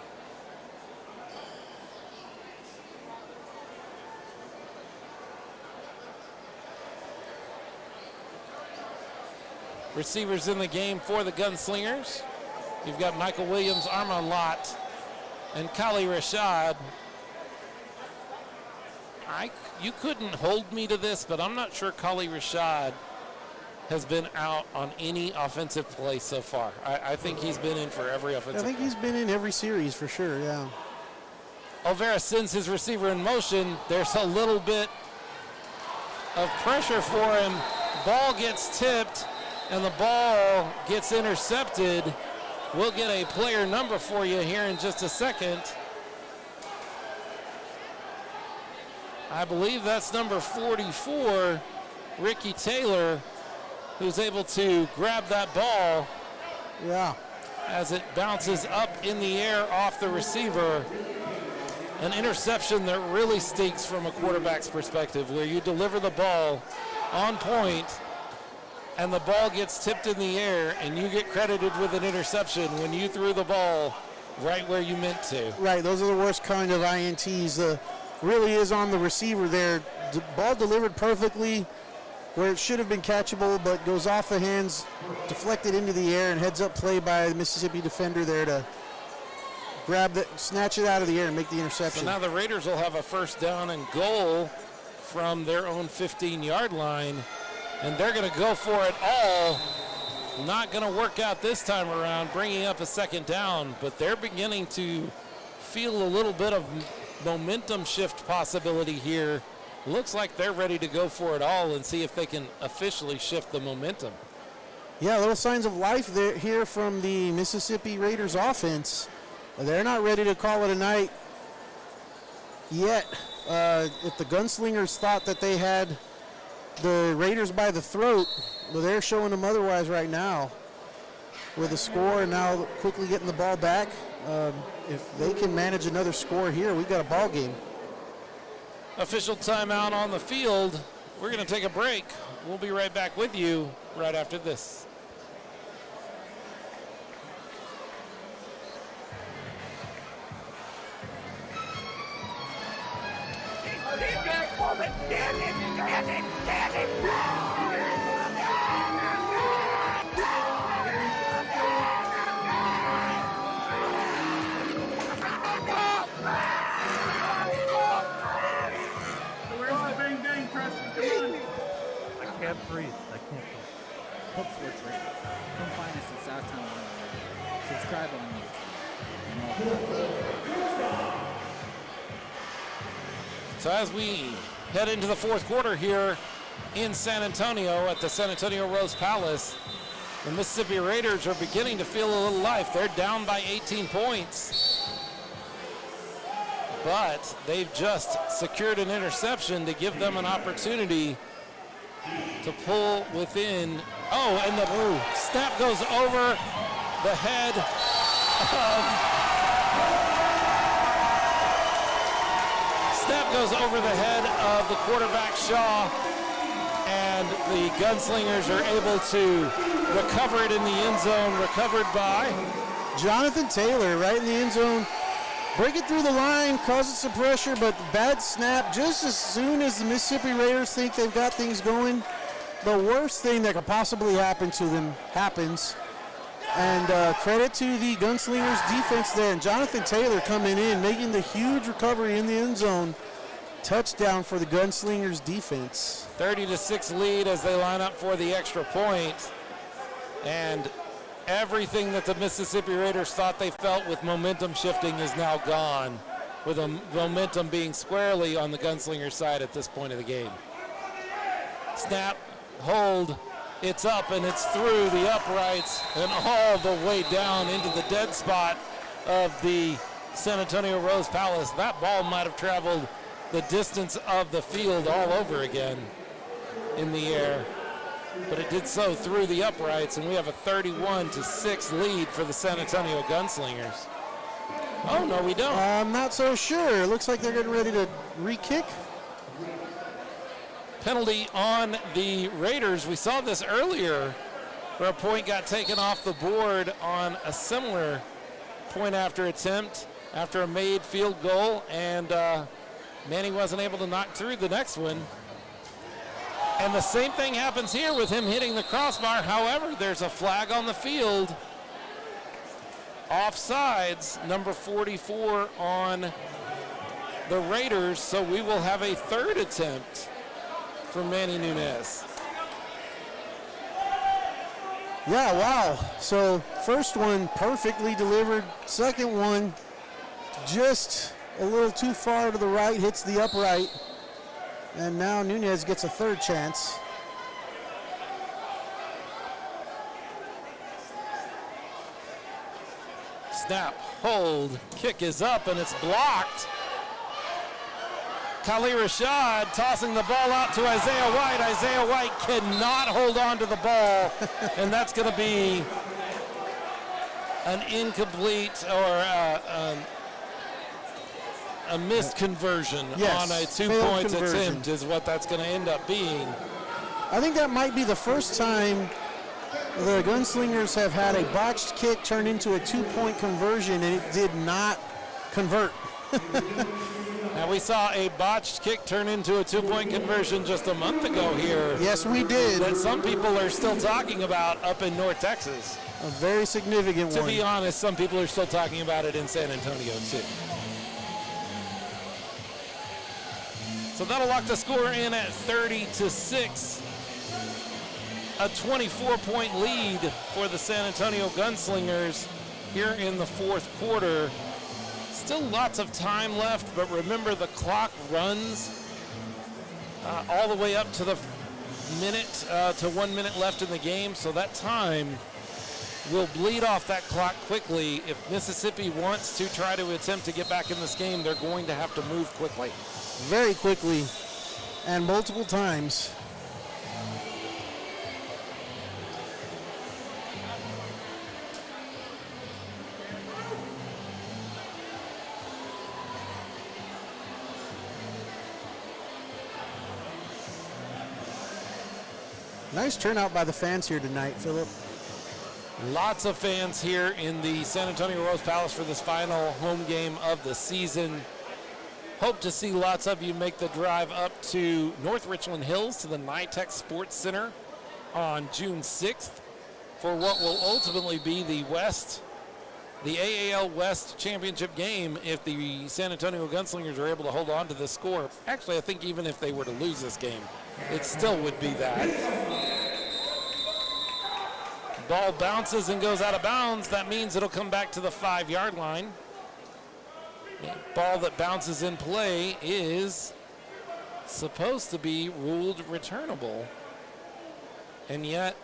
Receivers in the game for the Gunslingers. You've got Michael Williams, Armand Lott, and Kali Rashad. You couldn't hold me to this, but I'm not sure Kali Rashad has been out on any offensive play so far. I think he's been in for every offensive play. I think he's been in every series for sure, yeah. Olvera sends his receiver in motion. There's a little bit of pressure for him. Ball gets tipped, and the ball gets intercepted. We'll get a player number for you here in just a second. I believe that's number 44, Ricky Taylor, who's able to grab that ball. Yeah. As it bounces up in the air off the receiver. An interception that really stinks from a quarterback's perspective, where you deliver the ball on point and the ball gets tipped in the air and you get credited with an interception when you threw the ball right where you meant to. Right, those are the worst kind of INTs. Really is on the receiver there. The ball delivered perfectly where it should have been catchable, but goes off the hands, deflected into the air, and heads up play by the Mississippi defender there to grab that, snatch it out of the air and make the interception. So now the Raiders will have a first down and goal from their own 15-yard line, and they're going to go for it all. Not going to work out this time around, bringing up a second down, but they're beginning to feel a little bit of momentum shift possibility here. Looks like they're ready to go for it all and see if they can officially shift the momentum. Yeah, little signs of life there here from the Mississippi Raiders offense. They're not ready to call it a night yet. If the Gunslingers thought that they had the Raiders by the throat, well, they're showing them otherwise right now with a score and now quickly getting the ball back. If they can manage another score here, we've got a ball game. Official timeout on the field. We're going to take a break. We'll be right back with you right after this. I can't breathe. I can't breathe. Hope Sports Radio. Come find us in Southtown. Subscribe on YouTube. So as we head into the fourth quarter here in San Antonio at the San Antonio Rose Palace, the Mississippi Raiders are beginning to feel a little life. They're down by 18 points, but they've just secured an interception to give them an opportunity to pull within. Oh, and the snap goes over the head of the quarterback Shaw, and the Gunslingers are able to recover it in the end zone, recovered by Jonathan Taylor right in the end zone. Break it through the line, causes some pressure, but bad snap just as soon as the Mississippi Raiders think they've got things going. The worst thing that could possibly happen to them happens. And credit to the Gunslingers defense there. And Jonathan Taylor coming in, making the huge recovery in the end zone. Touchdown for the Gunslingers defense. 30-6 lead as they line up for the extra point. And everything that the Mississippi Raiders thought they felt with momentum shifting is now gone, with the momentum being squarely on the Gunslinger side at this point of the game. Snap, hold, it's up and it's through the uprights and all the way down into the dead spot of the San Antonio Rose Palace. That ball might have traveled the distance of the field all over again in the air, but it did so through the uprights, and we have a 31-6 lead for the San Antonio Gunslingers. Oh, no, we don't. I'm not so sure. It looks like they're getting ready to re-kick. Penalty on the Raiders. We saw this earlier where a point got taken off the board on a similar point after attempt after a made field goal, and Manny wasn't able to knock through the next one. And the same thing happens here with him hitting the crossbar. However, there's a flag on the field. Offsides, number 44 on the Raiders, so we will have a third attempt from Manny Nunez. Yeah, wow. So first one perfectly delivered. Second one just a little too far to the right, hits the upright. And now Nunez gets a third chance. Snap, hold, kick is up, and it's blocked. Khalil Rashad tossing the ball out to Isaiah White. Isaiah White cannot hold on to the ball, and that's going to be an incomplete or a missed conversion on a 2-point attempt is what that's going to end up being. I think that might be the first time the Gunslingers have had a botched kick turn into a 2-point conversion, and it did not convert. Now, we saw a botched kick turn into a 2-point conversion just a month ago here. Yes, we did. That some people are still talking about up in North Texas. A very significant one. To be honest, some people are still talking about it in San Antonio, too. So that'll lock the score in at 30-6. A 24-point lead for the San Antonio Gunslingers here in the fourth quarter. Still lots of time left, but remember the clock runs all the way up to the minute to 1 minute left in the game, so that time will bleed off that clock quickly. If Mississippi wants to try to attempt to get back in this game, they're going to have to move quickly. Very quickly and multiple times. Nice turnout by the fans here tonight, Philip. Lots of fans here in the San Antonio Rose Palace for this final home game of the season. Hope to see lots of you make the drive up to North Richland Hills to the NYTEX Sports Center on June 6th for what will ultimately be the AAL West Championship game if the San Antonio Gunslingers are able to hold on to this score. Actually, I think even if they were to lose this game, it still would be that. Ball bounces and goes out of bounds. That means it'll come back to the 5-yard line. Ball that bounces in play is supposed to be ruled returnable. And yet,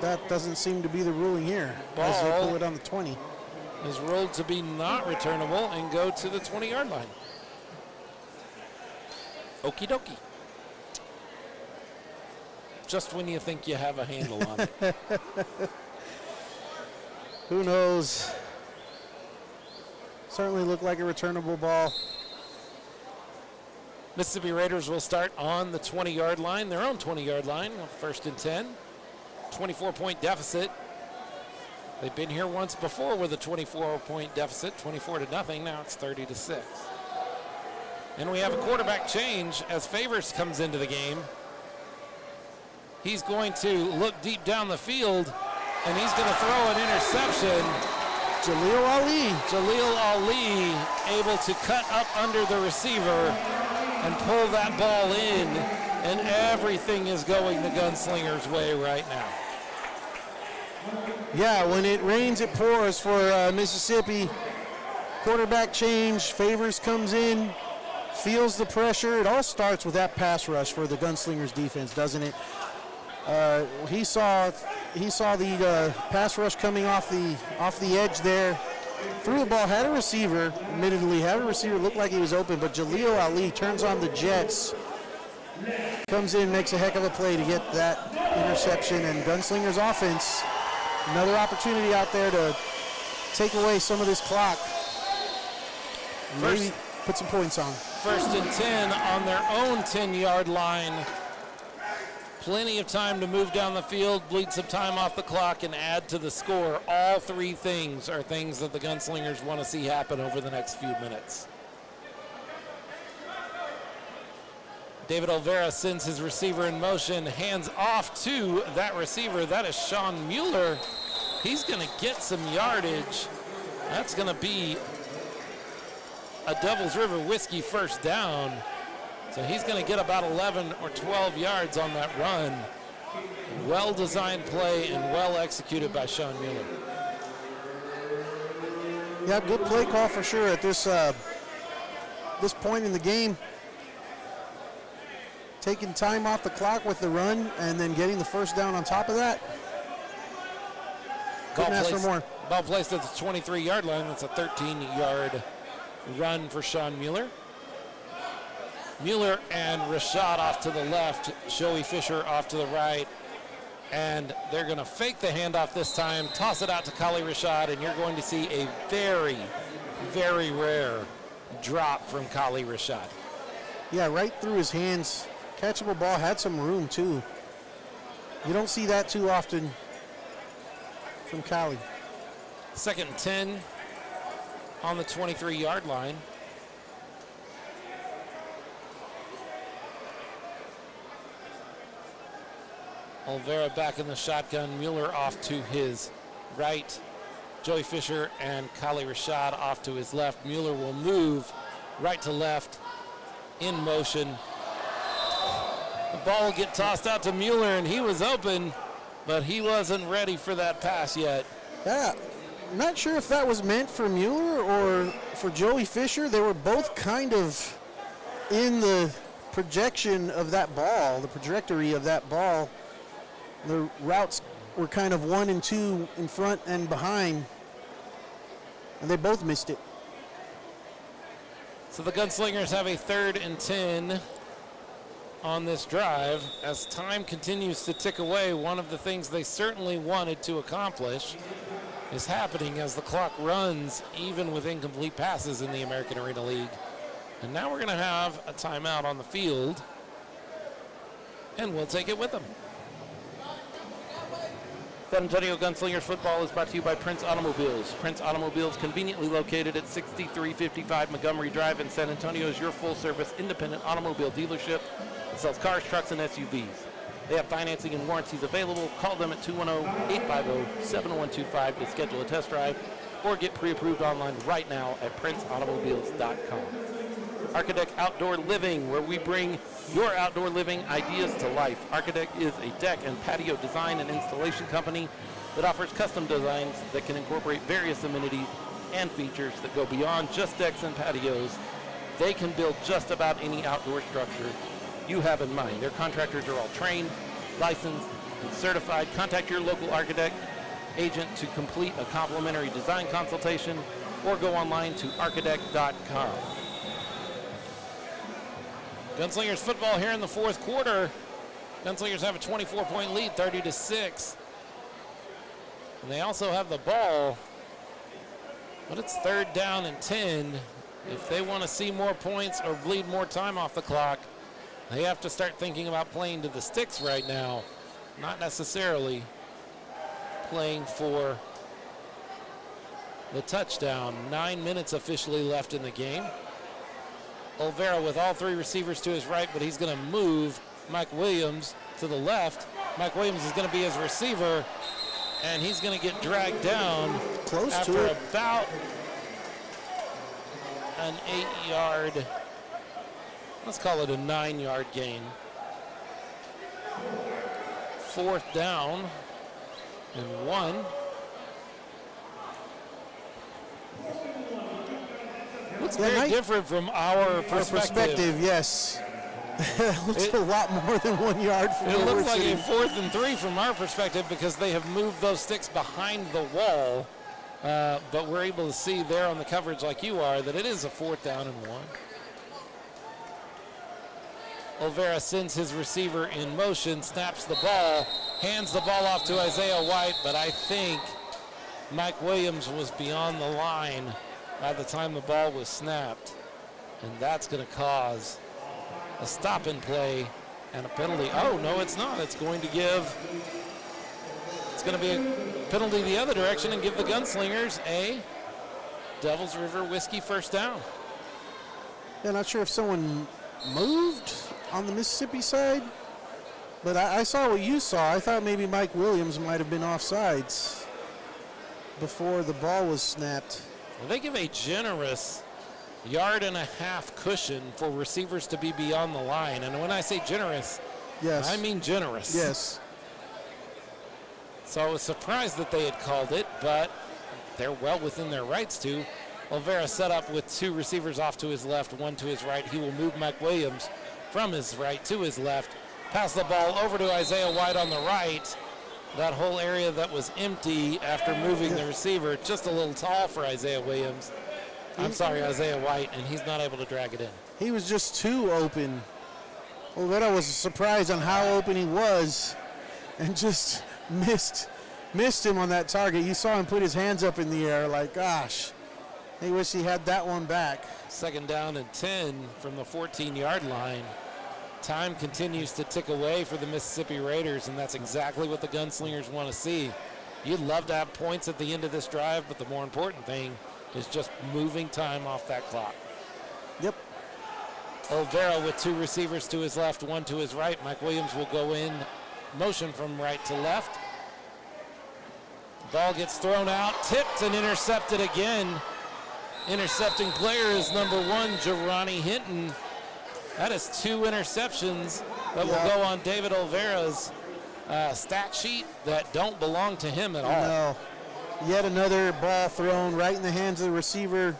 that doesn't seem to be the ruling here. As they pull it on the 20. Is ruled to be not returnable and go to the 20-yard line. Okie dokie. Just when you think you have a handle on it. Who knows? Certainly looked like a returnable ball. Mississippi Raiders will start on the 20-yard line, their own 20-yard line, 1st and 10. 24-point deficit. They've been here once before with a 24-point deficit, 24-0. Now it's 30-6. And we have a quarterback change as Favors comes into the game. He's going to look deep down the field, and he's going to throw an interception. Jaleel Ali able to cut up under the receiver and pull that ball in, and everything is going the Gunslingers' way right now. Yeah, when it rains, it pours for Mississippi. Quarterback change, Favors comes in, feels the pressure. It all starts with that pass rush for the Gunslingers defense, doesn't it? He saw the pass rush coming off the edge there. Threw the ball, had a receiver, looked like he was open, but Jaleel Ali turns on the jets, comes in, makes a heck of a play to get that interception, and Gunslingers offense, another opportunity out there to take away some of this clock. Maybe put some points on. 1st and 10 on their own 10-yard line. Plenty of time to move down the field, bleed some time off the clock, and add to the score. All three things are things that the Gunslingers want to see happen over the next few minutes. David Olvera sends his receiver in motion, hands off to that receiver. That is Sean Mueller. He's going to get some yardage. That's going to be a Devils River Whiskey first down. So he's going to get about 11 or 12 yards on that run. Well-designed play and well executed by Sean Mueller. Yeah, good play call for sure at this point in the game. Taking time off the clock with the run and then getting the first down on top of that. Couldn't ask for more. Ball placed at the 23-yard line. That's a 13-yard run for Sean Mueller. Mueller and Rashad off to the left. Joey Fisher off to the right. And they're going to fake the handoff this time, toss it out to Kali Rashad, and you're going to see a very, very rare drop from Kali Rashad. Yeah, right through his hands. Catchable ball, had some room too. You don't see that too often from Kali. 2nd and 10 on the 23-yard line. Olvera back in the shotgun. Mueller off to his right. Joey Fisher and Kali Rashad off to his left. Mueller will move right to left in motion. The ball will get tossed out to Mueller, and he was open, but he wasn't ready for that pass yet. Yeah, not sure if that was meant for Mueller or for Joey Fisher. They were both kind of in the projection of that ball, the trajectory of that ball. The routes were kind of 1 and 2 in front and behind, and they both missed it. So the Gunslingers have a 3rd and 10 on this drive. As time continues to tick away, one of the things they certainly wanted to accomplish is happening as the clock runs, even with incomplete passes in the American Arena League. And now we're going to have a timeout on the field, and we'll take it with them. San Antonio Gunslingers football is brought to you by Prince Automobiles. Prince Automobiles, conveniently located at 6355 Montgomery Drive in San Antonio, is your full-service independent automobile dealership that sells cars, trucks, and SUVs. They have financing and warranties available. Call them at 210-850-7125 to schedule a test drive or get pre-approved online right now at princeautomobiles.com. Architect Outdoor Living, where we bring your outdoor living ideas to life. Architect is a deck and patio design and installation company that offers custom designs that can incorporate various amenities and features that go beyond just decks and patios. They can build just about any outdoor structure you have in mind. Their contractors are all trained, licensed, and certified. Contact your local architect agent to complete a complimentary design consultation or go online to architect.com. Gunslingers football here in the 4th quarter. Gunslingers have a 24-point lead, 30-6. And they also have the ball, but it's 3rd down and 10. If they want to see more points or bleed more time off the clock, they have to start thinking about playing to the sticks right now, not necessarily playing for the touchdown. 9 minutes officially left in the game. Olvera with all 3 receivers to his right, but he's going to move Mike Williams to the left. Mike Williams is going to be his receiver, and he's going to get dragged down close after to it. About an 8-yard, let's call it a 9-yard gain. 4th down and 1. Looks very different from our perspective. Yes. It looks a lot more than 1 yard from It where looks we're like sitting. a 4th and 3 from our perspective because they have moved those sticks behind the wall. But we're able to see there on the coverage like you are that it is a 4th down and 1. Olvera sends his receiver in motion, snaps the ball, hands the ball off to Isaiah White, but I think Mike Williams was beyond the line by the time the ball was snapped, and that's going to cause a stop and play and a penalty. Oh, no, it's not. It's going to be a penalty the other direction and give the Gunslingers a Devil's River Whiskey 1st down. Yeah, not sure if someone moved on the Mississippi side, but I saw what you saw. I thought maybe Mike Williams might have been offsides before the ball was snapped. Well, they give a generous 1.5 yard cushion for receivers to be beyond the line. And when I say generous, yes, I mean generous. Yes. So I was surprised that they had called it, but they're well within their rights to. Olvera set up with 2 receivers off to his left, 1 to his right. He will move Mike Williams from his right to his left. Pass the ball over to Isaiah White on the right. That whole area that was empty after moving the receiver, just a little tall for Isaiah Williams. Isaiah White, and he's not able to drag it in. He was just too open. Olvera was surprised on how open he was and just missed him on that target. You saw him put his hands up in the air like, gosh, he wish he had that one back. 2nd down and 10 from the 14-yard line. Time continues to tick away for the Mississippi Raiders, and that's exactly what the Gunslingers want to see. You'd love to have points at the end of this drive, but the more important thing is just moving time off that clock. Yep. Olvera with 2 receivers to his left, 1 to his right. Mike Williams will go in motion from right to left. Ball gets thrown out, tipped and intercepted again. Intercepting player is number 1, Jerani Hinton. That is 2 interceptions that will go on David Olvera's stat sheet that don't belong to him at all. No. Yet another ball thrown right in the hands of the receiver.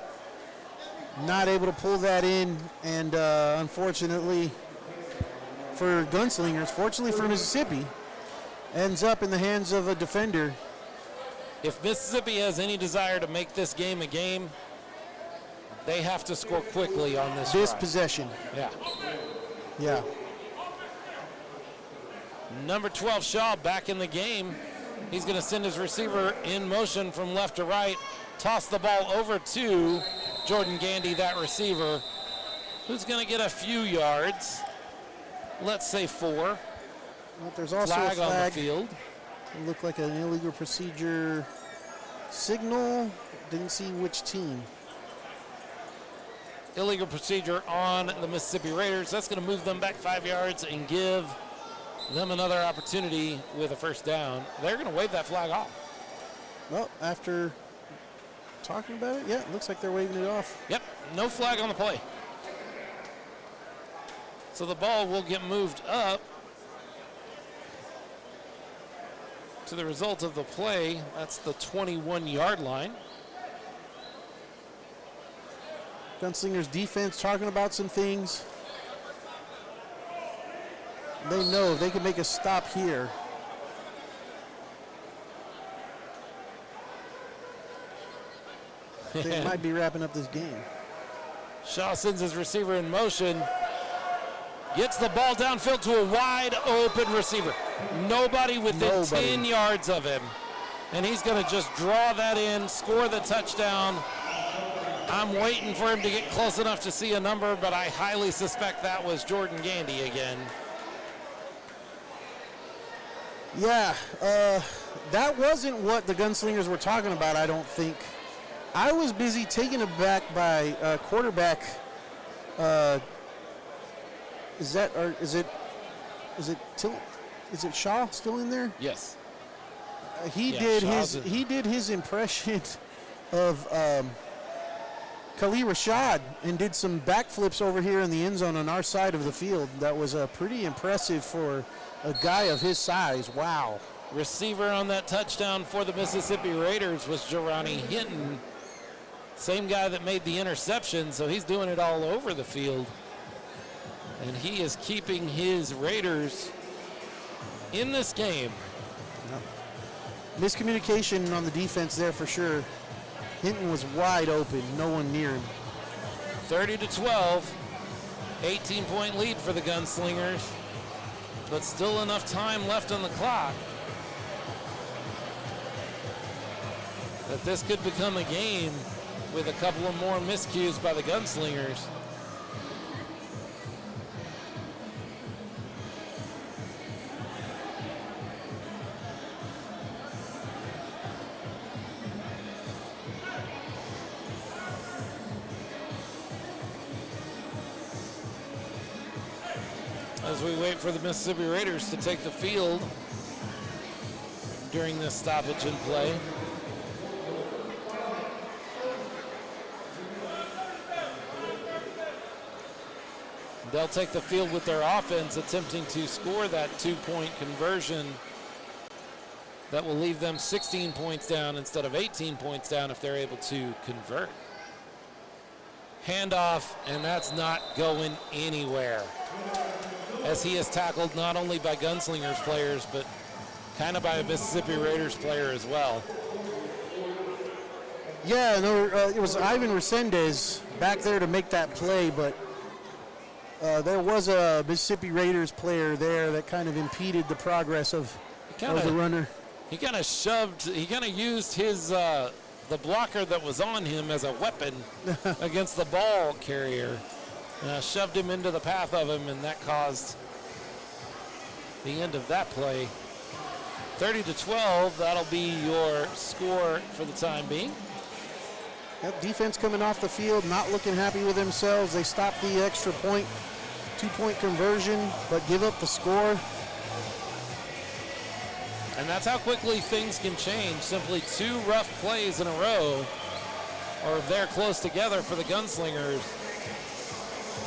Not able to pull that in, and unfortunately for Gunslingers, fortunately for Mississippi, ends up in the hands of a defender. If Mississippi has any desire to make this game a game, they have to score quickly on this drive. Possession. Yeah. Number 12, Shaw, back in the game. He's going to send his receiver in motion from left to right. Toss the ball over to Jordan Gandy, that receiver, who's going to get a few yards. Let's say 4. But there's also flag a flag on the field. It looked like an illegal procedure signal. Didn't see which team. Illegal procedure on the Mississippi Raiders. That's going to move them back 5 yards and give them another opportunity with a 1st down. They're going to wave that flag off. Well, after talking about it, yeah, it looks like they're waving it off. Yep, no flag on the play. So the ball will get moved up to the result of the play. That's the 21-yard line. Gunslingers defense talking about some things. They know if they can make a stop here. They might be wrapping up this game. Shaw sends his receiver in motion. Gets the ball downfield to a wide open receiver. Nobody within 10 yards of him. And he's going to just draw that in, score the touchdown. I'm waiting for him to get close enough to see a number, but I highly suspect that was Jordan Gandy again. Yeah, that wasn't what the Gunslingers were talking about, I don't think. I was busy taken aback by quarterback. Is it Shaw still in there? Yes. He did his impression of Khalil Rashad and did some backflips over here in the end zone on our side of the field. That was pretty impressive for a guy of his size. Wow. Receiver on that touchdown for the Mississippi Raiders was Jerani Hinton. Same guy that made the interception, so he's doing it all over the field. And he is keeping his Raiders in this game. Miscommunication on the defense there for sure. Hinton was wide open, no one near him. 30-12, 18-point lead for the Gunslingers, but still enough time left on the clock that this could become a game with a couple of more miscues by the Gunslingers. As we wait for the Mississippi Raiders to take the field during this stoppage in play. They'll take the field with their offense attempting to score that 2-point conversion that will leave them 16 points down instead of 18 points down if they're able to convert. Handoff, and that's not going anywhere, as he is tackled not only by Gunslingers players, but kind of by a Mississippi Raiders player as well. Yeah, no, it was Ivan Resendez back there to make that play, but there was a Mississippi Raiders player there that kind of impeded the progress of the runner. He kind of used his the blocker that was on him as a weapon against the ball carrier. Shoved him into the path of him, and that caused the end of that play. 30-12, that'll be your score for the time being. Yep, defense coming off the field, not looking happy with themselves. They stopped the extra point, 2-point conversion, but give up the score. And that's how quickly things can change. Simply 2 rough plays in a row, or if they're close together for the Gunslingers,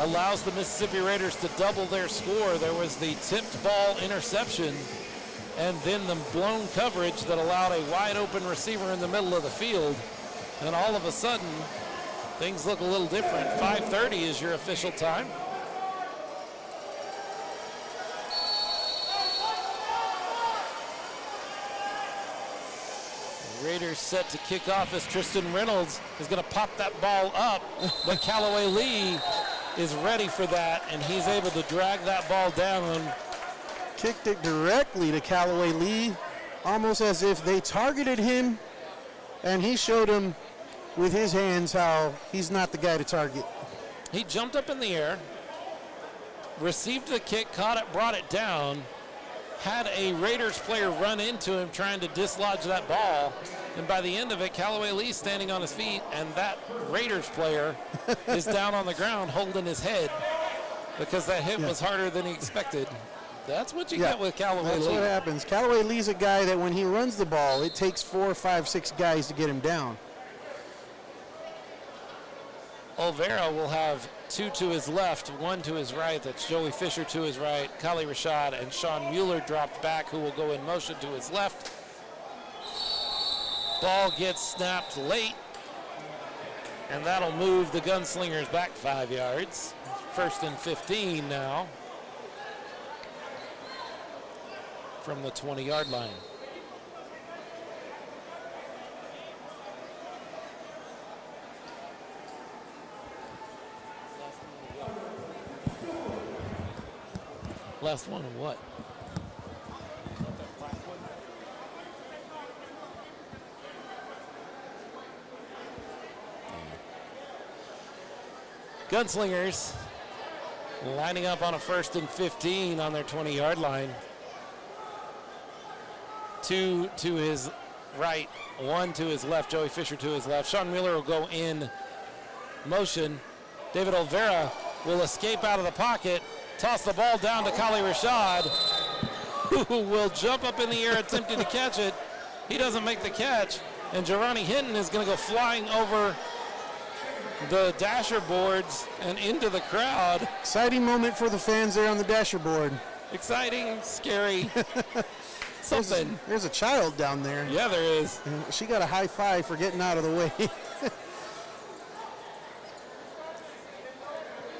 allows the Mississippi Raiders to double their score. There was the tipped ball interception, and then the blown coverage that allowed a wide open receiver in the middle of the field. And all of a sudden, things look a little different. 5:30 is your official time. Raiders set to kick off as Tristan Reynolds is going to pop that ball up, but Callaway Lee is ready for that, and he's able to drag that ball down. Kicked it directly to Callaway Lee, almost as if they targeted him, and he showed him with his hands how he's not the guy to target. He jumped up in the air, received the kick, caught it, brought it down, had a Raiders player run into him trying to dislodge that ball, and by the end of it, Callaway Lee standing on his feet, and that Raiders player is down on the ground holding his head because that hit was harder than he expected. That's what you get with Callaway Lee. That's what happens. Callaway Lee's a guy that when he runs the ball, it takes 4, 5, 6 guys to get him down. Olvera will have 2 to his left, 1 to his right. That's Joey Fisher to his right. Kali Rashad and Sean Mueller dropped back, who will go in motion to his left. Ball gets snapped late, and that'll move the Gunslingers back 5 yards. 1st and 15 now from the 20-yard line. Last one of what? Gunslingers lining up on a 1st and 15 on their 20-yard line. 2 to his right, 1 to his left, Joey Fisher to his left. Sean Mueller will go in motion. David Olvera will escape out of the pocket, toss the ball down to Kali Rashad, who will jump up in the air attempting to catch it. He doesn't make the catch, and Jerani Hinton is going to go flying over the dasher boards and into the crowd. Exciting moment for the fans there on the dasher board. Exciting, scary, something. There's a child down there. Yeah, there is. And she got a high five for getting out of the way.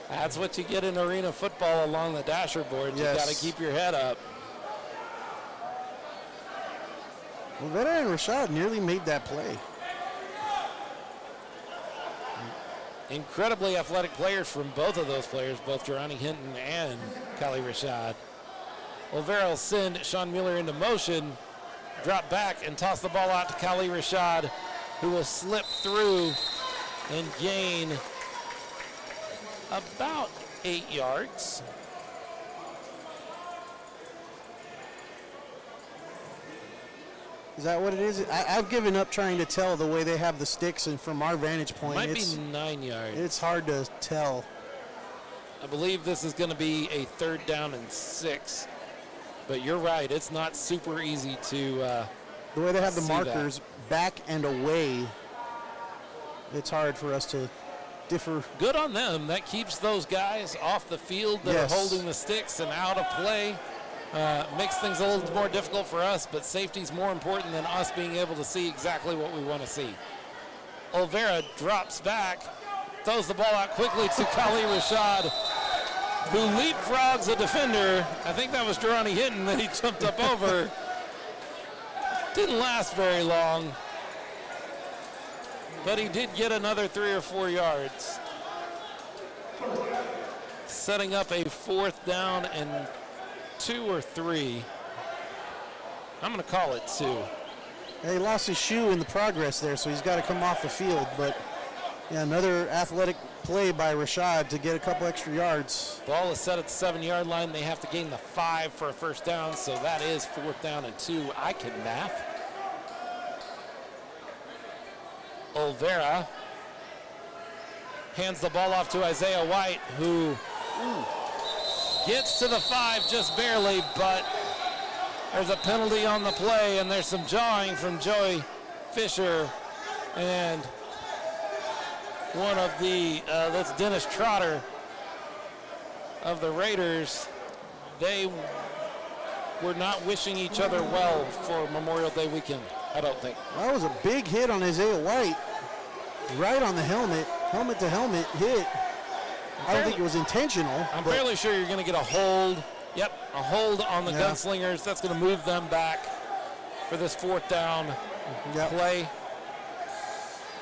That's what you get in arena football along the dasher board. You got to keep your head up. Well, Vera and Rashad nearly made that play. Incredibly athletic players from both of those players, both Jerani Hinton and Kali Rashad. Olvera will send Sean Mueller into motion, drop back and toss the ball out to Kali Rashad, who will slip through and gain about 8 yards. Is that what it is? I've given up trying to tell the way they have the sticks, and from our vantage point, Might be 9 yards. It's hard to tell. I believe this is going to be a 3rd down and 6. But you're right, it's not super easy to the way they have the see markers back and away, it's hard for us to differ. Good on them. That keeps those guys off the field that are holding the sticks and out of play. Makes things a little more difficult for us, but safety's more important than us being able to see exactly what we want to see. Olvera drops back, throws the ball out quickly to Kali Rashad, who leapfrogs a defender. I think that was Durrani Hinton that he jumped up over. Didn't last very long, but he did get another 3 or 4 yards. Setting up a 4th down and 2 or 3. I'm going to call it 2. He lost his shoe in the progress there, so he's got to come off the field. But yeah, another athletic play by Rashad to get a couple extra yards. Ball is set at the 7-yard line. They have to gain the 5 for a first down, so that is 4th down and 2. I can math. Olvera hands the ball off to Isaiah White, who gets to the 5 just barely, but there's a penalty on the play, and there's some jawing from Joey Fisher, and one of the, that's Dennis Trotter of the Raiders. They were not wishing each other well for Memorial Day weekend, I don't think. That was a big hit on Isaiah White, right on the helmet to helmet hit. I don't think it was intentional. I'm fairly sure you're going to get a hold. Yep, a hold on the Gunslingers. That's going to move them back for this 4th down play.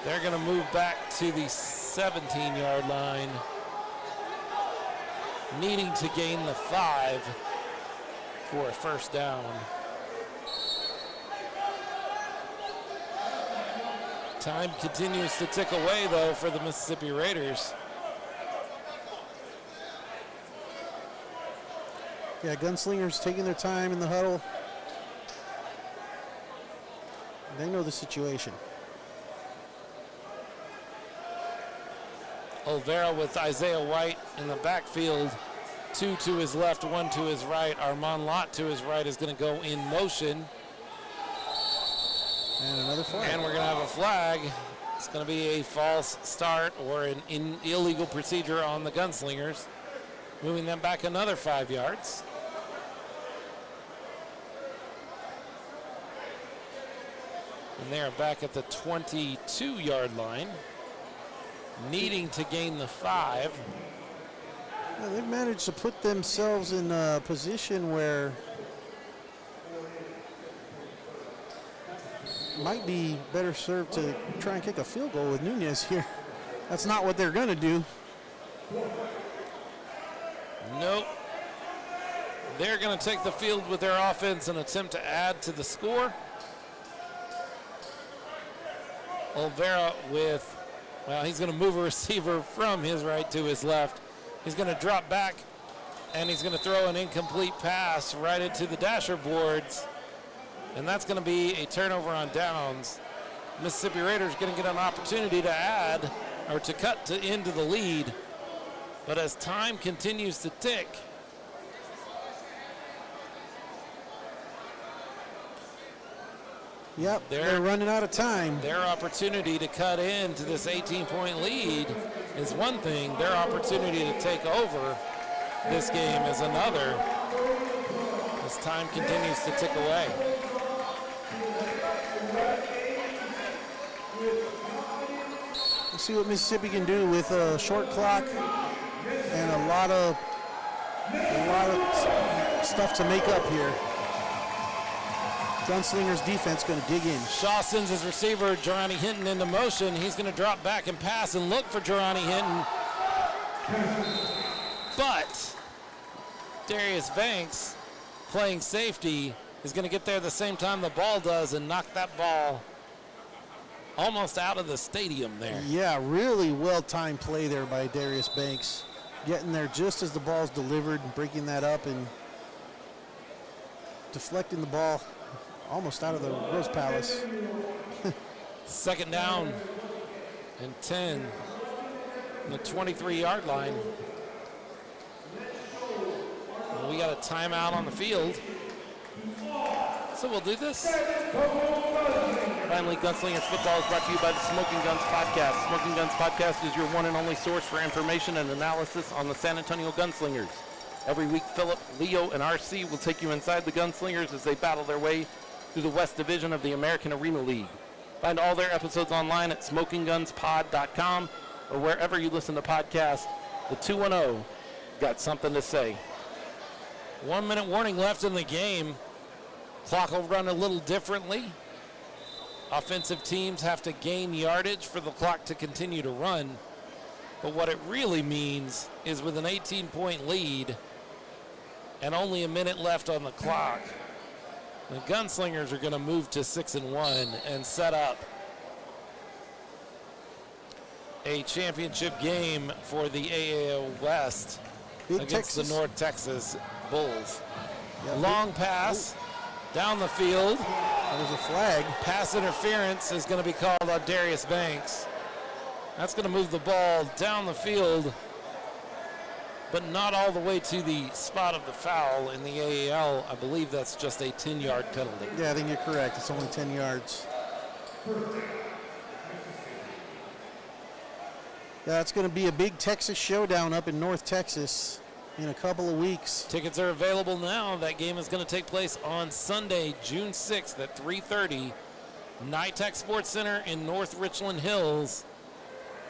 They're going to move back to the 17-yard line, needing to gain the 5 for a first down. Time continues to tick away, though, for the Mississippi Raiders. Yeah, Gunslingers taking their time in the huddle. They know the situation. Olvera with Isaiah White in the backfield. 2 to his left, 1 to his right. Armand Lott to his right is going to go in motion. And another flag. And we're going to have a flag. It's going to be a false start or an illegal procedure on the Gunslingers, moving them back another 5 yards. And they are back at the 22-yard line, needing to gain the 5. Yeah, they've managed to put themselves in a position where might be better served to try and kick a field goal with Nunez here. That's not what they're going to do. Nope. They're going to take the field with their offense and attempt to add to the score. Olvera with, well, he's going to move a receiver from his right to his left. He's going to drop back, and he's going to throw an incomplete pass right into the dasher boards. And that's going to be a turnover on downs. Mississippi Raiders going to get an opportunity to add or to cut into the lead. But as time continues to tick, yep, they're running out of time. Their opportunity to cut into this 18-point lead is one thing. Their opportunity to take over this game is another, as time continues to tick away. We'll see what Mississippi can do with a short clock and a lot of stuff to make up here. Gunslingers defense going to dig in. Shaw sends his receiver, Durrani Hinton, into motion. He's going to drop back and pass and look for Durrani Hinton. But Darius Banks, playing safety, is going to get there the same time the ball does and knock that ball almost out of the stadium there. Yeah, really well-timed play there by Darius Banks. Getting there just as the ball's delivered and breaking that up and deflecting the ball almost out of the Rose Palace. Second down and 10 on the 23-yard line. And we got a timeout on the field. So we'll do this. Finally, Gunslingers football is brought to you by the Smoking Guns Podcast. Smoking Guns Podcast is your one and only source for information and analysis on the San Antonio Gunslingers. Every week, Philip, Leo, and RC will take you inside the Gunslingers as they battle their way through the West Division of the American Arena League. Find all their episodes online at smokinggunspod.com or wherever you listen to podcasts. The 210 got something to say. 1 minute warning left in the game. Clock will run a little differently. Offensive teams have to gain yardage for the clock to continue to run. But what it really means is with an 18-point lead and only a minute left on the clock, the Gunslingers are going to move to 6-1 and set up a championship game for the AAO West against the North Texas Bulls. Long pass down the field. There's a flag. Pass interference is going to be called on Darius Banks. That's going to move the ball down the field, but not all the way to the spot of the foul. In the AAL, I believe that's just a 10-yard penalty. Yeah, I think you're correct. It's only 10 yards. Yeah, it's going to be a big Texas showdown up in North Texas in a couple of weeks. Tickets are available now. That game is going to take place on Sunday, June 6th at 3:30, NYTEC Sports Center in North Richland Hills.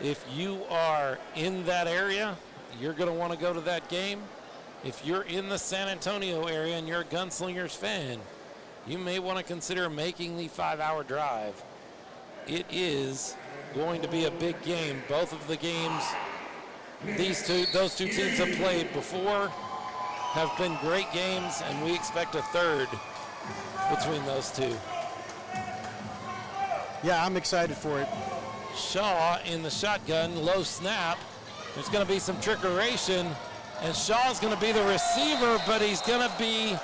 If you are in that area, you're going to want to go to that game. If you're in the San Antonio area and you're a Gunslingers fan, you may want to consider making the 5-hour drive. It is going to be a big game. Both of the games those two teams have played before have been great games, and we expect a third between those two. Yeah, I'm excited for it. Shaw in the shotgun, low snap. There's going to be some trickeration, and Shaw's going to be the receiver, but he's going to be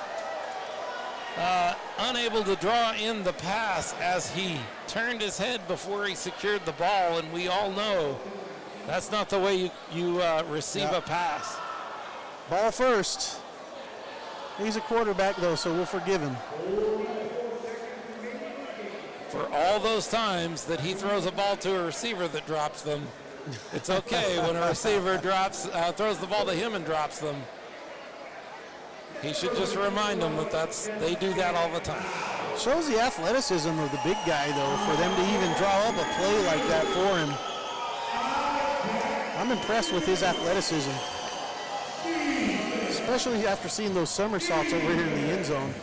unable to draw in the pass as he turned his head before he secured the ball, and we all know that's not the way you receive a pass. Ball first. He's a quarterback, though, so we'll forgive him. For all those times that he throws a ball to a receiver that drops them, it's okay when a receiver throws the ball to him and drops them. He should just remind them that they do that all the time. Shows the athleticism of the big guy, though, for them to even draw up a play like that for him. I'm impressed with his athleticism, especially after seeing those somersaults over here in the end zone.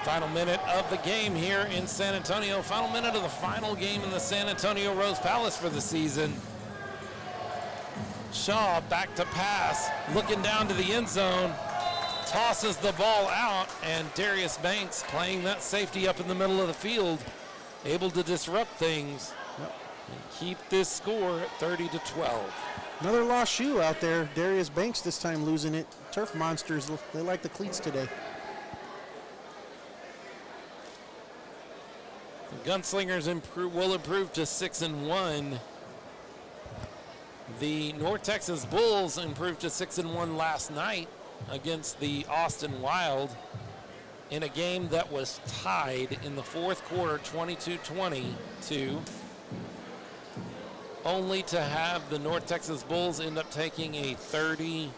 Final minute of the game here in San Antonio. Final minute of the final game in the San Antonio Rose Palace for the season. Shaw back to pass, looking down to the end zone, tosses the ball out, and Darius Banks playing that safety up in the middle of the field, able to disrupt things and keep this score at 30-12. Another lost shoe out there. Darius Banks this time losing it. Turf Monsters, they like the cleats today. The Gunslingers will improve to 6-1. The North Texas Bulls improved to 6-1 last night against the Austin Wild in a game that was tied in the fourth quarter, 22-22, only to have the North Texas Bulls end up taking a 38,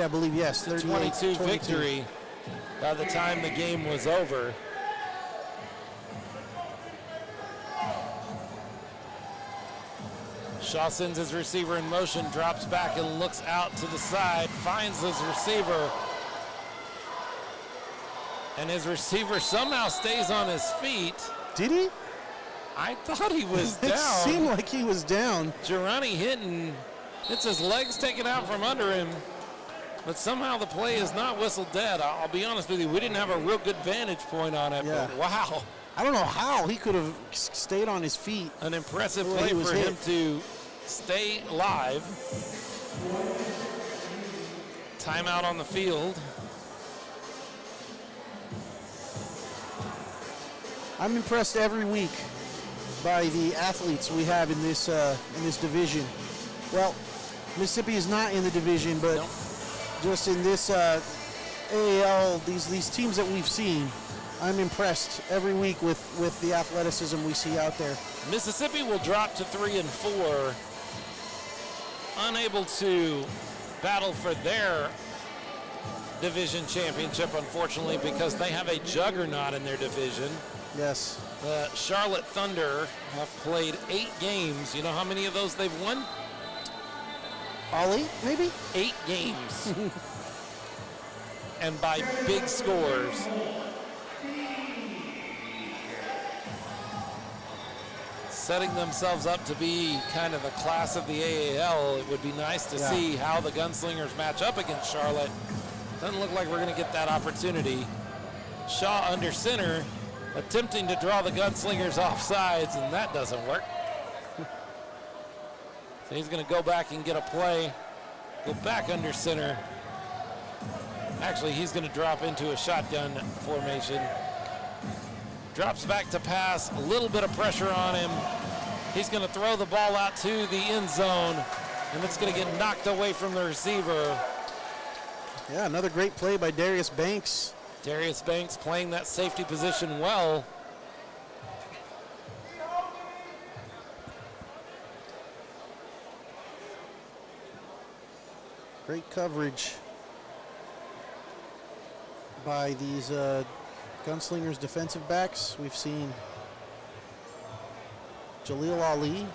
I believe, yes. 22 victory by the time the game was over. Shaw sends his receiver in motion, drops back and looks out to the side, finds his receiver, and his receiver somehow stays on his feet. Did he? I thought he was down. It seemed like he was down. Girani Hinton, it's his legs taken out from under him, but somehow the play is not whistled dead. I'll be honest with you, we didn't have a real good vantage point on it, Yeah. but wow. I don't know how he could have stayed on his feet. An impressive The way play he was for him hit. to stay live. Timeout on the field. I'm impressed every week by the athletes we have in this division. Well, Mississippi is not in the division, but just in this AAL, these teams that we've seen, I'm impressed every week with the athleticism we see out there. Mississippi will drop to 3-4, unable to battle for their division championship, unfortunately, because they have a juggernaut in their division. Yes. The Charlotte Thunder have played 8 games. You know how many of those they've won? All 8, maybe? 8 games. And by big scores. Setting themselves up to be kind of the class of the AAL. It would be nice to see how the Gunslingers match up against Charlotte. Doesn't look like we're going to get that opportunity. Shaw under center, attempting to draw the Gunslingers off sides, and that doesn't work. So he's going to go back and get a play, go back under center. Actually, he's going to drop into a shotgun formation. Drops back to pass, a little bit of pressure on him. He's going to throw the ball out to the end zone, and it's going to get knocked away from the receiver. Yeah, another great play by Darius Banks. Darius Banks playing that safety position well. Great coverage by these Gunslingers defensive backs. We've seen Jaleel Ali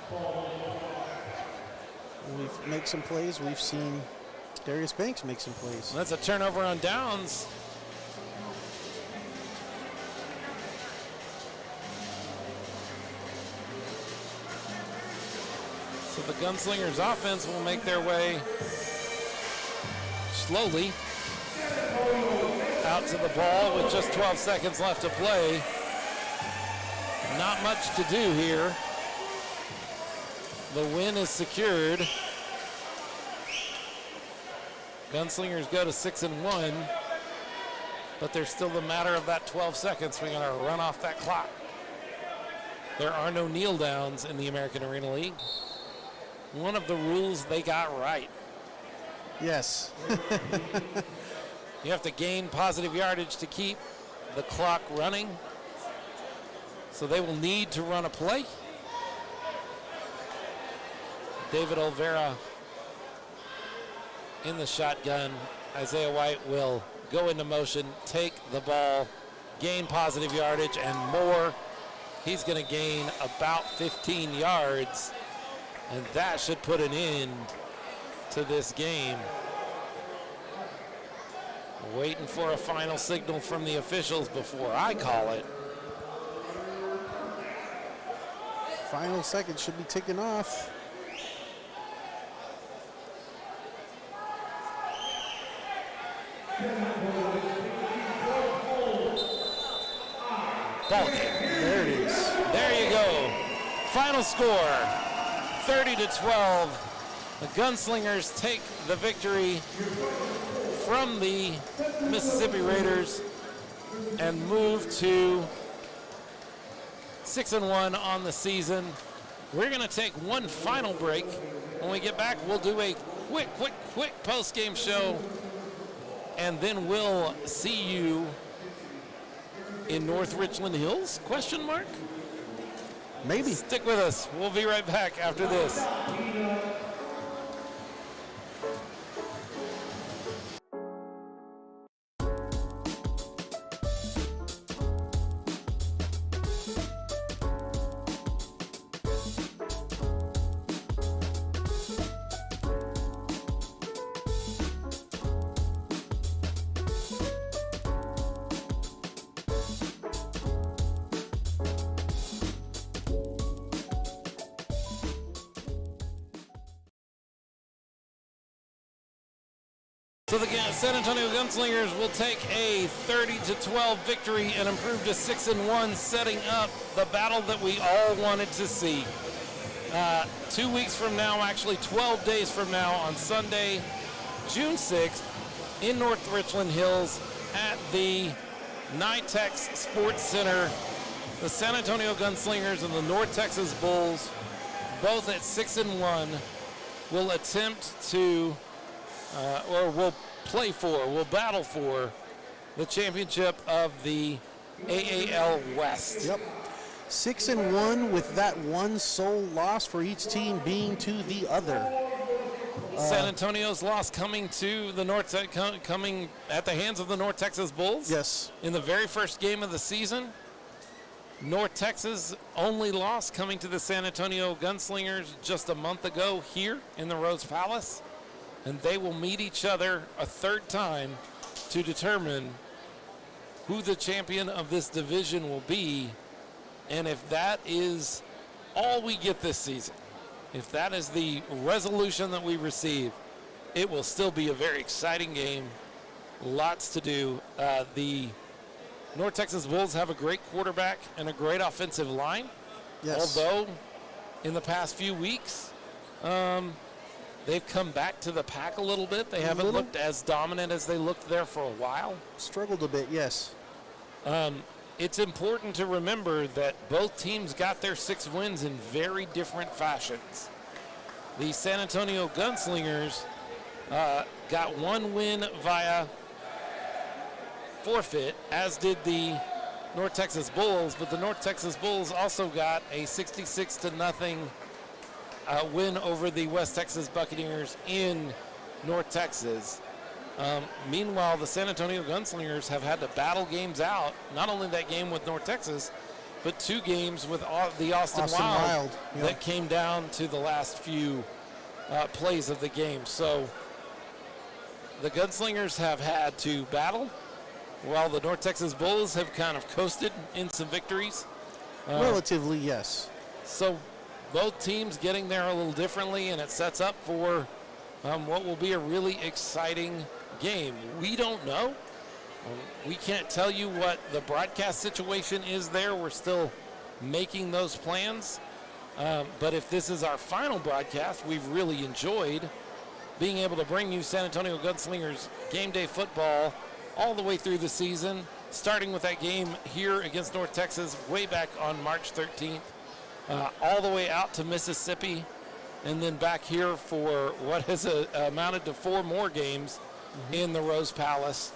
make some plays. We've seen Darius Banks make some plays. That's a turnover on downs. So the Gunslingers offense will make their way slowly out to the ball with just 12 seconds left to play. Not much to do here. The win is secured. Gunslingers go to 6-1, but there's still the matter of that 12 seconds. We're going to run off that clock. There are no kneel downs in the American Arena League. One of the rules they got right. Yes. You have to gain positive yardage to keep the clock running. So they will need to run a play. David Olvera in the shotgun. Isaiah White will go into motion, take the ball, gain positive yardage and more. He's going to gain about 15 yards, and that should put an end to this game. Waiting for a final signal from the officials before I call it. Final seconds should be ticking off. Ball game. There it is. There you go. Final score, 30-12. The Gunslingers take the victory from the Mississippi Raiders and move to 6-1 on the season. We're going to take one final break. When we get back, we'll do a quick post-game show, and then we'll see you in North Richland Hills, question mark? Maybe. Stick with us. We'll be right back after this. So the San Antonio Gunslingers will take a 30-12 victory and improve to 6-1, setting up the battle that we all wanted to see. 2 weeks from now, actually 12 days from now, on Sunday, June 6th, in North Richland Hills at the NYTEX Sports Center, the San Antonio Gunslingers and the North Texas Bulls, both at 6-1, will attempt to will battle for the championship of the AAL West. Yep. 6-1 with that one sole loss for each team being to the other. San Antonio's loss coming to the coming at the hands of the North Texas Bulls. Yes. In the very first game of the season. North Texas only loss coming to the San Antonio Gunslingers just a month ago here in the Rose Palace. And they will meet each other a third time to determine who the champion of this division will be. And if that is all we get this season, if that is the resolution that we receive, it will still be a very exciting game. Lots to do. The North Texas Bulls have a great quarterback and a great offensive line. Yes. Although in the past few weeks, they've come back to the pack a little bit. They haven't looked as dominant as they looked there for a while. Struggled a bit, yes. It's important to remember that both teams got their 6 wins in very different fashions. The San Antonio Gunslingers got 1 win via forfeit, as did the North Texas Bulls, but the North Texas Bulls also got a 66-0 win over the West Texas Buccaneers in North Texas. Meanwhile, the San Antonio Gunslingers have had to battle games out, not only that game with North Texas, but 2 games with the Austin Wild. Yep. That came down to the last few plays of the game. So the Gunslingers have had to battle, while the North Texas Bulls have kind of coasted in some victories. Relatively, yes. So both teams getting there a little differently, and it sets up for what will be a really exciting game. We don't know. We can't tell you what the broadcast situation is there. We're still making those plans. But if this is our final broadcast, we've really enjoyed being able to bring you San Antonio Gunslingers game day football all the way through the season, starting with that game here against North Texas way back on March 13th, all the way out to Mississippi, and then back here for what has amounted to 4 more games in the Rose Palace.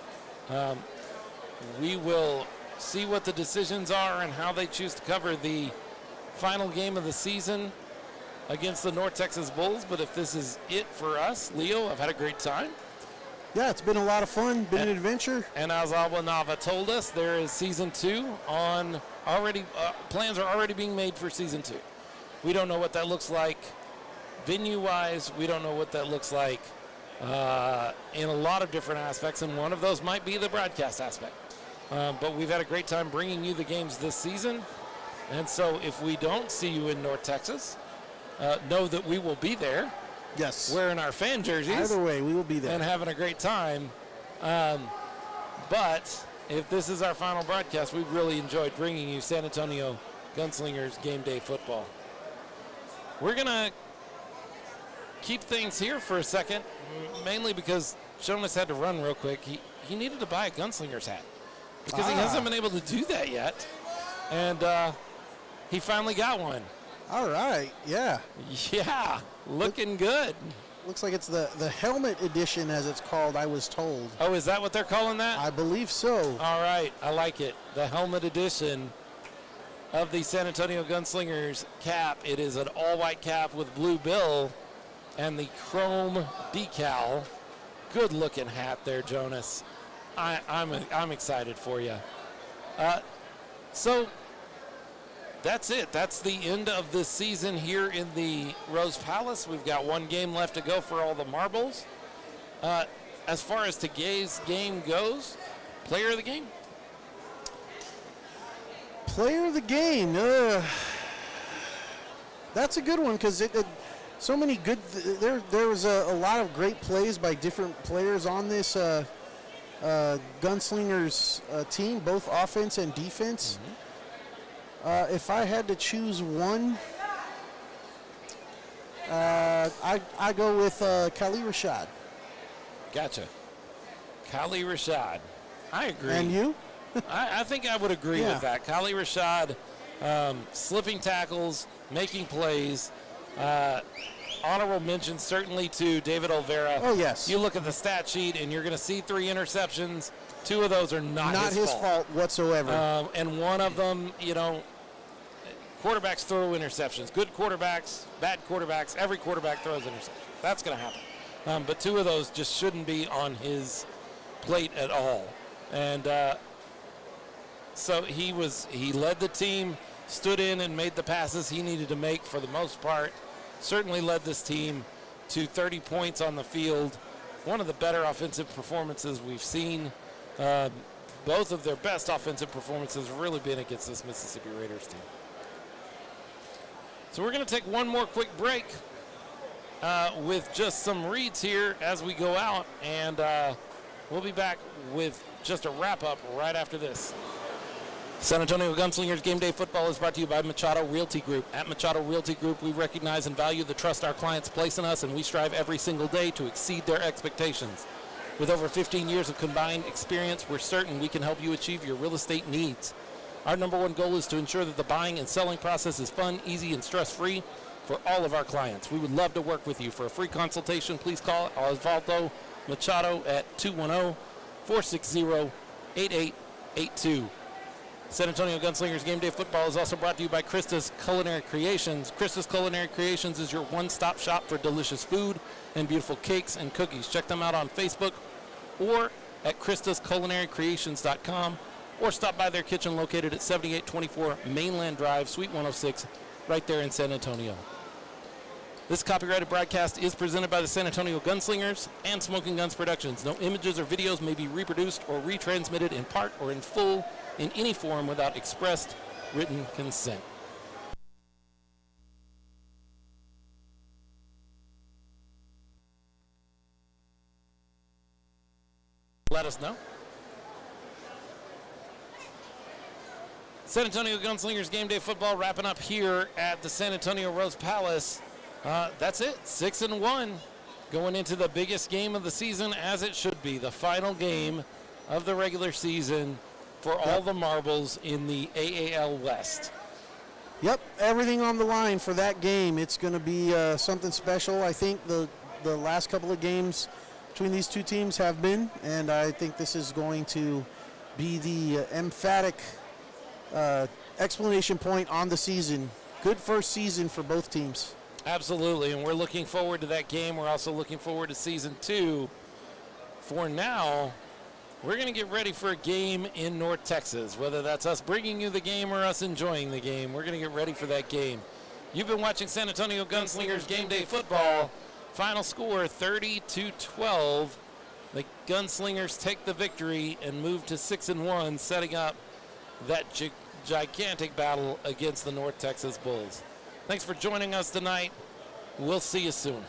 We will see what the decisions are and how they choose to cover the final game of the season against the North Texas Bulls. But if this is it for us, Leo, I've had a great time. Yeah, it's been a lot of fun, been an adventure. And as Alba Nava told us, there is season 2 on already. Plans are already being made for season 2. We don't know what that looks like venue-wise. We don't know what that looks like in a lot of different aspects, and one of those might be the broadcast aspect. But we've had a great time bringing you the games this season. And so if we don't see you in North Texas, know that we will be there. Yes. Wearing our fan jerseys. Either way, we will be there. And having a great time. But if this is our final broadcast, we've really enjoyed bringing you San Antonio Gunslingers game day football. We're going to keep things here for a second, mainly because Jonas had to run real quick. He needed to buy a Gunslingers hat because he hasn't been able to do that yet. And he finally got one. All right, yeah. Yeah, looking good. Looks like it's the helmet edition, as it's called, I was told. Oh, is that what they're calling that? I believe so. All right, I like it. The helmet edition of the San Antonio Gunslingers cap. It is an all-white cap with blue bill and the chrome decal. Good-looking hat there, Jonas. I'm excited for you. So that's it. That's the end of this season here in the Rose Palace. We've got 1 game left to go for all the marbles. As far as today's game goes, player of the game? Player of the game. That's a good one because so many good. There was a lot of great plays by different players on this Gunslingers team, both offense and defense. If I had to choose one, I go with Khalil Rashad. Gotcha. Khalil Rashad. I agree. And you? I think I would agree with that. Khalil Rashad, slipping tackles, making plays. Honorable mention certainly to David Olvera. Oh, yes. You look at the stat sheet and you're going to see 3 interceptions. 2 of those are not his fault whatsoever. And one of them, quarterbacks throw interceptions. Good quarterbacks, bad quarterbacks. Every quarterback throws interceptions. That's going to happen. But 2 of those just shouldn't be on his plate at all. And so he led the team, stood in and made the passes he needed to make for the most part. Certainly led this team to 30 points on the field. One of the better offensive performances we've seen. Both of their best offensive performances have really been against this Mississippi Raiders team. So we're going to take one more quick break with just some reads here as we go out, and we'll be back with just a wrap-up right after this. San Antonio Gunslingers Game Day Football is brought to you by Machado Realty Group. At Machado Realty Group, we recognize and value the trust our clients place in us, and we strive every single day to exceed their expectations. With over 15 years of combined experience, we're certain we can help you achieve your real estate needs. Our number one goal is to ensure that the buying and selling process is fun, easy, and stress-free for all of our clients. We would love to work with you. For a free consultation, please call Osvaldo Machado at 210-460-8882. San Antonio Gunslingers Game Day Football is also brought to you by Krista's Culinary Creations. Krista's Culinary Creations is your one-stop shop for delicious food and beautiful cakes and cookies. Check them out on Facebook or at kristasculinarycreations.com, or stop by their kitchen located at 7824 Mainland Drive, Suite 106, right there in San Antonio. This copyrighted broadcast is presented by the San Antonio Gunslingers and Smoking Guns Productions. No images or videos may be reproduced or retransmitted in part or in full in any form without expressed written consent. Let us know. San Antonio Gunslingers Game Day Football wrapping up here at the San Antonio Rose Palace. That's it, 6-1, going into the biggest game of the season, as it should be, the final game of the regular season for all the marbles in the AAL West. Yep, everything on the line for that game. It's going to be something special. I think the last couple of games between these 2 teams have been, and I think this is going to be the emphatic explanation point on the season. Good first season for both teams. Absolutely, and we're looking forward to that game. We're also looking forward to season 2. For now, we're going to get ready for a game in North Texas, whether that's us bringing you the game or us enjoying the game. We're going to get ready for that game. You've been watching San Antonio Gunslingers Game Day Football. Final score 30-12. The Gunslingers take the victory and move to 6-1, setting up that gigantic battle against the North Texas Bulls. Thanks for joining us tonight. We'll see you soon.